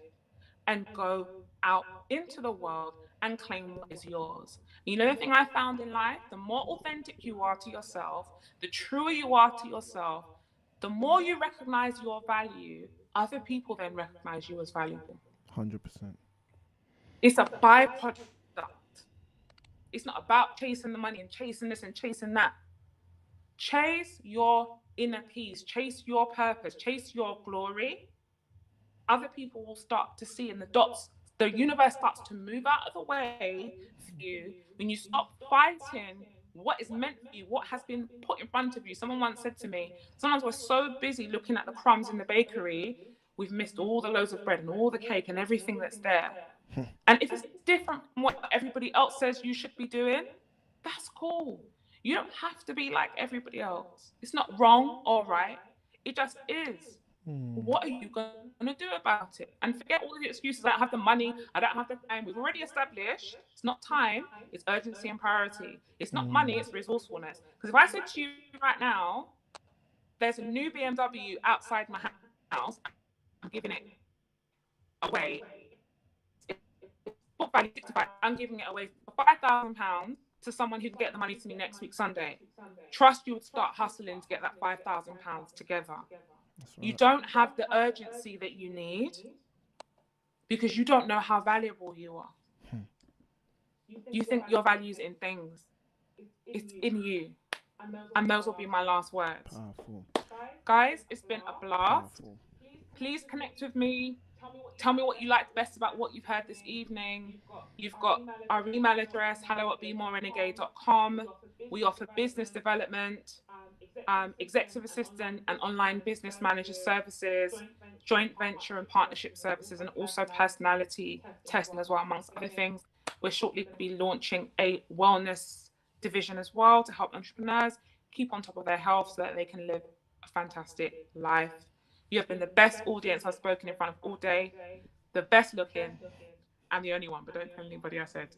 and go out into the world and claim what is yours. You know the thing I found in life? The more authentic you are to yourself, the truer you are to yourself, the more you recognize your value, other people then recognize you as valuable. 100%. It's a byproduct. It's not about chasing the money and chasing this and chasing that. Chase your inner peace, chase your purpose, chase your glory. Other people will start to see, and the universe starts to move out of the way for you when you stop fighting what is meant for you, what has been put in front of you. Someone once said to me, sometimes we're so busy looking at the crumbs in the bakery, we've missed all the loaves of bread and all the cake and everything that's there. And if it's different from what everybody else says you should be doing, That's cool. You don't have to be like everybody else. It's not wrong or right. It just is. What are you going to do about it? And forget all the excuses. I don't have the money. I don't have the time. We've already established it's not time, it's urgency and priority. It's not money, it's resourcefulness. Because if I said to you right now, there's a new BMW outside my house, I'm giving it away. Book value 65. I'm giving it away for £5,000 to someone who can get the money to me next week Sunday. Trust you would start hustling to get that £5,000 together. You don't have the urgency that you need because you don't know how valuable you are. You think your value's in things. It's in you. And those will be my last words. Powerful. Guys, it's been a blast. Powerful. Please connect with me. Tell me what you liked best about what you've heard this evening. You've got our email address, hello@bemorerenegade.com. We offer business development, executive assistant and online business manager services, joint venture and partnership services, and also personality testing as well, amongst other things. We're shortly to be launching a wellness division as well to help entrepreneurs keep on top of their health so that they can live a fantastic life. You have been the best audience I've spoken in front of all day, the best looking, and the only one, but don't tell anybody I said.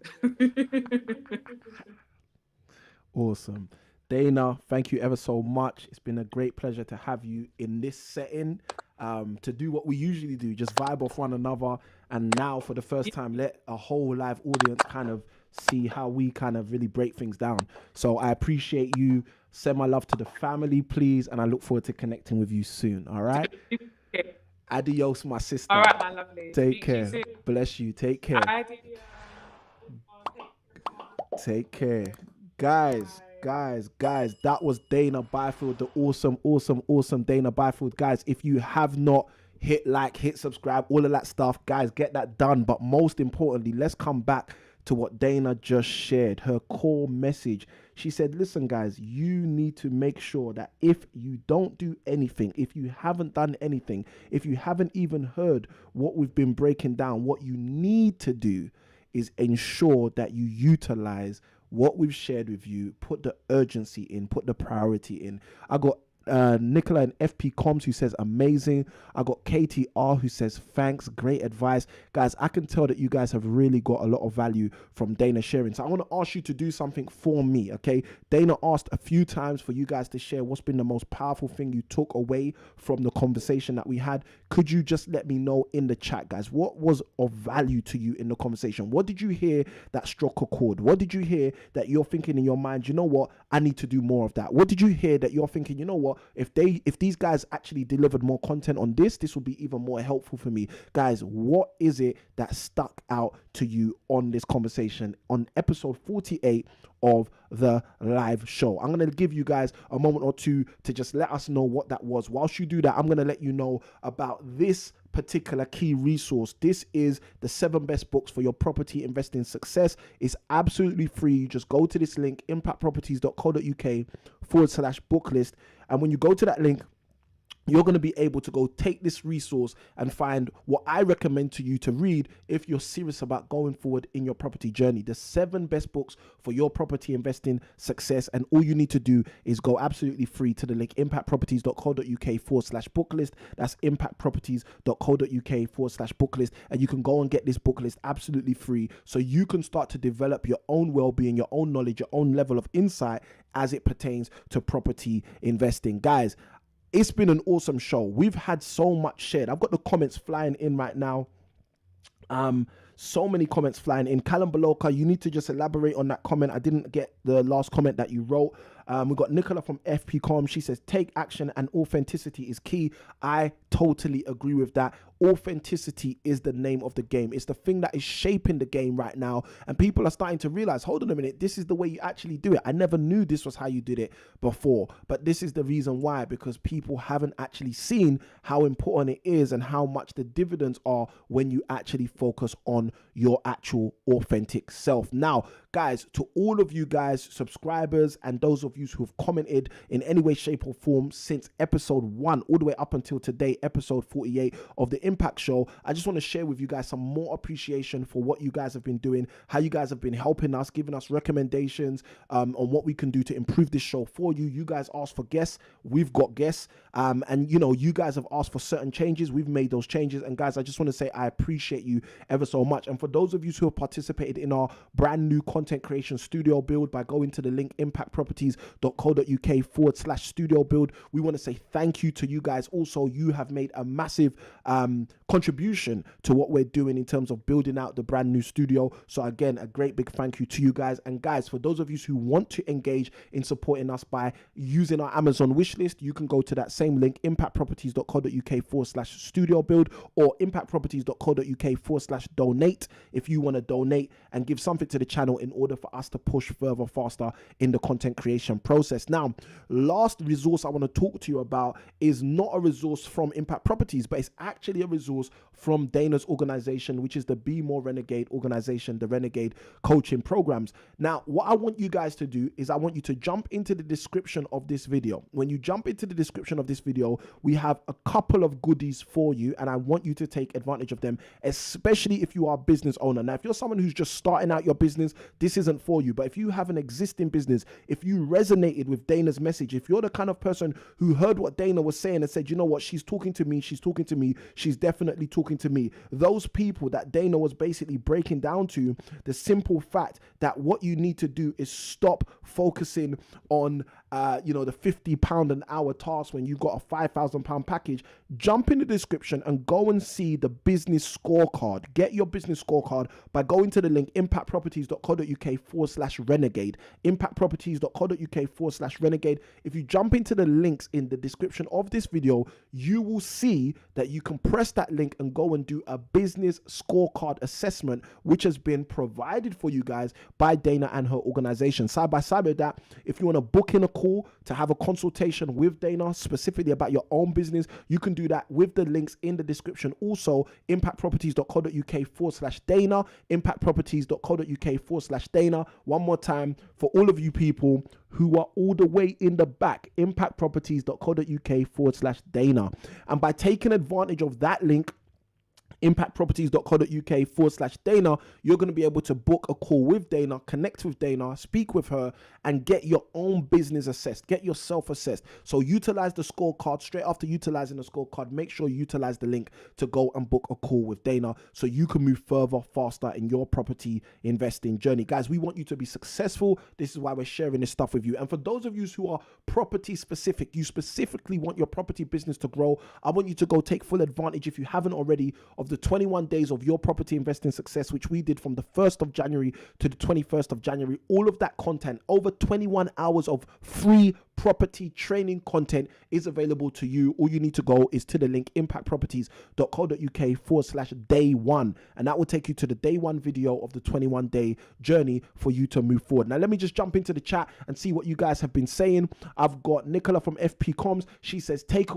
Awesome. Dayna, thank you ever so much. It's been a great pleasure to have you in this setting, to do what we usually do, just vibe off one another. And now for the first time, let a whole live audience kind of see how we kind of really break things down. So I appreciate you. Send my love to the family, please. And I look forward to connecting with you soon. All right. Adios, my sister. All right, my lovely. Take care. Bless you. Take care. Take care. Guys, that was Dayna Byfield, the awesome Dayna Byfield. Guys, if you have not hit like, hit subscribe, all of that stuff, guys, get that done. But most importantly, let's come back to what Dayna just shared, her core message. She said, listen, guys, you need to make sure that if you don't do anything, if you haven't done anything, if you haven't even heard what we've been breaking down, what you need to do is ensure that you utilize what we've shared with you, put the urgency in, put the priority in. I got Nicola and FP Comms who says amazing. I got KTR who says thanks, great advice. Guys, I can tell that you guys have really got a lot of value from Dayna sharing. So I want to ask you to do something for me, okay? Dayna asked a few times for you guys to share what's been the most powerful thing you took away from the conversation that we had. Could you just let me know in the chat, guys? What was of value to you in the conversation? What did you hear that struck a chord? What did you hear that you're thinking in your mind, you know what, I need to do more of that? What did you hear that you're thinking, you know what, if these guys actually delivered more content on this will be even more helpful for me? Guys, what is it that stuck out to you on this conversation on episode 48 of the live show? I'm going to give you guys a moment or two to just let us know what that was. Whilst you do that, I'm going to let you know about this particular key resource. This is the 7 best books for your property investing success. It's absolutely free. You just go to this link, impactproperties.co.uk/book list. And when you go to that link, you're going to be able to go take this resource and find what I recommend to you to read if you're serious about going forward in your property journey. The 7 best books for your property investing success. And all you need to do is go absolutely free to the link impactproperties.co.uk/book list. That's impactproperties.co.uk/book list. And you can go and get this book list absolutely free so you can start to develop your own well-being, your own knowledge, your own level of insight as it pertains to property investing. Guys, it's been an awesome show. We've had so much shared. I've got the comments flying in right now. So many comments flying in. Callum Baloka, you need to just elaborate on that comment. I didn't get the last comment that you wrote. We've got Nicola from FPCom. She says, take action and authenticity is key. I totally agree with that. Authenticity is the name of the game. It's the thing that is shaping the game right now. And people are starting to realize, hold on a minute, this is the way you actually do it. I never knew this was how you did it before. But this is the reason why, because people haven't actually seen how important it is and how much the dividends are when you actually focus on your actual authentic self. Now, guys, to all of you guys, subscribers, and those of you who have commented in any way, shape, or form since episode 1 all the way up until today, episode 48 of the Impact Show, I just want to share with you guys some more appreciation for what you guys have been doing, how you guys have been helping us, giving us recommendations on what we can do to improve this show for you. You guys asked for guests, we've got guests, and you know, you guys have asked for certain changes, we've made those changes, and guys, I just want to say I appreciate you ever so much. And for those of you who have participated in our brand new content creation studio build by going to the link impactproperties.co.uk/studio build, we want to say thank you to you guys. Also, you have made a massive contribution to what we're doing in terms of building out the brand new studio. So again, a great big thank you to you guys. And guys, for those of you who want to engage in supporting us by using our Amazon wish list, you can go to that same link, impactproperties.co.uk/studio build, or impactproperties.co.uk/donate if you want to donate and give something to the channel in order for us to push further faster in the content creation process. Now, last resource I want to talk to you about is not a resource from Impact Properties, but it's actually a resource from Dayna's organization, which is the Be More Renegade organization, the Renegade coaching programs. Now, what I want you guys to do is I want you to jump into the description of this video. When you jump into the description of this video, we have a couple of goodies for you, and I want you to take advantage of them, especially if you are a business owner. Now, if you're someone who's just starting out your business, this isn't for you. But if you have an existing business, if you resonated with Dayna's message, if you're the kind of person who heard what Dayna was saying and said, you know what, she's talking to me, she's definitely talking to me. Those people that Dayna was basically breaking down to the simple fact that what you need to do is stop focusing on the £50 an hour task when you got a £5,000 package. Jump in the description and go and see the business scorecard. Get your business scorecard by going to the link impactproperties.co.uk/renegade. impactproperties.co.uk/renegade. If you jump into the links in the description of this video, you will see that you can press that link and go and do a business scorecard assessment, which has been provided for you guys by Dayna and her organization. Side by side with that, if you want to book in a call to have a consultation with Dayna specifically about your own business, you can do that with the links in the description. Also, impactproperties.co.uk/Dayna, impactproperties.co.uk/Dayna. One more time for all of you people who are all the way in the back, impactproperties.co.uk/Dayna. And by taking advantage of that link, impactproperties.co.uk/Dayna, you're going to be able to book a call with Dayna, connect with Dayna, speak with her, and get your own business assessed, get yourself assessed. So utilize the scorecard. Straight after utilizing the scorecard, make sure you utilize the link to go and book a call with Dayna so you can move further, faster in your property investing journey. Guys, we want you to be successful. This is why we're sharing this stuff with you. And for those of you who are property specific, you specifically want your property business to grow, I want you to go take full advantage, if you haven't already, of the 21 days of your property investing success, which we did from the 1st of January to the 21st of January. All of that content, over 21 hours of free property training content, is available to you. All you need to go is to the link impactproperties.co.uk/day1, and that will take you to the day 1 video of the 21-day journey for you to move forward. Now, let me just jump into the chat and see what you guys have been saying. I've got Nicola from FP Comms. She says, take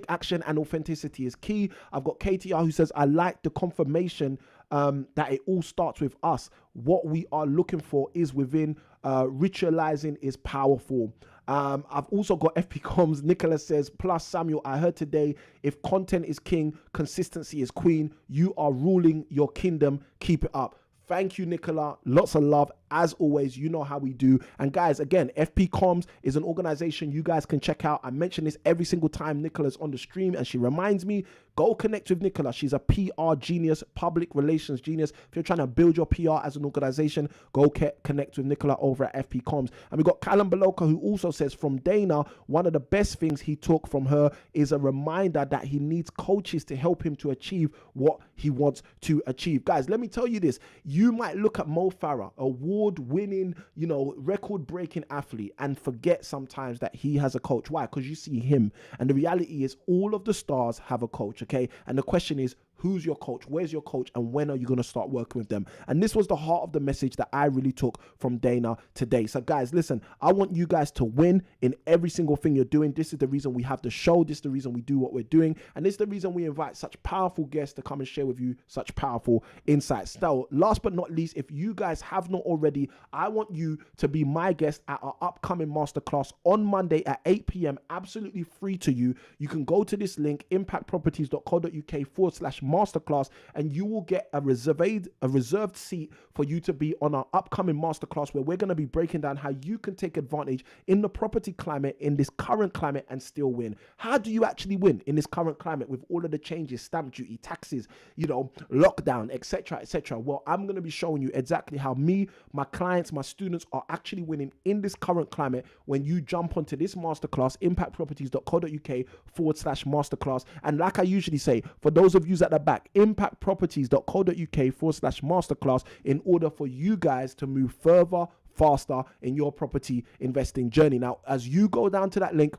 action and authenticity is key. I've got KTR who says, I like the confirmation that it all starts with us. What we are looking for is within. Ritualizing is powerful. I've also got FP Comms. Nicola says, plus Samuel, I heard today, if content is king, consistency is queen. You are ruling your kingdom. Keep it up. Thank you, Nicola. Lots of love. As always, you know how we do. And guys, again, FP Comms is an organization you guys can check out. I mention this every single time Nicola's on the stream, and she reminds me, go connect with Nicola. She's a PR genius, public relations genius. If you're trying to build your PR as an organization, go connect with Nicola over at FP Comms. And we got Callum Beloka, who also says, from Dayna, one of the best things he took from her is a reminder that he needs coaches to help him to achieve what he wants to achieve. Guys, let me tell you this. You might look at Mo Farah, award-winning, record-breaking athlete, and forget sometimes that he has a coach. Why? Because you see him. And the reality is all of the stars have a coach, okay? And the question is, Who's your coach? Where's your coach? And when are you going to start working with them? And this was the heart of the message that I really took from Dayna today. So guys, listen, I want you guys to win in every single thing you're doing. This is the reason we have the show. This is the reason we do what we're doing. And this is the reason we invite such powerful guests to come and share with you such powerful insights. Now, last but not least, if you guys have not already, I want you to be my guest at our upcoming masterclass on Monday at 8 p.m. Absolutely free to you. You can go to this link, impactproperties.co.uk/masterclass, and you will get a reserved seat for you to be on our upcoming masterclass, where we're going to be breaking down how you can take advantage in the property climate, in this current climate, and still win. How do you actually win in this current climate with all of the changes, stamp duty, taxes, lockdown, etc., etc.? Well, I'm going to be showing you exactly how me, my clients, my students are actually winning in this current climate when you jump onto this masterclass, impactproperties.co.uk/masterclass. And like I usually say, for those of you at the back, impactproperties.co.uk/masterclass, in order for you guys to move further, faster in your property investing journey. Now, as you go down to that link,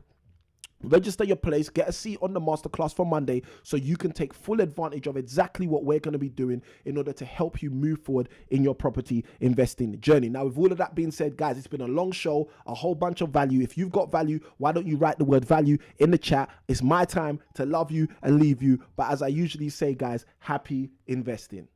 register your place, get a seat on the masterclass for Monday so you can take full advantage of exactly what we're going to be doing in order to help you move forward in your property investing journey. Now, with all of that being said, guys, it's been a long show, a whole bunch of value. If you've got value, why don't you write the word value in the chat? It's my time to love you and leave you. But as I usually say, guys, happy investing.